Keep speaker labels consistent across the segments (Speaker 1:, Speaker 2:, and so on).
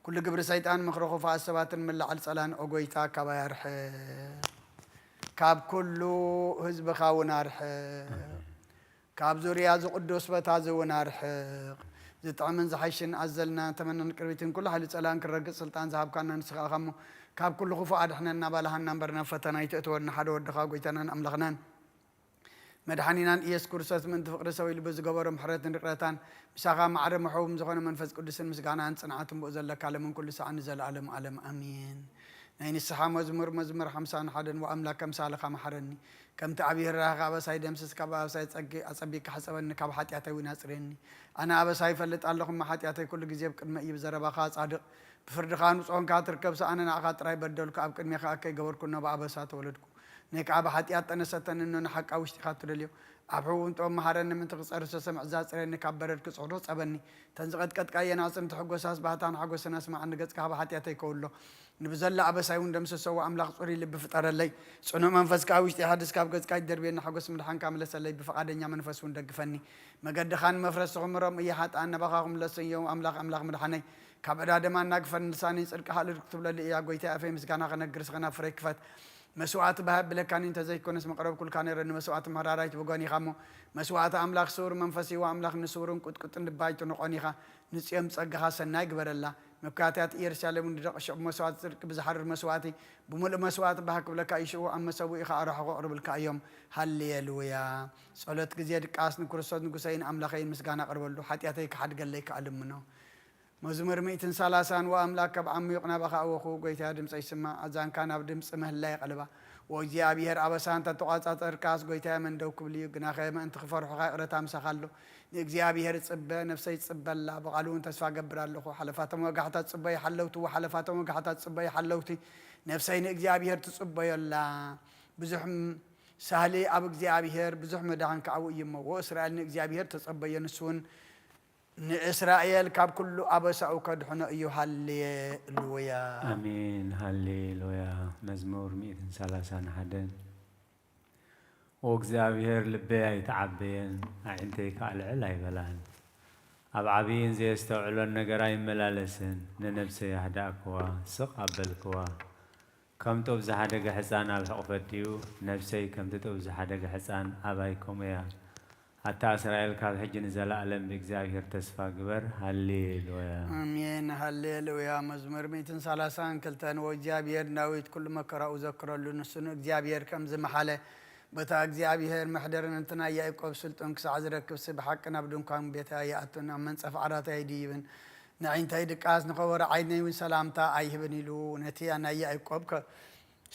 Speaker 1: كل جبر سيطان مخرخو فاسبات من لعل صلان أقويتا كبايرح كاب كله حزب خاونارح كاب زوريا زو قدوس بتازو نارح زطعمن زحيشن أزلنا تمنى كربيتين كل حال صلان كرقص سلطان ذهب كان نسخ خمو كاب كله خفاء احنا نبالها نمبرنا فتنا يتأتورنا حد ودخا قويتنا أملغنان مدحنينان إيس كورسات من تفقر سوي لبز جبر محرات نقرتان مساقا معرم محوم زخون منفذ قدس مسقانا عن صنعاتهم بأزل لك على من كل ساعة نزل علم علم أمين نين السحام مزمر حمسان حدن وأملاك كم سالخ محرني كم تعبير راغا بسايد امسس كبا بسايد أصبيك حسبني كب حتياتي وناسرني أنا أبساي فلت اللهم حتياتي كل جزيب كلمة يبزربا خاص عدق بفرد خانوس أون كاتر كبس أنا نعقات راي بدل كأب كلمة خاكي جور كنا بأبسات ولدكم نيك أبا حتيات أنا ستن إنه نحق أوش تخاطر اليوم أبحو أنت أم حرنا من تقص أرسل سمع زاز رأي كبرت كسعروس أبني تنزقت كت كاي ناس تحقق ساس بهتان حقق سناس مع نجت كهبا حتياتي كله نبزل أبا سايون دمس سوا أملاق صوري اللي بفتر اللي سنو منفس كاوش تحدث كاب جت كاي دربين حقق سمع الحين كامل سلي بفقادني منفس وندق فني ما قد خان مفرس عمرهم إيحات أنا بخاهم لسن يوم أملاق مدحني كابد هذا ما نقفن لساني سلك حال الكتب اللي يا قويتها في مسكنا خنا جرس خنا فريك فات مسوعات بهب لك كان انت زي كونس مقرب كل كان يرن مسوعات مرارايت بغاني خمو مسوعات املاخ سور منفسي واملاخ نسورن قد نبايت نقوني خا نصيم صغها سناي غبر الله مكاتات يرسالم ندق شب مسوعات صدق بزحر مسوعاتي بمل مسوعات بهك لك ايشو ام مسوي خا اروح اقرب لك يوم هللويا صلاه غزيد قاس نكرسوت نكسين املاخين مسغانا قربلو حتياتي كحد قال لك علمنا مزمر ميتن سلاسان وأملاك بعميقنا بخا وخو قيتها دمس يسمع أذان كان بدمس مهلا يقلبا وجي أبيهر أبسان تتقاطع تركاس قيتها من دوك بلي جنا خيمة أنت خفر حقائق تامس خلو نجي أبيهر تصب نفسي تصب لا بقالون تسفى قبر له حلفاتهم وقعت تصب يحلوتي وحلفاتهم وقعت تصب يحلوتي نفسي نجي أبيهر تصب يلا بزحم سهلي أبو جي أبيهر بزحم دعان كعو يمو وإسرائيل نجي أبيهر تصب ينسون إسرائيل كاب كله أبسا وكدحنا أيها هاللويا
Speaker 2: آمين هاللويا مزمور 130 حدن وإግዚአብሔር ልቤ አይተዓበየን አዕንተይካ አልዕል አይበላን ኣብ ዓብይን ዘየስተውዕሎን ነገር ኣይመላለስን ንነብሰይ ያህዳእክዋ ስቕ ኣበልክዋ ከም ጦብ ዝሓደገ ሕፃን ኣብ ሕቑፈትዩ ነብሰይ ከም ጦብ ዝሓደገ ሕፃን ኣባይኮም እያ حتى إسرائيل كان حجن زلالم بإግዚአብሔር تسفى قبر هاللويا
Speaker 1: آمين هاللويا مزمر ميتن سلاسان كلتن وإግዚአብሔር ناويت كل مكرا وذكر لنسنو إግዚአብሔር كم زمحالة بتا إግዚአብሔር محضرن انتنا يأيقوب سلطن كسعزرك كبس بحقنا بدون كان بيتا يأتنا من صفعرات أيديبن نعين تايد قاس نخور عيني وسلامتا أيهبن له نتي أنا يأيقوب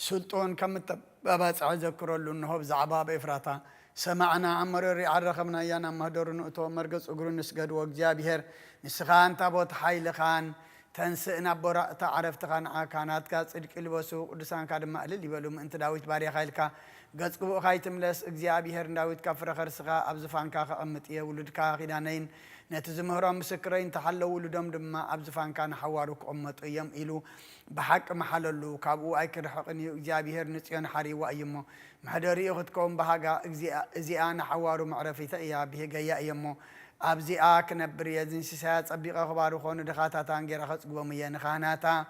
Speaker 1: سلطن كم تبابات عذكر لنهو بزعباب إفراتا سمعنا عمرري عرخمنا يانا مهدر نؤتو مرقص أقرون نسجد وإግዚአብሔር نسخان تابوت حيل خان تنسئنا براء تعرفت خان عاكانات كات صدق البسو قدسان كاد مقلل يبلوم انت داويت باري خايلكا قص قبو خايتم لس إግዚአብሔር داويت كفر خرسخا أبزفان كاخ أمتيه ولد كاخدانين نتزمهرا مسكرين تحلو ولدهم دما أبزفان كان حواروك أمت أيام إلو بحق محللو كابو أيكر حقني إግዚአብሔር نسيان حري وأيمو محدري أخذكم بحاجة إزيانا حوارو معرفي تأيا بهجا يأيمو أبزيا كنبري زين سياسات أبيق أخبارو خون دخاتها تانجر أخذ قومية نخاناتا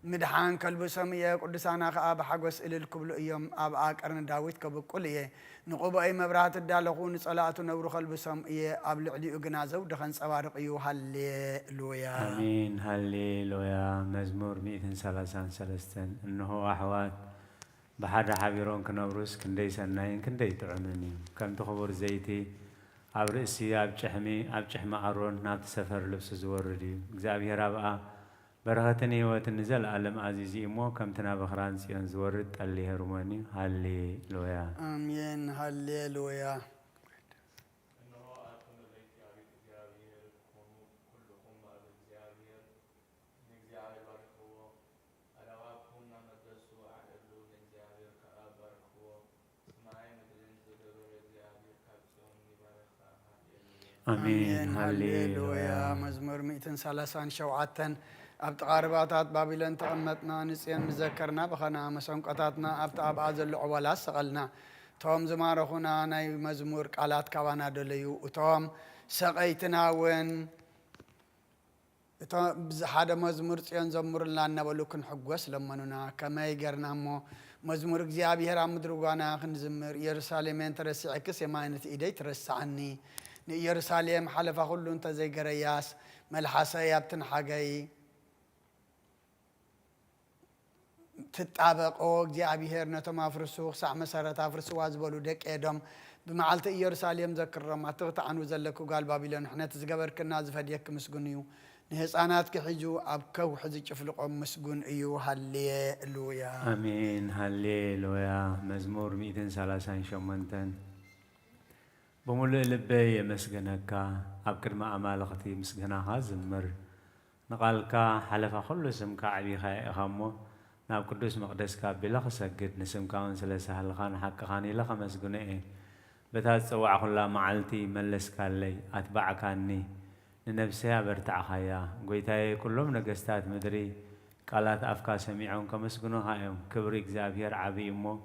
Speaker 1: مدحان كلب سمية قدسانا خاب حقوس إلى الكبل يوم أب أكرن داويت كبكلية نقوب أي مبرات الدالخون صلاة نور خلب سمية أبل علي أجنازة ودخن سوارق يو هاللويا
Speaker 2: آمين هاللويا مزمور 133 إنه أحوات بحر حبيرون كنبروس كندي سناين كندي تعمني كم تخبر زيتي أبرئسي أبجحمي أرون نابت سفر لبس زوردي إግዚአብሔር أبقى برهتني وتنزل علم عزيزي مو كم تنا بخران سيان زورد اللي هرماني هاللويا
Speaker 1: آمين هاللويا
Speaker 2: آمين
Speaker 1: هاللويا مزمور 130 شوعتن أبتقارباتات بابلون تقمتنا نسيان مذكرنا بخنا مسنقطاتنا أبتقاب عزل عوالا سقلنا توم زمارخونا ناي مزمور قالات كوانا دليو وتوم سقيتنا وين هذا مزمور صيان زمور لنا بلوكن حقوس لمننا كما يجرنا مو مزمور እግዚአብሔር አምድርጓና ክንዝምር ኢየሩሳሌምን ተረሲዕክስ የማይነት ኢደይ ተረሳعني ኢየሩሳሌም ሓለፋ ሁሉ እንተ ዘይገረያስ መልሓሰ ያብትን ሓገይ ትጣበቆ እግዚአብሔር ነቶም አፍርሱ ሳዕ መሰረት አፍርሱ ዋዝበሉ ደቅ ኤዶም بمعلت ኢየሩሳሌም ዘክረም አትኽታዕኑ ዘለኩ ጋል ባቢሎን ሕነት ዝገበርክና ዝፈድየክ ምስጉን እዩ ንህፃናት ክሕጁ ኣብ ከውሕ ዝጭፍልቆም ምስጉን እዩ ሃሌሉያ
Speaker 2: አሜን ሃሌሉያ መዝሙር 138 بملء لبي يمسجنك أبكر ما أمالختي مسجنها زمر نقالك حلف كل سمك عبيخ خمو ناب قدوس مقدسك بلا سجد نسمك ونسلسه الخان حق خاني لخ مسجنه بتات سوى كل معلتي ملسك لي أتبعك عني لنفسها برتع خيا قويتاي كلهم نجستات مدري قالت أفكار سميعهم كمسجنها يوم كبرك زابير عبي أمه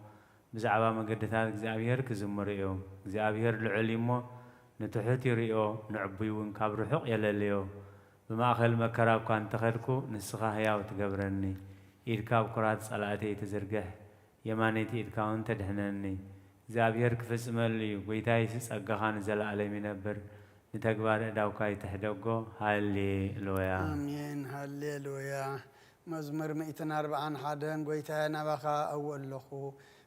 Speaker 2: بزعبا مقدتات እግዚአብሔር ክዝምርዮ እግዚአብሔር ልዕሊሞ ንትሕት ይርዮ ንዕቡይውን ካብ ርሑቕ የለልዮ ብማእኸል መከራብ ኳ እንተኸድኩ ንስኻ ህያው ትገብረኒ ኢድካ ብኩራት ጸላእተይ ትዝርግሕ የማነይቲ ኢድካ እውን ተድሕነኒ እግዚአብሔር ክፍጽመሉ እዩ ጐይታይ ዝጸጋኻ ንዘለኣለም ይነብር ንተግባር እዳውካ ይትሕደጎ ሃሌሉያ
Speaker 1: አሜን ሃሌሉያ መዝሙር 141 ጐይታዬ ናባኻ ኣውዕለኹ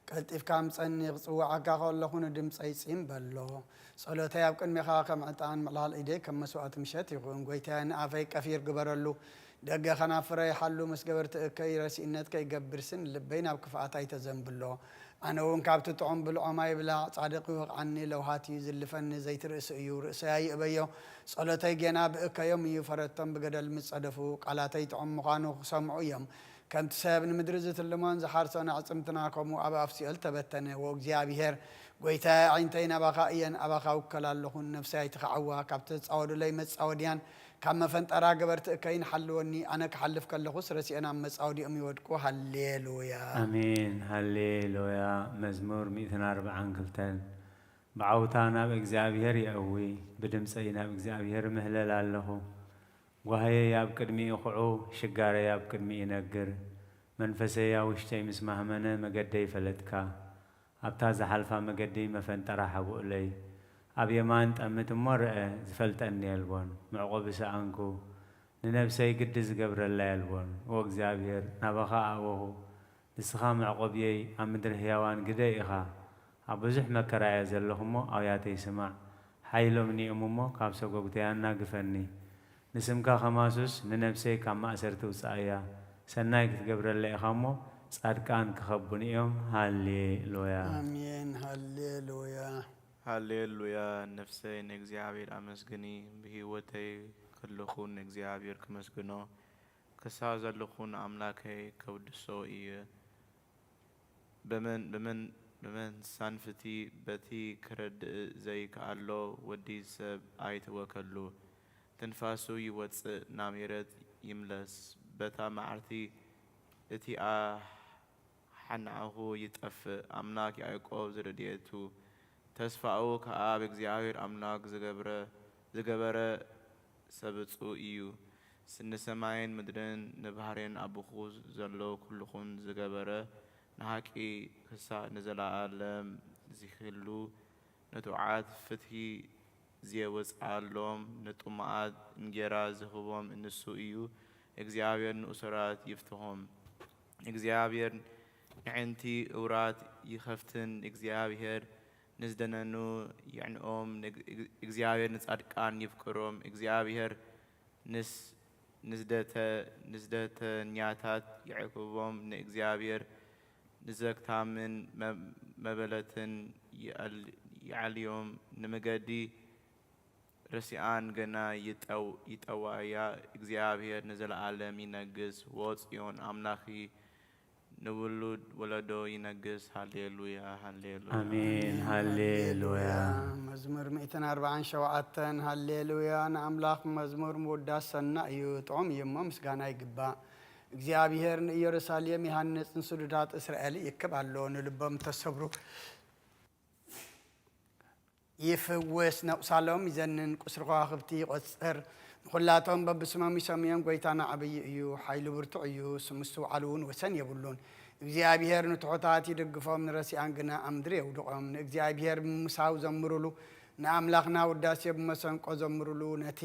Speaker 1: قلتف كام صني صوعك خلخون دمصي صيم بلو صلوتي اب قدميخ كم عطان ملال ايدي كم مسوات مشت يكون غويتان افاي كفير غبرلو دغ خنافره يحلو مسغبرت كاي رسينت كاي غبرسن لبين اب كفاتاي تزنبلو انا وون كابت طعم بالعماي بلا صادق عني لو هاتي زلفن زيت رئس يو رساي ابيو صلوتي جنا بكيوم يفرتم بغدل مصدفو قالاتي طعم مخانو سمعوا يم كم تسابن مدرزة اللمان زحارسنا عصمتناكم وأبا أفسئل تبتنا وإግዚአብሔር قويتا عينتين أباخائيا أباخا وكلا لخون نفسي تخعوا كابتت أودو لي متصاوديان كما فانت أراقبرت كين حلوني أنا كحلف كاللخوس رسي أنا متصاودي أمي ودكو هالليلويا
Speaker 2: أمين هالليلويا مزمور 140 كلتين بعوتانا بإግዚአብሔር يقوي بدمسينا بإግዚአብሔር مهلل الله وهي ياب قدمي يخعو شقارة ياب قدمي ينقر منفسي يا وشتي مسمح منا مقدي فلتكا أبتاز حلفا مقدي مفنترا حبو لي أب يمان تأمت مرأة زفلت أني البون معقوب سأنكو لنفسي قدس قبر الله البون وإግዚአብሔር نبخا أوهو لسخا معقوب يي أمدر هيوان قديخا أبوزح مكرا يزلهمو أو ياتي سمع حيلو مني أمومو كابسو قوتيان ناقفني نسمك خماسوس ننفسي كما أسرتو سايا سنايك تقبر اللي خمو صادقان كخبوني يوم هالليلويا
Speaker 1: آمين هالليلويا
Speaker 3: هالليلويا نفسي نእግዚአብሔር أمسكني بهيوتي كلخون نግዚአብሔር كمسكنو كسا زلخون أملاكي كودسو إيه بمن سانفتي بتي كرد زي كالو ودي سب آيت وكلو تنفاسو يوص ناميرت يملس بتا معرتي اتي حنعه يتقف املاك يعقوب زرديتو تسفاو كآب እግዚአብሔር املاك زغبره سبصو ايو سن سماين مدرن نبحرين ابخو زلو كلخون زغبره نحقي كسا نزل عالم زيخلو نتوعات فتحي زيوز عالم نتومعات انجرا زهوهم النسو ايو እግዚአብሔር نؤسرات يفتهم እግዚአብሔር نعنتي اورات يخفتن እግዚአብሔር نزدننو يعنኦም እግዚአብሔር نصادقان يفكرهم እግዚአብሔር نزدت نياتات يعقوبهم እግዚአብሔር نزكتامن مبلتن يعليهم نمجدي رسيان جنا يتوايا እግዚአብሔር نزلعالم ينجس وصيون أملاخي نولد ولدو ينجس هاليلويا هاليلويا
Speaker 2: آمين هاليلويا
Speaker 1: مزمور 140 شوعتن هاليلويا نأملاخ مزمور موداس سنة يطعم يمم مسغانا يقبا እግዚአብሔር ኢየሩሳሌም ይሃንጽን ሱዱዳት እስራኤል ይከባለውን ልበም ተሰብሩ يفوس نقصالهم يزنن قصر خاخبتي قصر خلاتهم ببسمهم يسميهم قويتانا عبي إيو حيلو برتو إيو سمستو علون وسن يبولون እግዚአብሔር ንትሑታት ይድግፎም ንረሲኣን ግና ኣምድሪ የውድቖም ንእግዚአብሔር ብምሳው ዘምሩሉ ንኣምላኽና ውዳሴ ብመሰንቆ ዘምሩሉ ነቲ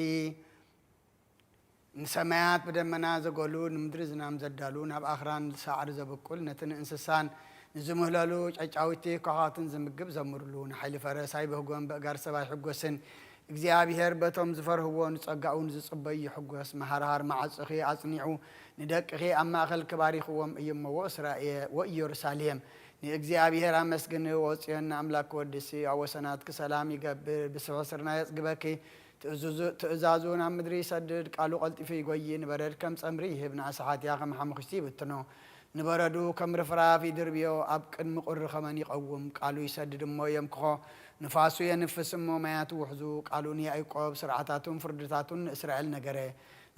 Speaker 1: ንሰማያት ብደመና ዘጎሉ ንምድሪ ዝናም ዘዳሉ ናብ ኣኽራን ሳዕሪ ዘብቁል ነቲ ንእንስሳን ንዝምህለሉ ጨጫዊቲ ኮኻትን ዝምግብ ዘምሩሉ ንሓይሊ ፈረሳይ በህጎን በእጋር ሰባይ ሕጎስን እግዚአብሔር በቶም ዝፈርህዎን ጸጋኡን ዝጽበይ ሕጎስ መሃርሃር ማዕጽኺ አጽኒዑ ንደቅኺ ኣብ ማእኸል ክባሪኽዎም እየመዎ እስራኤል ወኢየሩሳሌም ንእግዚአብሔር አመስግን ወጽዮን አምላክ ወድሲ አወሰናት ሰላም ይገብር ብስዕስርና የጽግበኪ ትእዛዙን ኣብ ምድሪ ይሰድድ ቃሉ ቀልጢፉ ይጎይ ንበረድ ከም ጸምሪ ይህብ ንኣስሓት ያ ከም ሓሙኽስቲ ይብትኖ ንበረዱ ከም ርፍራፍ ይድርብዮ ኣብ ቅድሚ ቁሪ ኸመን ይቐውም ቃሉ ይሰድድ እሞ የምክኾ ንፋሱ የንፍስ እሞ ማያቱ ውሕዙ ቃሉን ያዕቆብ ስርዓታቱን ፍርድታቱን ንእስራኤል ነገረ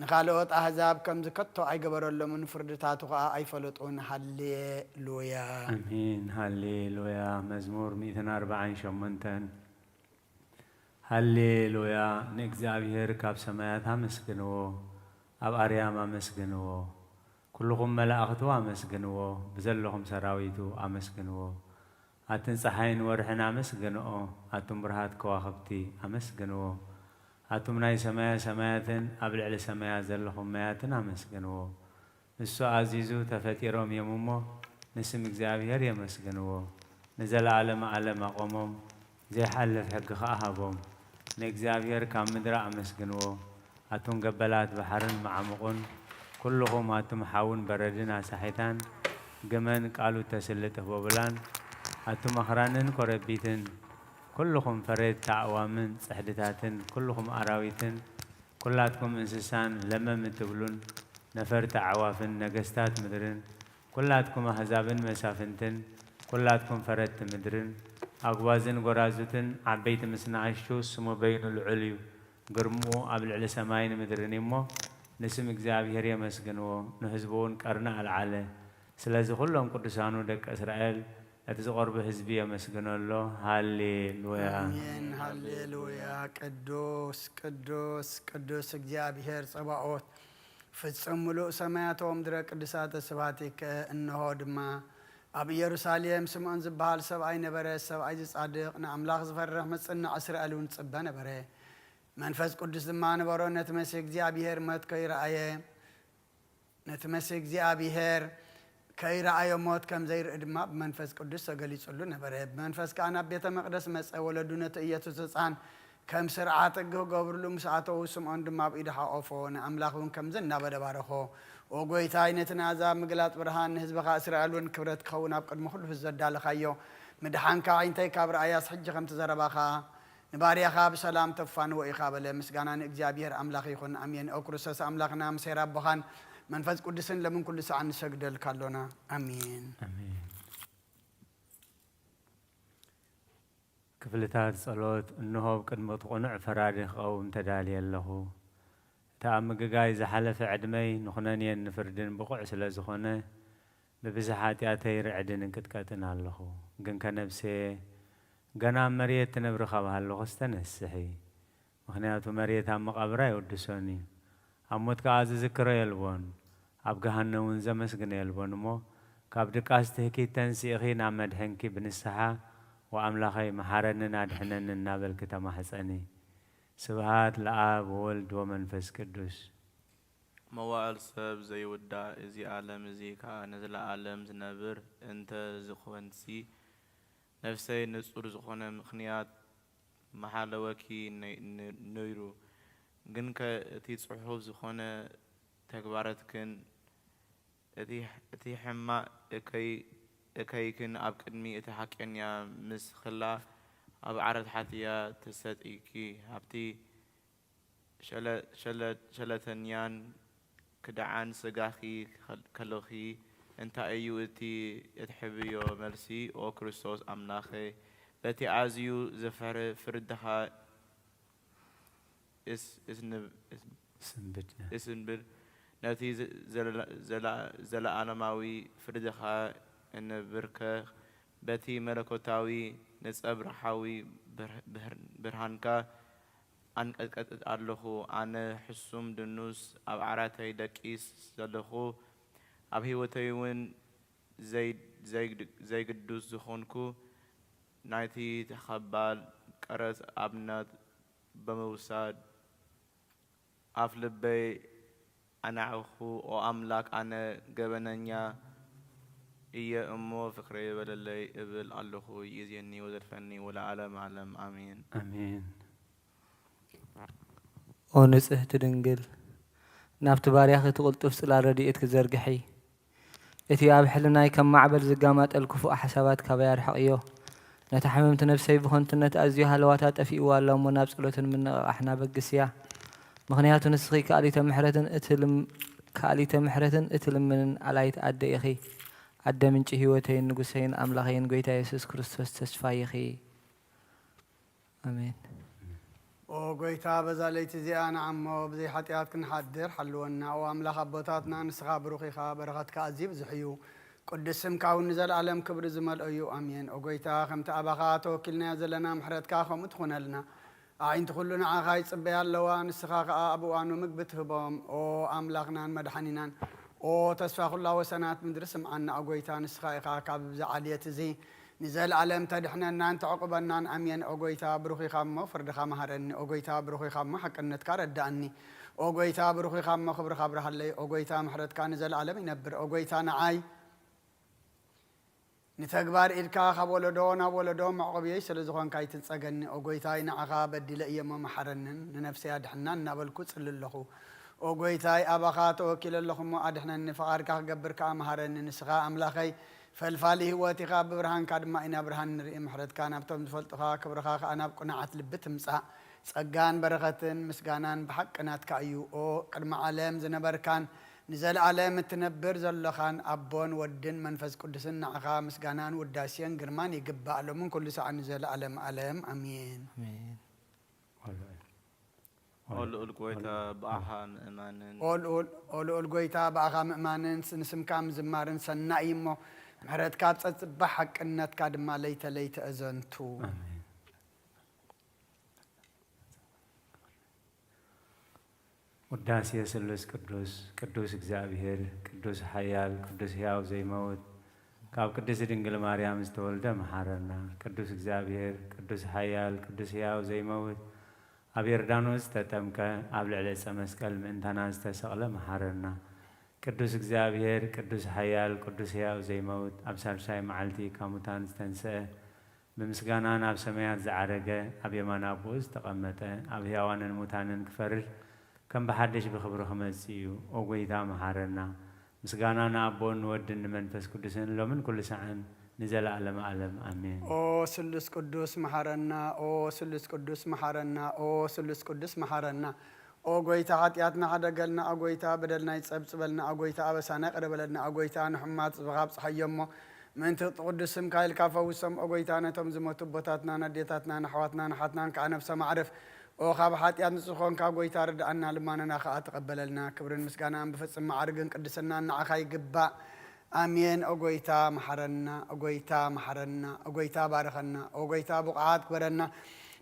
Speaker 1: ንኻልኦት ኣሕዛብ ከምዚ ከቶ ኣይገበረሎምን ፍርድታቱ ከዓ ኣይፈለጡን ሃሌሉያ
Speaker 2: አሜን ሃሌሉያ መዝሙር 148 ሃሌሉያ ንእግዚአብሔር ካብ ሰማያት አመስግንዎ ኣብ ኣርያም አመስግንዎ ኩልኹም መላእኽቱ አመስግንዎ ብዘለኹም ሰራዊቱ አመስግንዎ ኣትን ፀሓይን ወርሕን አመስግንኦ ኣቱም ብርሃት ከዋኽብቲ አመስግንዎ ኣቱም ናይ ሰማያትን ኣብ ልዕሊ ሰማያት ዘለኹም ማያትን አመስግንዎ ንሱ ኣዚዙ ተፈጢሮም እዮም እሞ ንስም እግዚአብሔር የመስግንዎ ንዘለዓለም ዓለም ኣቆሞም ዘይሓልፍ ሕጊ ከዓ ሃቦም ንእግዚአብሔር ካብ ምድሪ አመስግንዎ ኣቱም ገበላት ባሕርን መዓሙቑን ኩልኹም ኣቱም ሓውን በረድን ኣሳሒታን ግመን ቃሉ ተስልጥ ቦብላን ኣቱም ኣኽራንን ኮረቢትን ኩልኹም ፈሬት ኣዕዋምን ጽሕድታትን ኩልኹም ኣራዊትን ኩላትኩም እንስሳን ለመም እትብሉን ነፈርቲ ኣዕዋፍን ነገስታት ምድርን ኩላትኩም ኣሕዛብን መሳፍንትን ኩላትኩም ፈረቲ ምድርን ኣግዋዝን ጎራዙትን ዓበይቲ ምስ ንኣሽቱ ስሙ በይኑ ልዑል እዩ ግርምኡ ኣብ ልዕሊ ሰማይን ምድርን እሞ ንስም እግዚአብሔር የመስግንዎ ንህዝቡ እውን ቀርና ኣልዓለ ስለዚ ኩሎም ቅዱሳኑ ደቂ እስራኤል እቲ ዝቆርቡ ህዝቢ የመስግነሎ ሃሌሉያ
Speaker 1: አሜን ሃሌሉያ ቅዱስ ቅዱስ ቅዱስ እግዚአብሔር ጸባኦት ፍጹም ሙሉእ ሰማያቶም ድረ ቅዱሳተ ስብሐቲከ እነሆ ድማ ኣብ ኢየሩሳሌም ስምዖን ዝበሃል ሰብኣይ ነበረ ሰብኣይ ዝጻድቕ ንኣምላኽ ዝፈርህ መጽናዕ እስራኤል እውን ጽበ ነበረ መንፈስ ቅዱስ ድማ ነበሮ ነቲ መሲሕ እግዚአብሔር ሞት ከይረአየ ነቲ መሲሕ እግዚአብሔር ከይረአየ ሞት ከም ዘይርኢ ድማ ብመንፈስ ቅዱስ ተገሊጹሉ ነበረ ብመንፈስ ከዓ ናብ ቤተ መቅደስ መጸ ወለዱ ነቲ ኢየሱስ ህፃን ከም ስርዓት ሕጊ ገብርሉ ምስ ኣተዉ ስምዖን ድማ ብኢዱ ሓቆፎ ንኣምላኽ እውን ከምዚ እናበደባረኾ ኦ ጐይታይ ነቲ ንኣሕዛብ ምግላፅ ብርሃን ንህዝብኻ እስራኤል እውን ክብረት ክኸውን ኣብ ቅድሚ ኩሉ ህዝቢ ዘዳለኻዮ ምድሓንካ ዓይንተይ ካብ ረኣያስ ሕጂ ከምቲ ዘረባኻ ንባርያኻ ብሰላም ተፋንዎ ኢኻ በለ ምስጋና ንእግዚአብሔር ኣምላኽ ይኹን ኣሜን ኦ ክርስቶስ ኣምላኽና ምሴራ ኣቦኻን መንፈስ ቅዱስን ለምን ኩሉ ሰዓት እንሰግደል ካሎና አሜን
Speaker 2: አሜን ክፍልታት ጸሎት እንሆ ቅድሚ ቁኑዕ ፈራዲ ክቐውም ተዳልየ ኣለኹ እታ ኣብ ምግጋይ ዝሓለፈ ዕድመይ ንኹነንየን ንፍርድን ብቑዕ ስለ ዝኾነ ብብዙሕ ኃጢአተይ ርዕድን እንቅጥቀጥን ኣለኹ ግን ከነብሴ ገና መሬት ትነብሪ ካብሃለኹ ዝተነስሒ ምክንያቱ መሬት ኣብ መቓብራ ይወድሶኒ ኣብ ሞት ከዓ ዝዝክሮ የልቦን ኣብ ገሃነም እውን ዘመስግነ የልቦን እሞ ካብ ድቃስ ትህኪት ተንሲእኺ ናብ መድሕንኪ ብንስሓ ወኣምላኸይ መሓረንን ኣድሕነንን እናበልኪ ተማሕፀኒ ስብሃት ለኣብ ወወልድ ወመንፈስ ቅዱስ
Speaker 3: መዋዕል ሰብ ዘይውዳእ እዚ ዓለም እዚ ከዓ ንዝለዓለም ዝነብር እንተ ዝኾንሲ ነፍሰይ ንጹር ዝኾነ ምኽንያት መሓለወኪ ነይሩ ግን እቲ ጽሑፍ ዝኾነ ተግባራትክን እቲ ሕማቅ እከይክን ኣብ ቅድሚ እቲ ሓቀኛ ምስ ክላ ኣብ ዓረት ሓትያ ተሰጢኪ ኣብቲ ሸለተኛን ክድዓን ስጋኺ ከለኺ እንታይ እዩ እቲ እትሕብዮ መልሲ ኦ ክርስቶስ ኣምላኸ በቲ ኣዝዩ ፍርድኻ እስንብድ ነቲ ዘለዓለማዊ ፍርድኻ እንብርከ በቲ መለኮታዊ ነጸብራሓዊ ብርሃንካ أنقطع الله أنا حسوم دنوس أب عراتي دكيس زلخو أب هيوتيون زي قدوس زخونكو نايتي تخبال قرز أبنات بموساد أفلبي أنا أخو أو أملاك أنا جبنانيا إيا أمو فكري بللي إبل الله يزيني وزرفني ولا علم آمين
Speaker 2: آمين
Speaker 4: ونسه تدنقل نافت بارياخي تقلطف سلا رديئت كزرقحي اتي اب حلناي كم معبل زقامات الكفو حسابات كبير حقيو نتحممت نفسي بخنتنت ازيها لواتات افيوا لو مناب صلوتن من احنا بقسيا مغنيات نسخي كاليت محرتن اتلم من عليت ادي اخي عد من هيوتين نقسين املاخين قويتا يسوس كريستوس تسفايخي امين
Speaker 1: وقويتا بزاليت زي أنا عمو بزي حتيات كنحدر حلونا وأملاخ أبوتاتنا نسخا بروخيخا برغت كأزيب زحيو قدسم كاون نزل عالم كبر زمال أيو أمين وقويتا خمت أباخات وكلنا يزلنا محرت كاخو مدخونا لنا عين تخلونا عاقاي صبيا اللوان نسخا أبو آنو مقبتهبهم أو أملاخنا مدحنينا أو تسفاق الله وسنات مدرس معنا أقويتا نسخا إخا كاب زعالية زي نزل علم تدحنا نان تعقبنا أمين أقويتا بروخي خامة فرد خامة هرني أقويتا بروخي خامة حق النتكار الدعني أقويتا بروخي خامة خبر حلي أقويتا محرد كان نزل علم ينبر أقويتا نعاي نتكبر إلكا خبولدون معقبي سلزخان كاي تنسجن أقويتا نعقا بدي لأيام محرنن نفسي أدحنا نابلكوت للخو أقويتا أباخات وكل اللخم أدحنا النفقار كجبر كامهرن نسخا أملاخي فالفالي هو تقاب برهان كادما إنا برهان نرئي محرد كان بتم تفلتخا كبرخا أنا بقناعت لبتم سقان برغتن مسقانان بحق نات كأيو أو قدم عالم زنبر كان نزل عالم تنبر زلخان أبون ودن منفذ قدسن نعخا مسقانان وداسيان قرمان يقبع له من كل ساعة نزل عالم أمين
Speaker 4: امين
Speaker 3: أول قويتا بأخا مؤمنين
Speaker 1: أول قويتا بأخا مؤمنين نسم كام زمارن سنائمو محرد كاب تصبح حق النت كاد ما ليت أزنتو
Speaker 2: آمين وداس يسلس قدوس እግዚአብሔር ቅዱስ ኃያል ቅዱስ ሕያው ዘይመውት ካብ ቅድስት ድንግል ማርያም ዝተወልደ መሐረና ቅዱስ እግዚአብሔር ቅዱስ ኃያል ቅዱስ ሕያው ዘይመውት ኣብ ዮርዳኖስ ተጠምቀ ኣብ ልዕሊ ዕፀ መስቀል ምእንታና ዝተሰቕለ መሐረና ቅዱስ እግዚአብሔር ቅዱስ ኃያል ቅዱስ ሕያው ዘይመውት ኣብ ሳልሳይ መዓልቲ ካብ ሙታን ዝተንስአ ብምስጋና ናብ ሰማያት ዝዓረገ ኣብ የማነ ኣቦኡ ዝተቐመጠ ኣብ ሕያዋንን ሙታንን ክፈርድ كم بحدش بخبره خمسيو أو قيدا محارنا مسجانا نابون ودن منفس قدسين لو من كل ساعة نزل علم آمين
Speaker 1: أو سلس قدوس محارنا أو سلس قدوس محارنا أو سلس قدوس محارنا أو قيتا عطياتنا حدا قلنا أو قيتا بدلنا يتصبلنا أو قيتا أبسانا قربلنا أو قيتا نحمات بغاب صحيمو من تقدسم كايل كافوسم أو قيتا نتم زموت بوتاتنا نديتاتنا نحواتنا نحاتنا كعنفس معرف أو خابحات يا نسخون كابوي تارد أننا لما نخاء تقبلنا كبرن مسكانا بفصل معرقن قدسنا نعخاي قبا آمين أقويتا محرنا أقويتا بارخنا أقويتا بقعات كبرنا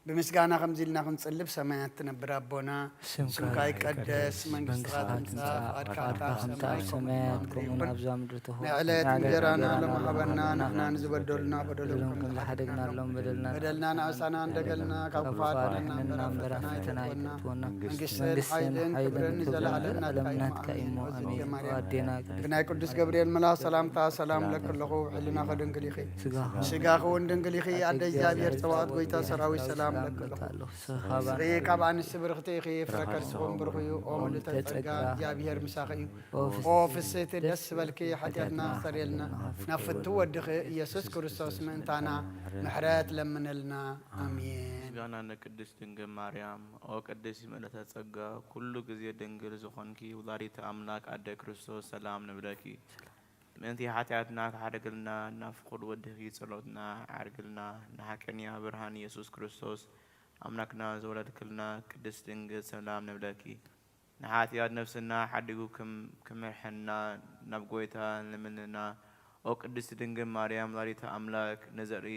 Speaker 1: بمسكانا خمزيلنا خنصلب سمايات تنبر ربنا سمكاي قدس من قصراتنا أركاتا
Speaker 4: سمايات كمون أبزام درته
Speaker 1: نعلت مجرانا لما حبنا نحن نزبدلنا
Speaker 4: بدلهم كل حدقنا لهم
Speaker 1: بدلنا نعسانا ندقلنا كفارنا
Speaker 4: برفتنا يكتونا
Speaker 1: منقسل حيلين كبرن نزل علينا
Speaker 4: لمنات كإمو أمين وادينا
Speaker 1: بناي قدس جبريل ملا سلام لك اللخو حلنا خدن قليخي سقاخو وندن قليخي عدي جابير سواد قويتا سراوي السلام سري كابان السبرختي خي فكر سكون برخيو أو لتتجا جابير مساقي أو في السيت دس بالكي حتياتنا سريلنا نفتو ودخي يسوس كريستوس من تانا محرات لمن لنا آمين
Speaker 3: ጋና ነቅድስ ድንግል ማርያም ኦ ቅድስ መለተ ጸጋ ኩሉ ጊዜ ድንግል ዝኾንኪ ወላዲተ አምላክ አደ ክርስቶስ ሰላም ንብለኪ ምንቲ ኃጢአትና ከሐደግልና ናፍቆድ ወድኺ ጸሎትና አርግልና ናሐቀንያ ብርሃን ኢየሱስ ክርስቶስ አምላክና ዘወለድክልና ቅድስ ድንግል ሰላም ንብለኪ ናኃጢአት ነፍስና ሐዲጉ ክምርሕና ናብ ጐይታ ንምንና ኦ ቅድስት ድንግል ማርያም ወላዲተ አምላክ ነዘርኢ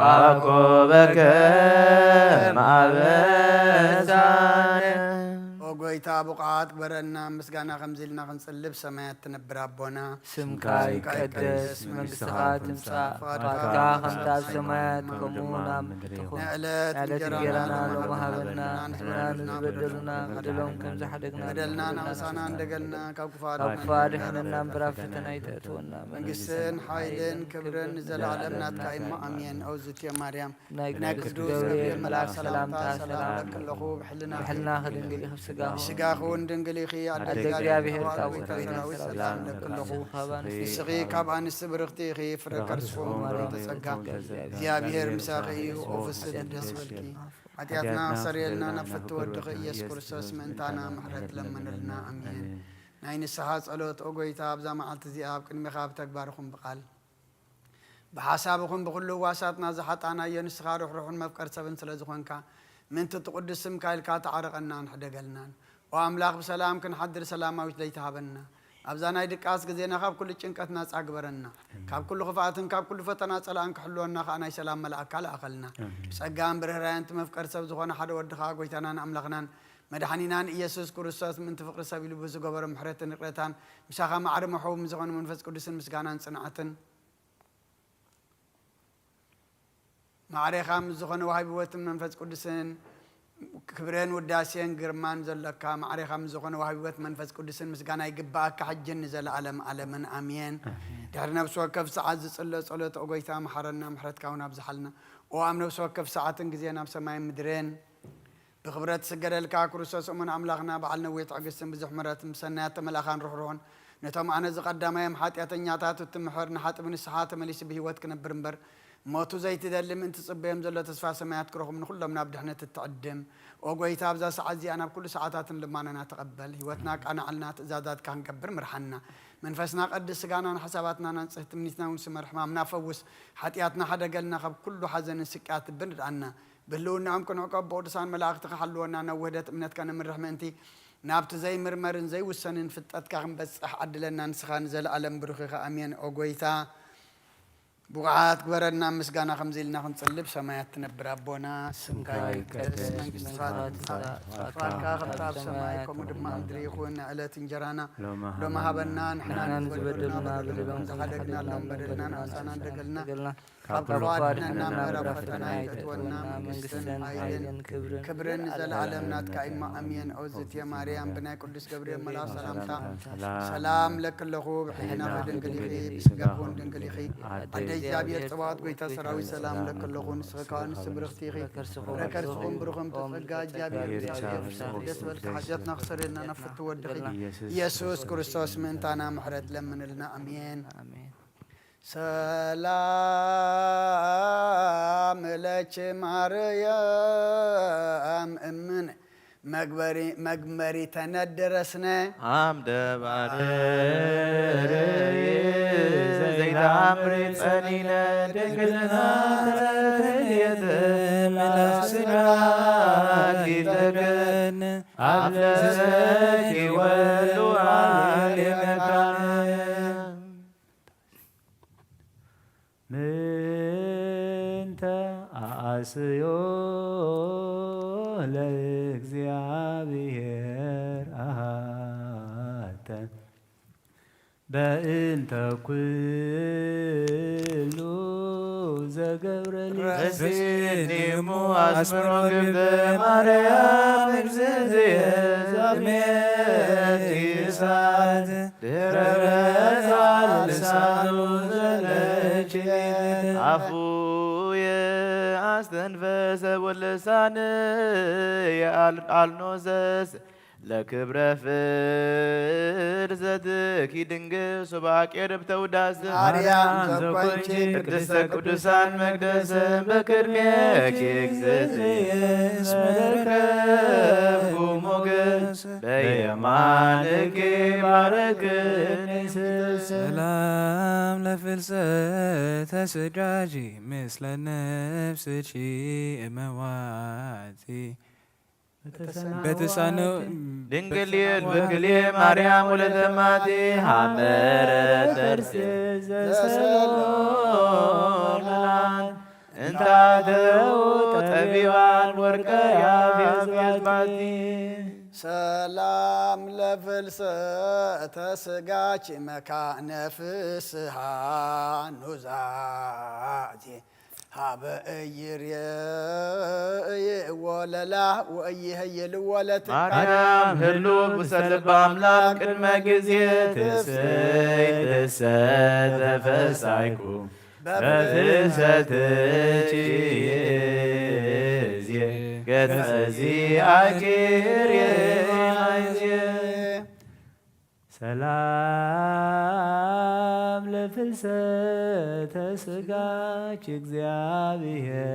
Speaker 3: ዋኮበከ ማበሳነ
Speaker 1: ጎይታ ቡቃት በረና ምስጋና ከምዚልና ክንጽልብ ሰማያት ትነብር አቦና
Speaker 4: ስምካ ይቀደስ መንግሥትኻ ትምጻእ ፈቃድካ ከምቲ ኣብ ሰማያት ከምኡ ኣብ ምድሪ ይኹን
Speaker 1: ንዕለት
Speaker 4: እንጀራና ሎሚ ሃበና ንሕና ንዝበደሉና በደሎም ከም ዝሓደግና
Speaker 1: በደልናን ኣምሳና እንደገልና ካብ ክፋድ
Speaker 4: ድሕነና እምበር ኣብ ፈተና ይተእትወና
Speaker 1: መንግስትን ሓይልን ክብርን ንዘለዓለም ናትካ ኢማ ኣሜን። ኣውዝትየ ማርያም ናይ ቅዱስ ገብርኤል መልኣክ ሰላምታ ሰላም ለክለኹ ብሕልና
Speaker 4: ክድንግል ይኽብ
Speaker 1: ስጋኹ እውን ድንግል ኢኺ ኣደ እግዚአብሔር ታቦተ ሰራዊት ሰላም ለክለኹ ንስኺ ካብ ኣንስቲ ብርኽቲ ኢኺ ፍረ ከርስኹም ተጸጋ እግዚአብሔር ምሳኺ እዩ ኦፍስት ደስ በልኪ ኃጢአትና ሰሪየልና ነፍቲ ወድኺ ኢየሱስ ክርስቶስ ምእንታና ምሕረት ለመነልና ኣሜን። ናይ ንስሓ ጸሎት ኦ ጎይታ ኣብዛ መዓልቲ እዚኣ ኣብ ቅድሚኻ ብተግባርኹም ብቓል ብሓሳብኹም ብኩሉ ዋሳትና ዝሓጣናዮ ንስኻ ርሕሩሕን መፍቀር ሰብን ስለ ዝኾንካ ምንቲ ትቅድስ ስምካ ኢልካ ተዓረቐና ንሕደገልናን ወኣምላኽ ብሰላም ክንሓድር ሰላማዊት ለይተሃበና ኣብዛ ናይ ድቃስ ግዜና ካብ ኩሉ ጭንቀት ነፃ ግበረና ካብ ኩሉ ክፍኣትን ካብ ኩሉ ፈተና ጸላእን ክሕልወና ከዓ ናይ ሰላም መልኣክ ካልኣኸልና ብጸጋን ብርህራይን ትመፍቀር ሰብ ዝኾነ ሓደ ወድኻ ጎይታናን ኣምላኽናን መድሓኒናን ኢየሱስ ክርስቶስ ምንቲ ፍቅሪ ሰብ ኢሉ ብዝገበሮ ምሕረትን ንቕረታን ምሳኻ ማዕሪ መሖም ዝኾነ መንፈስ ቅዱስን ምስጋናን ጽንዓትን ማዕሬኻም ዝኾነ ዋሃብ ህይወትን መንፈስ ቅዱስን ክብረን ውዳሴን ግርማን ዘለካ ማዕሬኻም ዝኾነ ዋሃብ ህይወት መንፈስ ቅዱስን ምስጋና ይግባእካ ሕጅን ንዘለዓለም ዓለምን ኣሜን። ድሕሪ ነብሲ ወከፍ ሰዓት ዝጽለ ጸሎት ኦ ጎይታ መሓረና ምሕረትካ እውን ኣብዝሓልና ኦ ኣብ ነብሲ ወከፍ ሰዓትን ግዜ ናብ ሰማይን ምድርን ብክብረት ስገደልካ ክርስቶስ እሙን ኣምላኽና በዓል ነዊሕ ትዕግስትን ብዙሕ ምሕረትን ብሰናያት ተመላኻን ርሕሩሕን ነቶም ኣነ ዝቐዳማዮም ሓጢአተኛታት እትምሕር ንሓጥብ ንስሓ ተመሊሱ ብህይወት ክነብር እምበር ሞቱ ዘይትደሊ ምእንቲ ጽበዮም ዘሎ ተስፋ ሰማያት ክረኹም ንኹሎም ናብ ድሕነት እትዕድም ኦ ጎይታ ኣብዛ ሰዓት እዚኣ ናብ ኩሉ ሰዓታትን ልማናና ተቐበል ህይወትና ቃናዕልና ትእዛዛትካ ክንገብር ምርሓና መንፈስና ቀድስ ስጋናን ሓሳባትና ናንጽህ ትምኒትና እውን ስመር ሕማምና ፈውስ ሓጢአትና ሓደገልና ካብ ኩሉ ሓዘንን ስቅያት ብንድኣና ብህልውናኦም ክንዕቀብ ብቅዱሳን መላእኽቲ ክሓልወና ናብ ውህደት እምነትካ ንምርሕ ምእንቲ ናብቲ ዘይምርመርን ዘይውሰንን ፍጠትካ ክንበጽሕ ዓድለና ንስኻ ንዘለዓለም ብሩኽ ኢኻ ኣሜን። ኦ ጎይታ ቡቅዓት ግበረና ምስጋና ከምዚኢልና ክንጽልብ ሰማያት ትነብር ኣቦና ስምካ ይቀደስ መንግሥትኻ ትምጻእ ፈቃድካ ከምቲ ኣብ ሰማይ ከምኡ ድማ ኣብ ምድሪ ይኹን ዕለት እንጀራና ሎሚ ሃበና ንሕና ንዝበደሉና በደሎም ዝሓደግና ሎም በደልና ንኣምሳና እንደገልና ካብ ክፋድነና ምዕራብ ፈተና ይተእትወና መንግስትን ሓይልን ክብርን ንዘለዓለም ናትካ ኢማ ኣሜን። ኣውዝትየ ማርያም ብናይ ቅዱስ ገብርኤል መልኣክ ሰላምታ ሰላም ለክለኹ ብሕሊና ድንግል ኢኺ ብስጋኹ ድንግል ኢኺ ኣደ እግዚአብሔር ጽባኦት ጎይታ ሰራዊት ሰላም ለክለኹ ንስኺ ካብ ኣንስቲ ብርኽቲ ኢኺ ረከርስኹም ብሩኽም ተጸጋ እግዚአብሔር ደስ በልካ ሓጢአትና ክሰሪየልና ነፍቲ ወድኺ ኢየሱስ ክርስቶስ ምእንታና ምሕረት ለምንልና ኣሜን። ሰላም ለኪ ማርያም እምን መግመሪ ተነደረስነ
Speaker 3: አምደ ባርይ ዘይታምሪ ጸኒነ ድንግልና የተመላስና ጊተገን አብለኪ ወሉ አሌመካነ ምንተ አስዮ ለእግዚአብሔር አሐተ በእንተ ኩሉ ዘገብረ ረሲኒሙ አስምሮ ግብረ ማርያም እግዝእትየ ዛሜት ይሳት ድረረታ ልሳኑ ዘለች አፉየ አስተንፈሰ ወልሳን የአልኖዘስ ለክብረ ፍርዘትኪ ድንግል ሱባቄ ርብተ ውዳሴ
Speaker 1: ማርያም ዘኮንቺ
Speaker 3: ቅድስተ ቅዱሳን መቅደስ በቅድሜኪ እግዝእትየ እስመ ረከብኩ ሞገስ በየማንኪ ባረክኒ
Speaker 5: ሰላም ለፍልሰተ ስጋጂ ምስለ ነፍስቺ እመዋቲ በተሳነው
Speaker 3: ድንግል በክልኤ ማርያም ወለተ ማቴ ሐመረ ተርሴ ዘሰሎሞን እንታደው ጠቢባን ወርቀ ያፌዝባቲ
Speaker 1: ሰላም ለፍልሰተ ስጋች መካነ ፍስሐ ኑዛዜ ሀበ እይርየ ወለላ ወእይህይል ወለት
Speaker 3: ማርያም ህሉ ብሰልባ አምላክ ቅድመ ጊዜ ትስይ ተፈሳይኩ በፍልሰትኪ ገጸዚ አኪርየ
Speaker 2: ሰላም ለፍልሰተ ስጋች እግዚአብሔር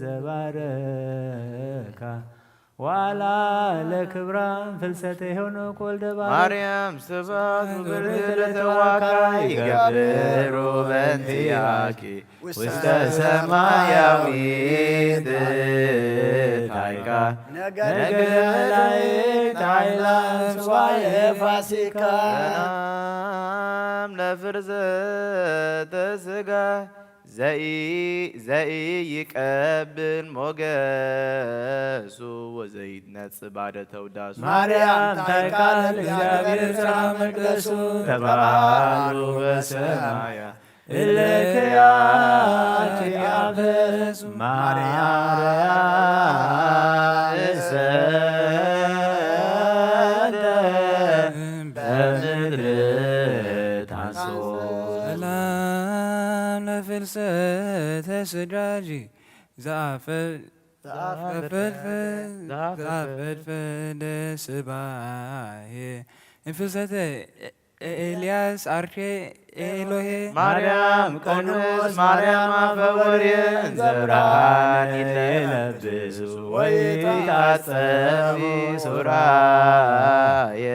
Speaker 2: ዘባረካ ዋላ ለክብራ ፍልሰተ የሆነ ኮልደ
Speaker 3: ማርያም ስባት ብርህለተዋካ ይገብሩ በንቲያኪ ውስተ ሰማያዊት ታይካ ነገደ መላእክት ኃይላን ስዋየ ፋሲካ ሰላም ለፍልሰተ ስጋ ዘኢ ይቀብል ሞገሱ ወዘይትነጽእ ባደ ተውዳሱ
Speaker 2: ማርያም ታይካል እግዚአብሔር ሥራ መቅደሱ ተባሉ በሰማያ እለክያች ያፈሱ ማርያም እሰተ በምድር ታንሶ
Speaker 5: ፍልሰተ ስጋጂ ዛፈድፈደ ስባሄ ፍልሰተ ኤልያስ አርኬ ኤሎሄ
Speaker 3: ማርያም ቅዱስ ማርያም አፈወርየ እንዘ ብርሃን ይለብሱ ወይታጸቢ ሱራየ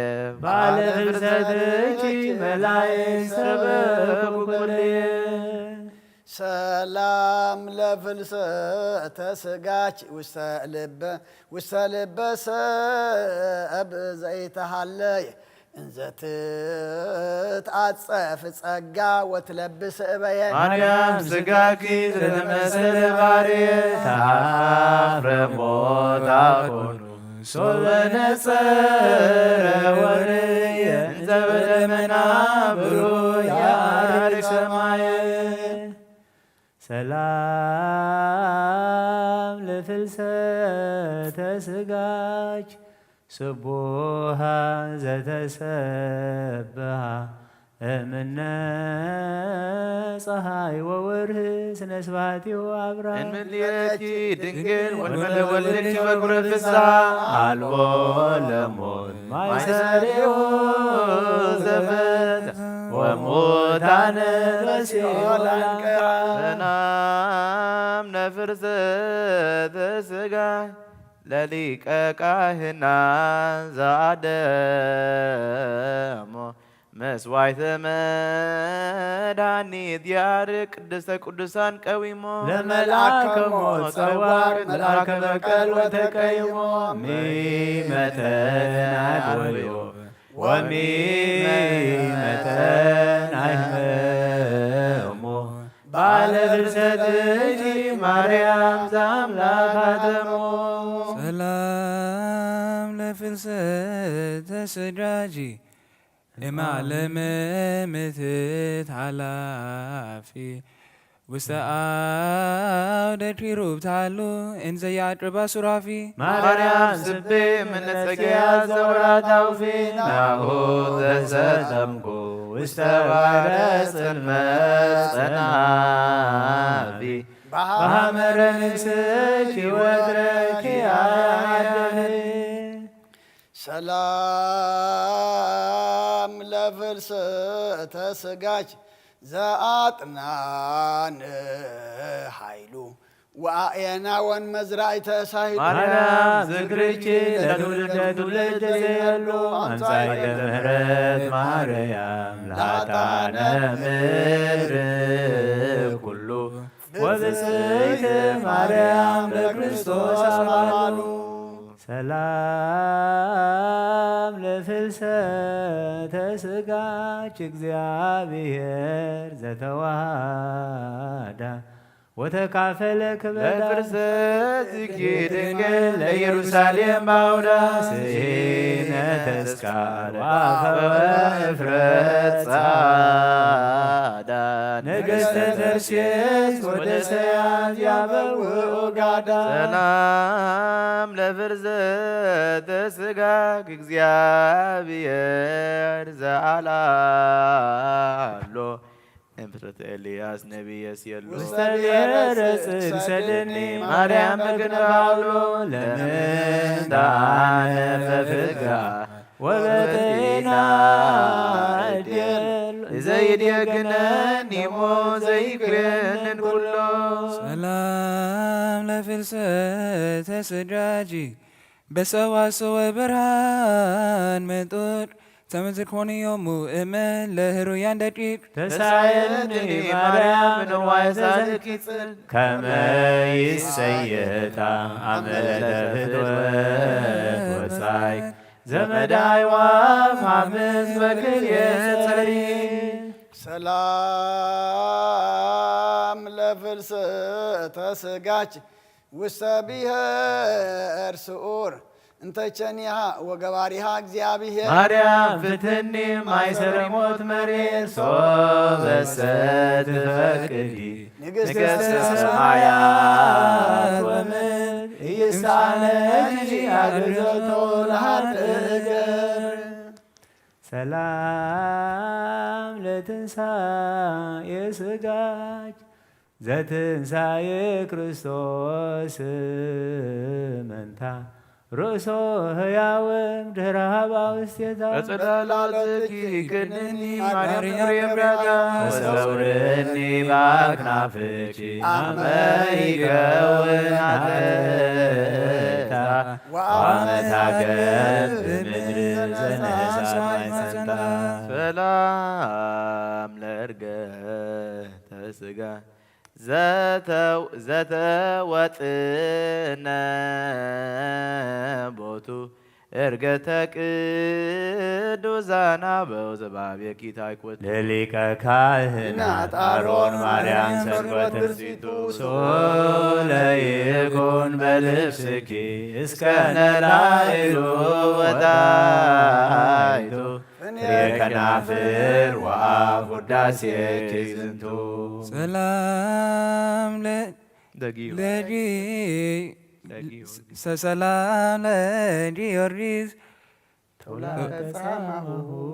Speaker 3: ባለ ፍልሰትኪ መላእክት ሰበኩ ኩልየ
Speaker 1: ሰላም ለፍልሰተ ስጋች ውስተ ልበ ሰብ ዘይተሃለየ እንዘ ትትዓጸፍ ጸጋ ወትለብስ እበየ
Speaker 3: ማርያም ስጋኪ ዘተመሰለ ባርየ ተአፍረሞታ ኮኑ ሶበ ነጸረ ወርየ እንዘ በደመና ብሩህ ያርግ ሰማየ
Speaker 2: ሰላም ለፍልሰተ ስጋች ስቡሃ ዘተሰብሃ እምነ ፀሐይ ወወርህ ስነ ስብሐቲሁ አብርሃም
Speaker 3: እንምልየቲ ድንግል ወንበለ ወልድኪ በኩረ ፍስሐ አልቦ ለሞት ማይሰሪው ዘፈት ወሙታነ በሲኦል አንቀራ ሰላም ለፍልሰተ ስጋ ለሊቀ ካህናት ዘአደሞ መስዋዕተ መድኃኒት ያርቅ ቅድስተ ቅዱሳን ቀዊሞ
Speaker 2: ለመልአከ ሞት ጸዋር መልአከ በቀል ወተቀይሞ ሚመተን አድወዮ ወሚመተን አይመሞ ባለ ፍልሰትኪ ማርያም ዘአምላክ አተሞ
Speaker 5: ሰላም ለፍልሰተ ስጋጂ እማለመ ምትት ኃላፊ ውስተ አውደ ኪሩብ ታሉ እንዘ ያቅርባ ሱራፊ
Speaker 3: ማርያም ስቤ ምንጸጊያ ዘወራታውፊ ናሁ ዘሰተምኩ ውስተ ባሕረ ጽልመት ጸናፊ በሐመረ ንግሥኪ ወትረኪ አያደህ
Speaker 1: ሰላም ለፍልሰተ ስጋች ዘአጥናን ኃይሉ ወአየና ወን መዝራእተ ሳይሉ
Speaker 2: ማርያም ዝክርኪ ለትውልደ ትውልድ ዘየሉ አንጻእተ ምሕረት ማርያም ለኃጥአነ ምድር ኩሉ ወብፅዕት ማርያም ለክርስቶስ አማኑ ሰላም ለፍልሰተ ስጋች እግዚአብሔር ዘተዋሃዳ ወተካፈለ ክበዳ
Speaker 3: ለፍልሰት ድንግል ለኢየሩሳሌም ባውዳ ስነ ተስካር ዋፈወ እፍረት ጻዳ
Speaker 2: ነገሥተ ተርሴስ ወደ ሰያት ያበውኦ ጋዳ
Speaker 3: ሰላም ለፍልሰተ ስጋክ እግዚአብሔር ዘአላሎ እምፍረት ኤልያስ ነቢየ ሲየሉ
Speaker 2: ውስተ ብሔረ ጽድቅ ሰደኒ ማርያም በግንባብሎ ለምንታነ በፍጋ ወበጤና እድል ዘይድየግነኒ ሞ ዘይክንን ኩሎ
Speaker 5: ሰላም ለፍልሰተ ስድራጂ በሰዋሰወ ብርሃን መጦር ተመዝኮንዮሙ እመን ለህሩያን ደቂቅ
Speaker 2: ተሳየኒ ማርያም ንዋይ ዘኪጽል ከመ ይሰየታ አመለ ፍትወት ወጻይክ ዘመዳይ ዋፍ አምዝ በክልየ ጸሪ
Speaker 1: ሰላም ለፍልሰተ ስጋች ውስተ ብሔር ስዑር እንተቸኒሃ ወገባሪሃ እግዚአብሔር
Speaker 2: ማርያም ፍትኒ ማይሰረ ሞት መሬት ሶበሰ ትፈቅዲ ንግሥተ ሰማያት ወምድር ኢይሳነኪ አግዞቶ ለኃጥእ ሰላም ለትንሣኤ ስጋች ዘትንሣኤ ክርስቶስ መንታ ርእሶ ህያውም ድህረ ሀባ ውስቴታ
Speaker 3: በጽላላትኪ ክድኒ ማርያም ፍሬምራታ
Speaker 2: ወሰውርኒ በአክናፍኪ አመ ይከውን አተታ ወአመታገብ በምድር ዘነሳ ማይሰንታ
Speaker 3: ሰላም ለእርገተ ስጋ ዘተወጥነ ቦቱ እርገተ ቅዱሳን አበው ዘባቤኪ ታይኮት
Speaker 2: ለሊቀ ካህናት አሮን ማርያም ሰንበት ትርሲቱ ሶለይኩን በልብስኪ እስከ ነላይሉ ወጣይቱ ፍሬ ከናፍር ወአፍ ውዳሴኪ ዝንቱ
Speaker 5: ሰላም
Speaker 3: ደጊሁ
Speaker 5: ሰላም ለጊዮርጊስ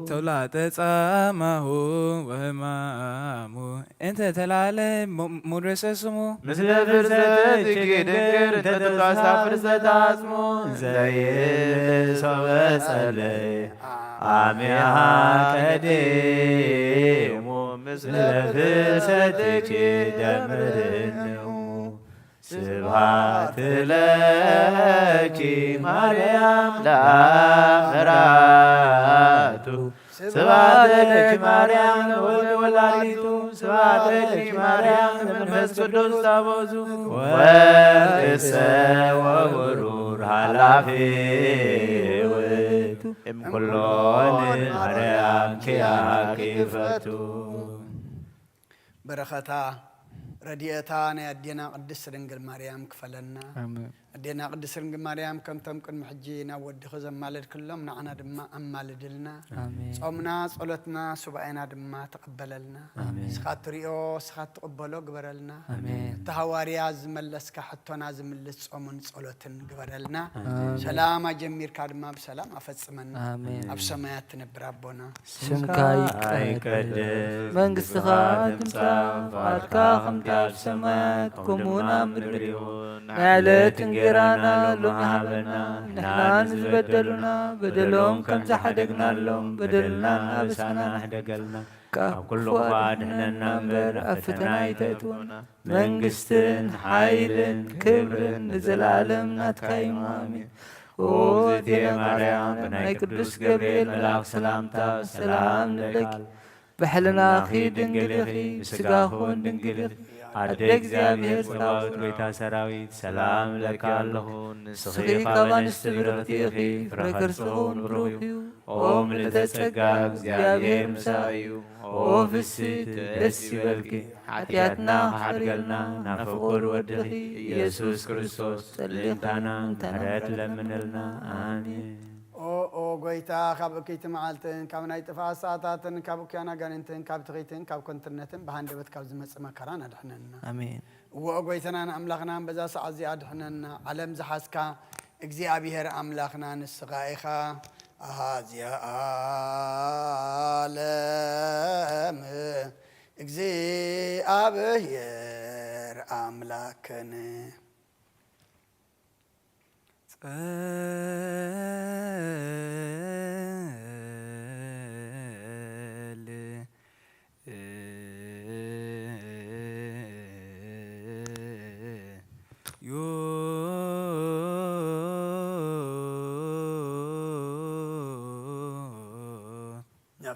Speaker 5: ተውላጠ ጻማሁ ወህማሙ እንተ ተላለ ሙድረሰ ስሙ
Speaker 2: ምስለ ፍልሰትኪ ድንግል ተተቃሳ ፍልሰተ አጽሙ ዘይሶበ ጸለየ አሜሃ ቀዴሙ ምስለ ፍልሰትኪ ደምርንሙ ስብሐት ለኪ ማርያም ለአምራቱ ስብሐት ለኪ ማርያም ለወልድ ወላዲቱ ስብሐት ለኪ ማርያም ለመንፈስ ቅዱስ ታቦቱ ወእሰ ወቡሩር ኃላፊ ውእቱ እምኩሎን ማርያም ኪያኪ ፈቱ
Speaker 1: በረኸታ ረድኤታ ናይ ኣዴና ቅድስት ድንግል ማርያም ክፈለና ኣዴና ቅድስት ድንግል ማርያም ከምቶም ቅድሚ ሕጂ ናብ ወዲኹ ዘማልድ ክሎም ንዓና ድማ ኣማልድልና ጾምና ጸሎትና ሱባኤና ድማ ተቐበለልና ስኻ ትሪኦ ስኻ ትቕበሎ ግበረልና እቲ ሃዋርያ ዝመለስካ ሕቶና ዝምልስ ጾምን ጸሎትን ግበረልና ሰላም ጀሚርካ ድማ ብሰላም ኣፈጽመና ኣብ ሰማያት ትነብር ኣቦና
Speaker 4: ስምካ ይቀደስ መንግሥትኻ ትምጻእ ፈቃድካ ከምቲ ኣብ ሰማያት ከምኡውን ኣብ ምድሪ ንዕለት እንጀራና ሎሚ ሃበና ንሕና ንዝበደሉና በደሎም ከም ዝሓደግናሎም በደልናን ኣበሳና ሕደገልና ካብ ኩሉ እኳ ድሕነና እምበር ኣብ ፈተና ኣይተእትወና መንግስትን ሓይልን ክብርን ንዘላለም ናትካ እዩ ኣሜን ኦ እግዝእትየ ማርያም ብናይ ቅዱስ ገብርኤል መልኣክ ሰላምታ ሰላም ንብለኪ ብሕልናኺ ድንግል ኢኺ ብስጋኹን ድንግል ኢኺ
Speaker 2: አደ እግዚአብሔር ጸባኦት ጌታ ሰራዊት ሰላም ለካለሁ
Speaker 4: ንስኺ ካብ አንስቲ ብርክቲ ኢኺ ፍረ ከርስኹን ብሩኽ እዩ
Speaker 2: ኦ ምልዕተ ጸጋ እግዚአብሔር ምሳእ እዩ ኦ ፍስሕት ደስ ይበልኪ ኃጢአትና ሓድገልና ናብ ፍቁር ወድኺ ኢየሱስ ክርስቶስ ጸልንታና ምሕረት ለምንልና አሜን።
Speaker 1: ኦ ጎይታ ካብ እከይቲ መዓልትን ካብ ናይ ጥፋት ሰዓታትን ካብ እክያን ኣጋንንትን ካብ ትኺትን ካብ ኮንትርነትን ብሃንደበት ካብ ዝመጽእ መከራን ኣድሕነና
Speaker 4: አሜን።
Speaker 1: ጎይተናን ኣምላኽናን በዛ ሰዓት እዚ ኣድሕነና ዓለም ዝሓስካ እግዚአብሔር ኣምላኽና ንስኻ ኢኻ ኣሃዝያ ዓለም እግዚአብሔር ኣምላክን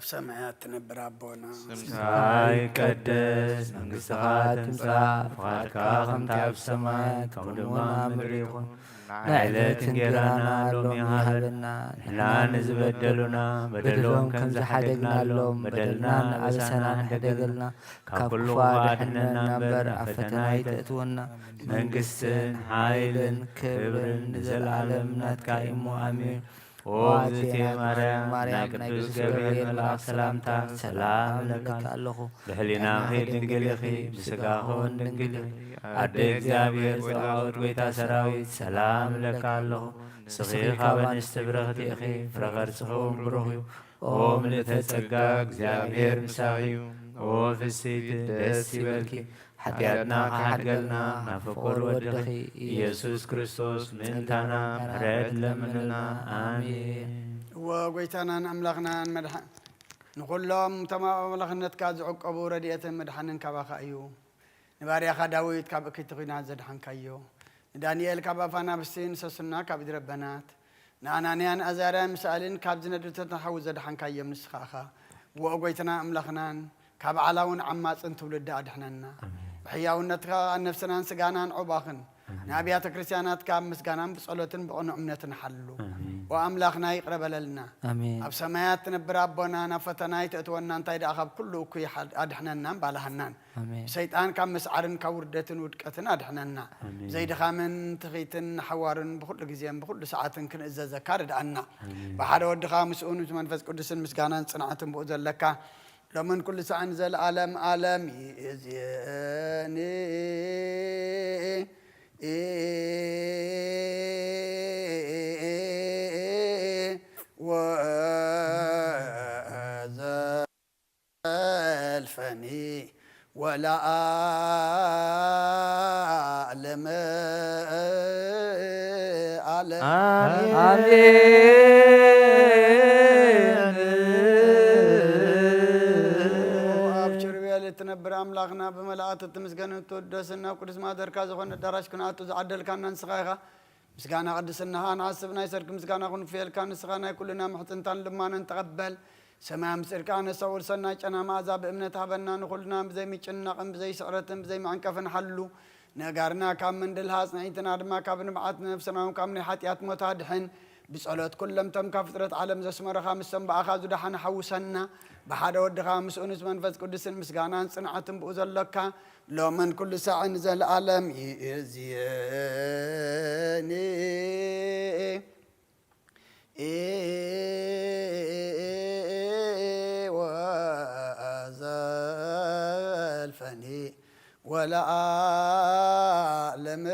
Speaker 1: ኣብ ሰማያት ትነብር ኣቦና
Speaker 2: ስምካ ይቀደስ መንግሥትኻ ትምጻእ ፍቓድካ ከምቲ ኣብ ሰማይ ከምኡ ድማ ኣብ ምድሪ ይኹን ንዕለት እንጀራና ሎሚ ሃበና ንሕና ንዝበደሉና በደሎም ከም ዝሓደግናሎም በደልናን ኣበሳናን ሕደገልና ካብ ኩሉ ኣድሕነና እምበር ኣብ ፈተና ኣይተእትወና መንግሥትን ሓይልን ክብርን ንዘለዓለም ናትካ እሞ ኣሜን። ኦ እግዝእትየ ማርያም ናይ ቅዱስ ገብርኤል መልኣክ ሰላምታ ሰላም ለካ ኣለኹ ብሕሊናኺ ድንግል ኢኺ ብስጋኹን ድንግል ኢኺ ኣደ እግዚአብሔር ጸባኦት ጌታ ሰራዊት ሰላም ለካ ኣለኹ ንስኺ ካብ አንስቲ ብርክቲ ኢኺ ፍረ ከርስኹን ብሩኽ እዩ ኦ ምልዕተ ጸጋ እግዚአብሔር ምሳኺ እዩ ኦ ፍስሕት ደስ ይበልኪ ኃጢአትና ሓድገልና ናብ ፍቁር ወድኺ ኢየሱስ ክርስቶስ ምእንታና ምሕረት ለምንልና አሜን።
Speaker 1: ወጎይታናን ኣምላኽናን መድሓን ንኹሎም ተማምለኽነትካ ዝዕቀቡ ረድኤትን መድሓንን ካባኻ እዩ ንባርያኻ ዳዊት ካብ እከይቲ ኹናት ዘድሓንካዮ ንዳንኤል ካብ ኣፋናብስቲ ንሰሱና ካብ ኢድረበናት ንኣናንያን ኣዛርያን ምሳእልን ካብ ዝነድርተትን ሓዊ ዘድሓንካዮም ንስኻ ኢኻ ወጎይትና ኣምላኽናን ካብ ዓላውን ዓማፅን ትውልዲ ኣድሕነና ብሕያውነትካ ነፍስናን ስጋናን ዑባኽን ንኣብያተ ክርስቲያናትካ ምስጋናን ብጸሎትን ብቕኑዕ እምነትን ሓሉ ወኣምላኽና ይቅረ በለልና ኣብ ሰማያት ትነብር ኣቦና ናብ ፈተና ይተእትወና እንታይ ደኣ ካብ ኩሉ እኩይ ኣድሕነናን ባልሃናን ብሰይጣን ካብ መስዓርን ካብ ውርደትን ውድቀትን ኣድሕነና ዘይድኻምን ትኺትን ሓዋርን ብኩሉ ግዜን ብኩሉ ሰዓትን ክንእዘዘካ ርድኣና ብሓደ ወድኻ ምስኡን መንፈስ ቅዱስን ምስጋናን ጽንዓትን ብኡ ዘለካ لمن كل ساعة نزل عالم عالم يزيني وزلفني ولا أعلم عالم تنبر أملاكنا بملأت تمسكنا تودسنا وقدس ما دركا زخون الدرج كنا تزعدل كنا نسخاها مسكنا قدسنا هان عصبنا يسرك مسكنا خون فيل كان نسخنا كلنا محتنتان لما نتقبل سماع مسير كان سول سنا أنا ما عذاب إمنتها بنا نقولنا بزي ميتشنا قم بزي سعرة بزي معنكفن حلو نجارنا كم من دلهاس نعيتنا ما كابن بعتنا نفسنا وكم نحاتيات متادحين بسألت كلهم تم كفترة عالم زسمر خامس سنب أخذ دحنا حوسنا بحدا ود خامس أنس منفذ قدس مسجانان صنعتهم بأزلك لو من كل ساعة نزل العالم يزيني وأزلفني ولا أعلم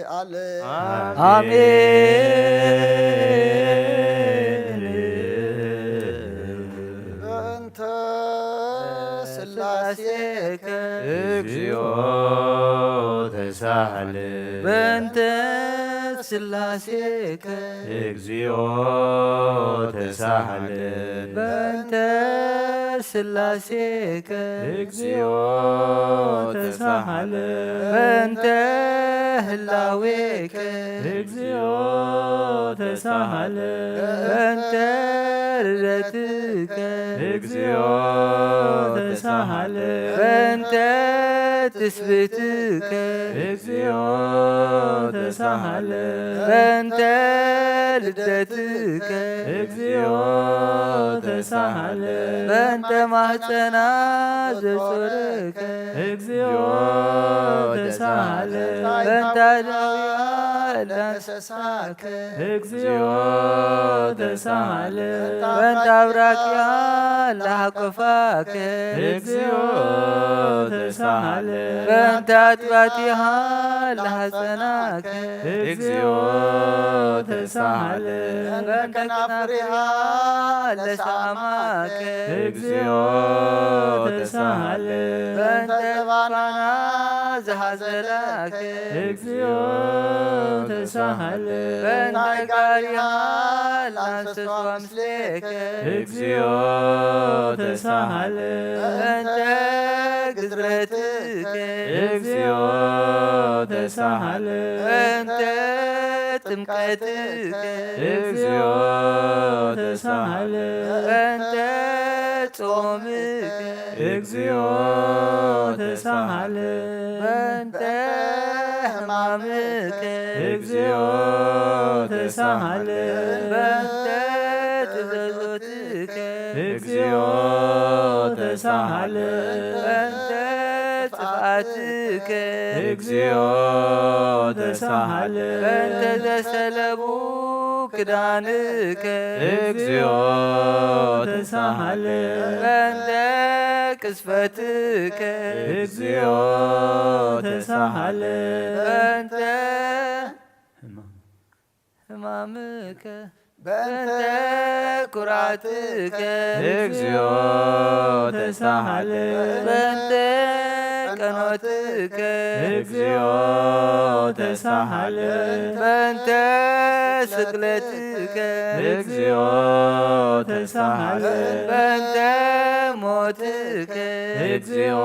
Speaker 1: عليه
Speaker 2: آمين.
Speaker 1: أنت سلاسيك
Speaker 2: እግዚኦ ተሳሃለ
Speaker 4: በእንተ ስላሴከ
Speaker 2: እግዚኦ ተሳሃለ
Speaker 4: በእንተ ስላሴከ
Speaker 2: እግዚኦ ተሳሃለ
Speaker 4: በእንተ ህላዌከ
Speaker 2: እግዚኦ ተሳሃለ
Speaker 4: በእንተ ርደትከ
Speaker 2: እግዚኦ ተሳሃለ
Speaker 4: በእንተ ትስብእትከ
Speaker 2: እግዚኦ ተሳሃለ
Speaker 4: በእንተ ልደትከ
Speaker 2: እግዚኦ ተሳሃለ
Speaker 4: በእንተ ማህፀና ዘጾርከ
Speaker 2: እግዚኦ ተሳሃለ
Speaker 4: በእንተ አዳውያ ለእንስሳከ
Speaker 2: እግዚኦ ተሳሃለ
Speaker 4: በእንተ አብራክያ ለሃቆፋከ
Speaker 2: እግዚኦ ተሳሃለ
Speaker 4: በእንተ አጥባቲሃ ለሐፀናከ
Speaker 2: እግዚኦ ተሳሃለ
Speaker 4: በእንተ ከናፍሪሃ ለሳማከ
Speaker 2: እግዚኦ ተሳሃለ
Speaker 4: በእንተ ባና ዘሐዘላከ
Speaker 2: እግዚኦ ተሳሃለ
Speaker 4: በእንተ ጋሪሃ ለአንሰሷ ምስሌከ
Speaker 2: እግዚኦ ተሳሃለ
Speaker 4: በእንተ ግዝረትከ
Speaker 2: እግዚኦ ተሳሃለ
Speaker 4: በእንተ ጥምቀትከ
Speaker 2: እግዚኦ ተሳሃለ
Speaker 4: በእንተ ጾምከ
Speaker 2: እግዚኦ ተሳሃለ
Speaker 4: በእንተ ሕማምከ
Speaker 2: እግዚኦ ተሳሃለ
Speaker 4: በእንተ ትእዛዞትከ
Speaker 2: እግዚኦ ተሳሃለ
Speaker 4: በእንተ ጽፍአትከ
Speaker 2: እግዚኦ ተሳሃለ
Speaker 4: በእንተ ዘሰለቡ ክዳንከ
Speaker 2: እግዚኦ ተሳሃለ
Speaker 4: በእንተ ቅስፈትከ
Speaker 2: እግዚኦ ተሳሃለ
Speaker 4: በእንተ ሕማምከ በእንተ ኩራትከ
Speaker 2: እግዚኦ ተሳሃለ
Speaker 4: በእንተ ቀኖትከ
Speaker 2: እግዚኦ ተሳሃለ
Speaker 4: በእንተ ስቅለትከ
Speaker 2: እግዚኦ ተሳሃለ
Speaker 4: በእንተ ሞትከ
Speaker 2: እግዚኦ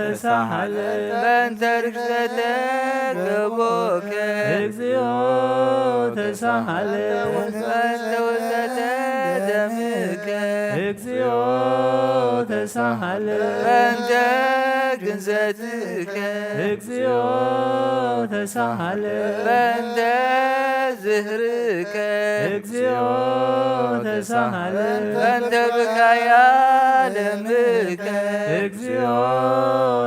Speaker 2: ተሳሃለ
Speaker 4: በእንተ ርክሰተ ገቦከ
Speaker 2: እግዚኦ ተሳሃለ
Speaker 4: በእንተ ውሰተ ደምከ
Speaker 2: እግዚኦ ተሳሃለ
Speaker 4: በእንተ ግንዘትከ
Speaker 2: እግዚኦ ተሳሃለ
Speaker 4: በእንተ ዝህርከ
Speaker 2: እግዚኦ ተሳሃለ
Speaker 4: በእንተ ብካያ ለምከ
Speaker 2: እግዚኦ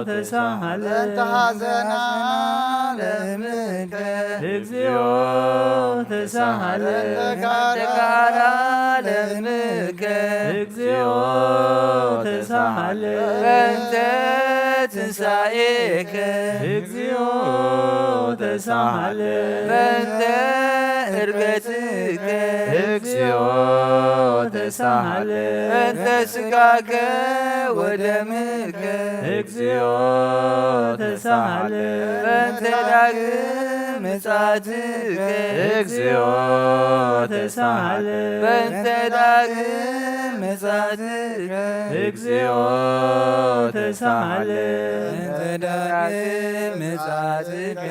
Speaker 2: ተሳሃለ
Speaker 1: በእንተ ሐዘና
Speaker 4: ለምከ
Speaker 2: እግዚኦ ተሳሃለ
Speaker 4: በእንተ ጋራ ለምከ
Speaker 2: እግዚኦ ተሳሃለ
Speaker 4: በእንተ ትንሣኤከ
Speaker 2: እግዚኦ ተሳሃለ
Speaker 4: በእንተ ዕርገትከ
Speaker 2: እግዚኦ ተሳሃለ
Speaker 4: በእንተ ሥጋከ ወደምከ
Speaker 2: እግዚኦ ተሳሃለ
Speaker 4: በእንተ ዳግም ምጽአትከ
Speaker 2: እግዚኦ ተሳሃለ
Speaker 4: በእንተ ዳግም ምጽአትከ
Speaker 2: እግዚኦ ተሳሃለ
Speaker 5: በእንተ ዳግም ምጽአትከ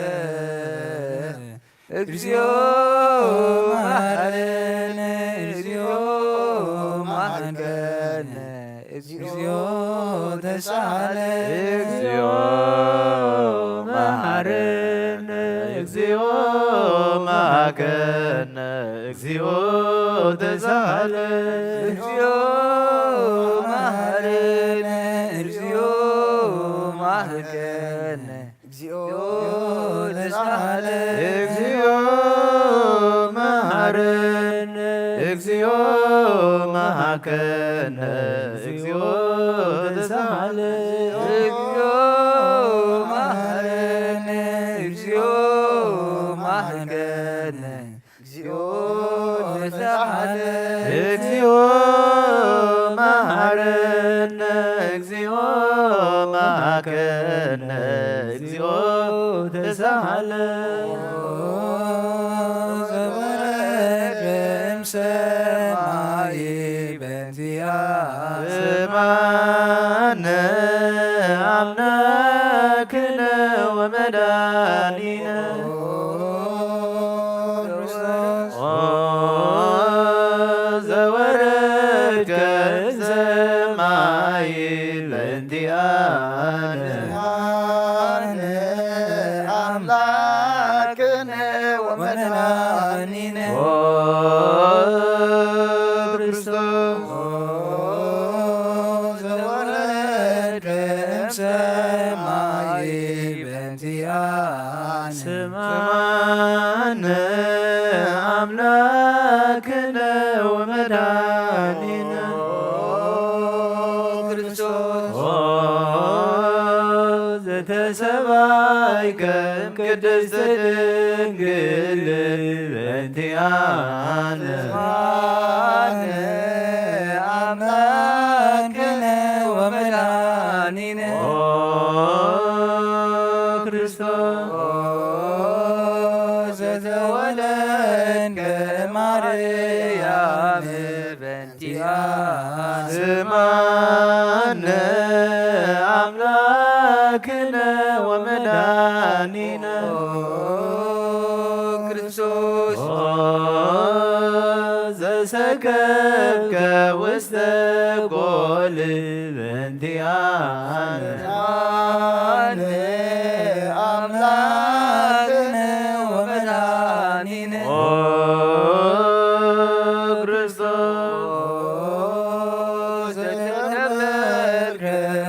Speaker 4: እግዚኦ መሐረነ እግዚኦ መሐረነ እግዚኦ ተሳሃለ
Speaker 2: እግዚኦ መሐረነ እግዚኦ መሐከነ እግዚኦ ተሳሃለ
Speaker 4: እግዚኦ መሐረነ እግዚኦ መሐከነ
Speaker 1: እግዚኦ
Speaker 4: ተሳሃለ
Speaker 2: እግዚኦ መሐረነ እግዚኦ መሐከነ እግዚኦ ተሳሃለ
Speaker 4: እግዚኦ መሐረነ እግዚኦ መሐከነ እግዚኦ ተሳሃለ
Speaker 2: እግዚኦ መሐረነ እግዚኦ መሐከነ እግዚኦ ተሳሃለ
Speaker 5: ዘወረደ እምሰማይ በእንቲአነ
Speaker 2: ስማነ አምላክነ ወመድኃኒነ ኦ ዘወረድከ እምሰማይ በእንቲአነ
Speaker 3: ክርስቶስ
Speaker 5: ዘወረድከ እምሰማይ በእንቲአነ
Speaker 3: ስማነ አምላክነ ወመድኃኒነ
Speaker 5: ክርስቶስ
Speaker 3: ዘተሰባይከ እምቅድስት ድንግል በእንቲአነ
Speaker 5: ስማነ አምላክነ ወመድኃኒነ
Speaker 3: ክርስቶስ
Speaker 5: ዘተወለድከ እማርያም በእንቲአነ
Speaker 3: ስማነ አምላክነ ወመድኃኒነ
Speaker 5: ክርስቶስ
Speaker 3: ዘሰከብከ ውስተ ጎል በእንቲአነ
Speaker 5: ስማነ አምላክነ ወመድኃኒነ
Speaker 3: ክርስቶስ
Speaker 5: ዘተከበርከ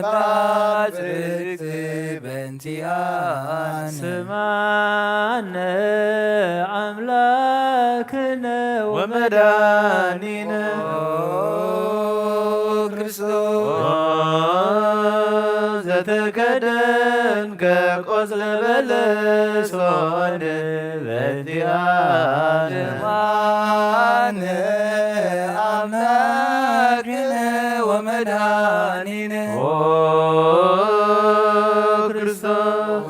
Speaker 5: ባጽርቅት በእንቲአነ
Speaker 3: ስማነ አምላክነ ወመድኃኒነ
Speaker 5: ክርስቶስ
Speaker 3: ዘተከደንከ ቆጽለ በለሶን በእንቲአነ
Speaker 5: ስማነ አምላክነ ወመድኃኒነ
Speaker 3: ክርስቶስ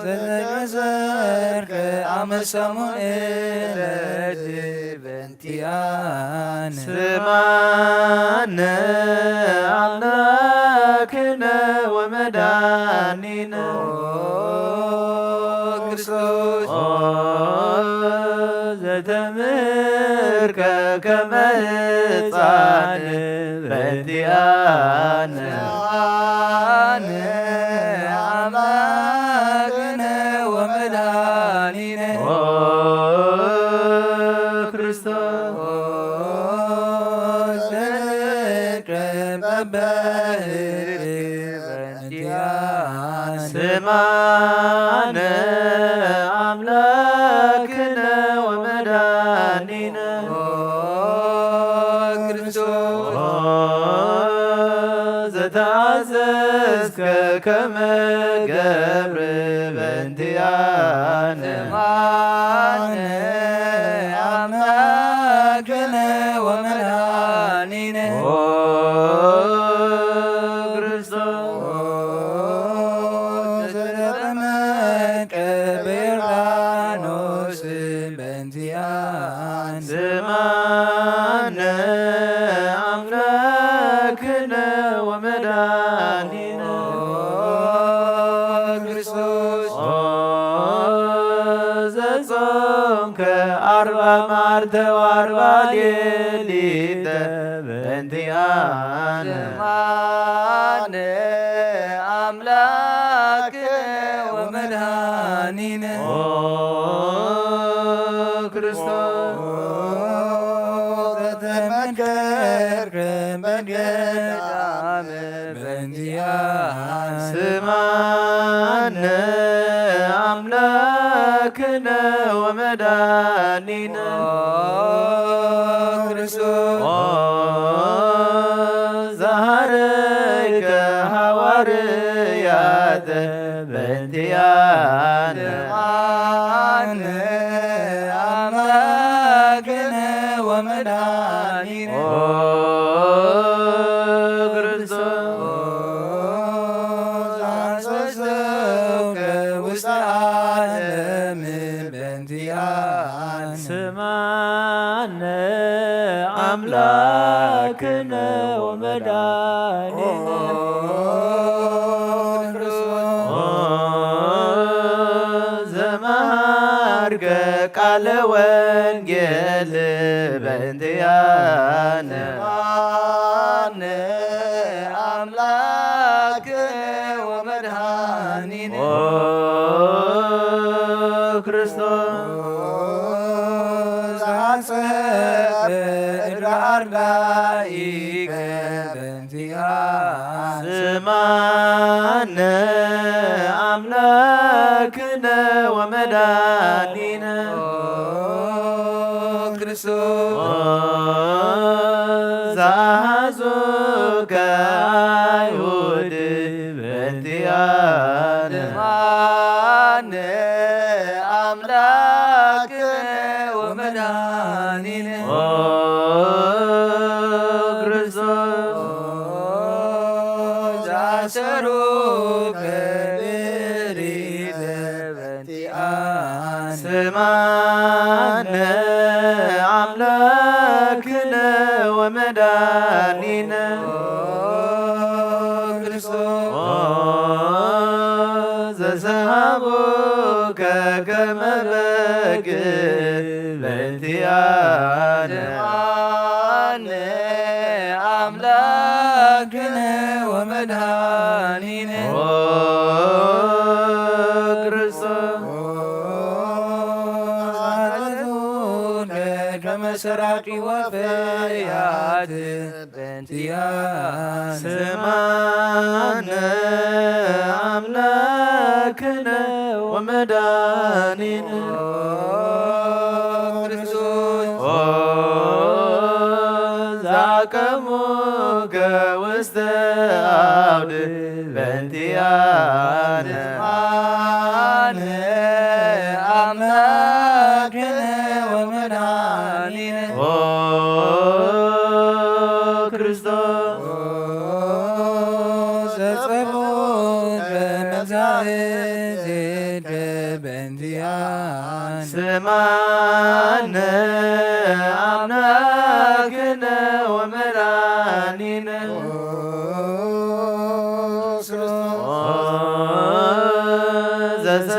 Speaker 5: ዘተገዘርከ አመ ሰሙን ዕለት በእንቲአነ
Speaker 3: ስማነ አምላክነ ወመድኃኒነ
Speaker 5: ክርስቶስ
Speaker 3: ዘተምህርከ ከመ ሕፃን በእንቲአነ
Speaker 5: ስማነ አምላክነ ወመድኃኒነ
Speaker 3: ክርስቶስ
Speaker 5: ዘተቀበ በህር በእንቲአነ
Speaker 3: ስማነ አምላክነ ወመድኃኒነ
Speaker 5: ክርስቶስ
Speaker 3: ዘተአዘዝከ ከመ ገብር በእንቲአነ
Speaker 5: ስማነ አምላክነ ወመድኃኒነ
Speaker 3: ክርስቶስ
Speaker 5: ዘተጠመቀ በዮርዳኖስ በእንቲአነ
Speaker 3: ስማነ አምላክነ ወመድኃኒነ
Speaker 5: ክርስቶስ
Speaker 3: ዘጾምከ 40 መዓልተ ወ40 ሌሊተ በእንቲአነ
Speaker 5: ስማነ አምላክነ ወመድኃኒነ
Speaker 3: ክርስቶስ
Speaker 5: ዘተመከርከ በገዳም በእንቲአነ
Speaker 3: ስማነ አምላክነ ወመድኃኒነ
Speaker 5: ክርስቶስ
Speaker 3: ዘሃረይከ ሐዋርያተ በእንቲአነ
Speaker 5: ስማነ አምላክነ ወመድኃኒነ
Speaker 3: ክርስቶስ
Speaker 5: አንሰሰውከ ውስተ ዓለም በእንቲአነ
Speaker 3: ስማነ አምላክነ ወመድኃኒነ ዘመሃርከ ቃለ ወንጌል በእንቲአነ
Speaker 5: ስማነ አምላክነ ወመድኃኒነ
Speaker 3: ክርስቶስ
Speaker 5: አጸብዕ አርዳኢከ በእንቲአነ
Speaker 3: ስማነ አምላክነ ወመድኃኒነ
Speaker 5: ክርስቶስ
Speaker 3: ዘአሐዙከ አይሁድ በእንቲአነ
Speaker 5: ስማነ አምላክነ ወመድኃኒነ
Speaker 3: ክርስቶስ
Speaker 5: ዘአሰሩከ ብሪተ በእንቲአነ
Speaker 3: ስማነ አምላክነ ወመድኃኒነ
Speaker 5: ክርስቶስ
Speaker 3: ዘሰሃቦከ ከመ በግዕ በእንቲአነ
Speaker 5: ስማነ አምላክነ ወመድኃኒነ
Speaker 3: ክርስቶስ
Speaker 5: ከመ ሰራቂ ወፈያት በእንቲአነ
Speaker 3: ስማነ አምላክነ ወመድኃኒነ
Speaker 5: ክርስቶስ
Speaker 3: ዘአቀሙከ ውስተ አውድ በእንቲአነ
Speaker 5: ስማነ አምላክነ ወመድኃኒነ
Speaker 3: ክርስቶስ
Speaker 5: ዘጸቦት በመዛሕፍት በእንቲአነ
Speaker 3: ስማነ አምላክነ ወመድኃኒነ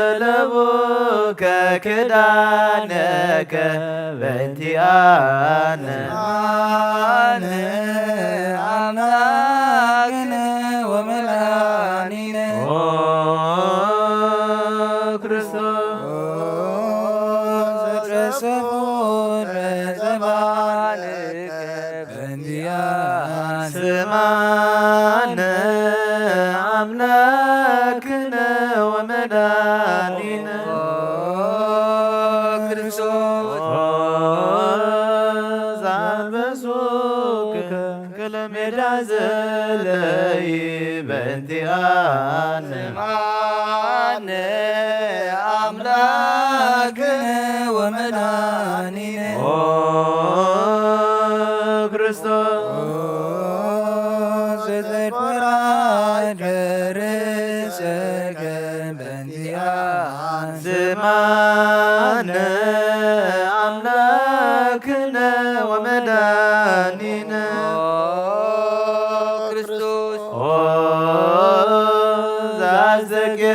Speaker 3: ዘሰለቡከ ክዳነከ በእንቲአነ
Speaker 5: ስማነ አምላክነ ወመድኃኒነ
Speaker 3: ክርስቶስ
Speaker 5: ዘቀሰፎን በዘባንከ በእንቲአነ
Speaker 3: ስማነ አምላክነ ወመድኃኒነ
Speaker 5: ክርስቶስ
Speaker 3: ዘአልበሱከ ከለሜዳ ዘለይ በእንቲአነ
Speaker 5: ስማነ አምላክነ ወመድኃኒነ
Speaker 3: ክርስቶስ
Speaker 5: ዘተድፈራጀ ርእሰከ በእንቲአነ
Speaker 3: ስማነ አምላክነ ወመድኃኒነ
Speaker 5: ክርስቶስ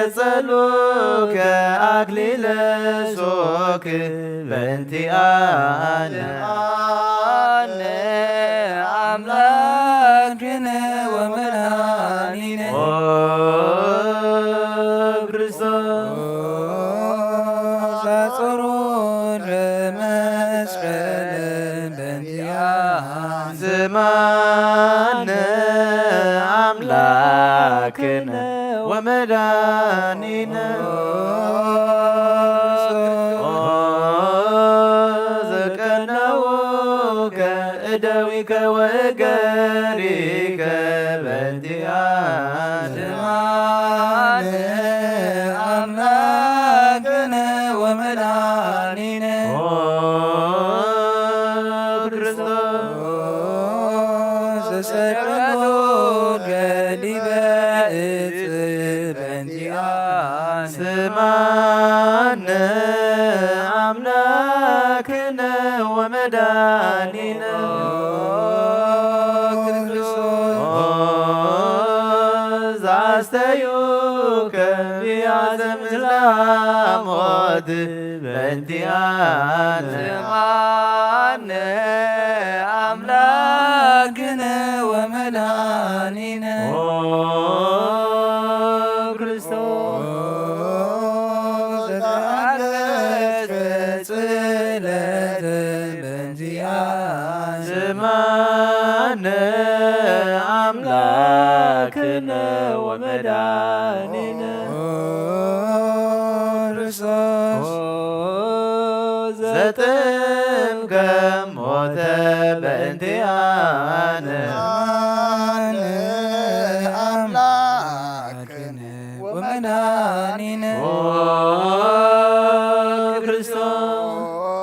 Speaker 3: ዘአዘጌጸሉከ አክሊለ ሦክ በእንቲአነ
Speaker 5: ስማነ አምላክነ ወመድኃኒነ
Speaker 3: ክርስቶስ
Speaker 5: ዘአጽሮን ለመስቀል በእንቲአነ
Speaker 3: ስማነ አምላክነ ወመድኃኒነ ዘቀነውከ እደዊከ ወእገሪከ በእንቲአነ
Speaker 5: ስማነ አምላክነ ወመድኃኒነ
Speaker 3: ክርስቶስ
Speaker 5: ዘሰቀሎ ገዲበ ዕፅ በእንቲአነ
Speaker 3: ስማነ አምላክነ ወመድኃኒነ
Speaker 5: ክርስቶስ
Speaker 3: ዘአስተዩከ ቢያዘ ምዝላሞት በእንቲአነ
Speaker 5: ስማነ አምላክነ ወመድኃኒነ
Speaker 3: ክርስቶስ
Speaker 5: ዘተአገሰ ጽለተ
Speaker 3: كموت بانتيانا
Speaker 5: أملاكنا ومدانينا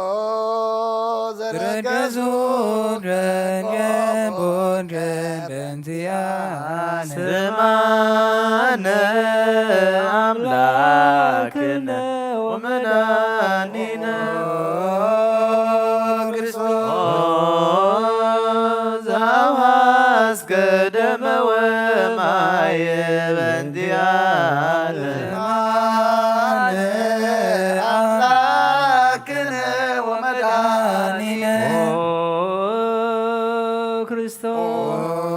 Speaker 3: ክርስቶስ
Speaker 5: رجزون رنجبون ربنتيانا
Speaker 3: سمعنا أملاكنا ومدانينا ክርስቶስ አዋስከ ደመ ወማየ በእንቲአነ
Speaker 1: አምላክነ ወመድኃኒነ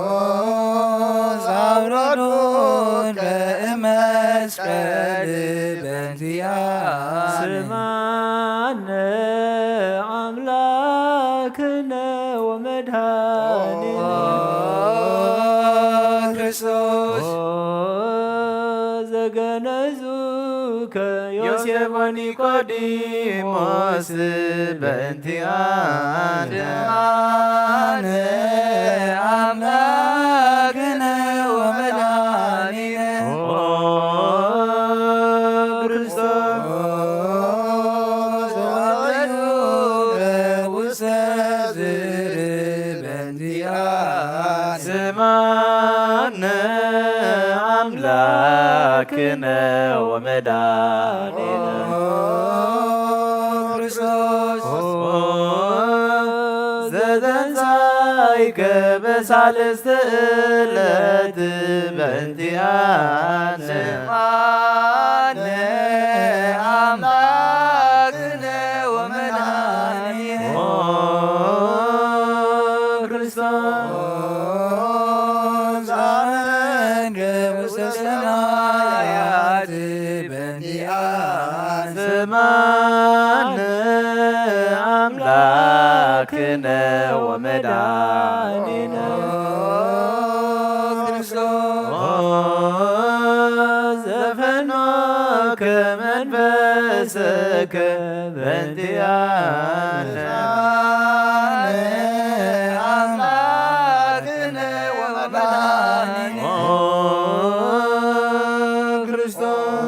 Speaker 5: ክርስቶስ አውረዶን በመስቀል በእንቲአነ
Speaker 2: ስማነ አምላክነ ወመድኃኒነ
Speaker 5: ክርስቶስ
Speaker 2: ዘገነዙከ
Speaker 3: ዮሴፍ ወኒቆዲሞስ በእንቲአነ
Speaker 5: አነ አምላክነ ወመድኃኒነ
Speaker 3: ክርስቶስ
Speaker 5: ዘወዩ ውስተ ዝር በእንቲአነ
Speaker 3: ስማነ አምላክነ ወመድኃኒነ
Speaker 5: ክርስቶስ
Speaker 3: ዘተንሣእከ በሳልስተ ዕለት በእንቲአነ
Speaker 5: አነ አምላክነ ወመድኃኒነ
Speaker 3: ክርስቶስ
Speaker 5: ዛመንገ ውስተ ሰማያት በእንቲአነ
Speaker 3: ስማነ አምላክነ ወመድኃኒነ
Speaker 5: ክርስቶስ
Speaker 3: ዘፈኖከ መንፈሰከ በእንቲአነ
Speaker 5: አምላክነ ወመድኃኒነ
Speaker 3: ክርስቶስ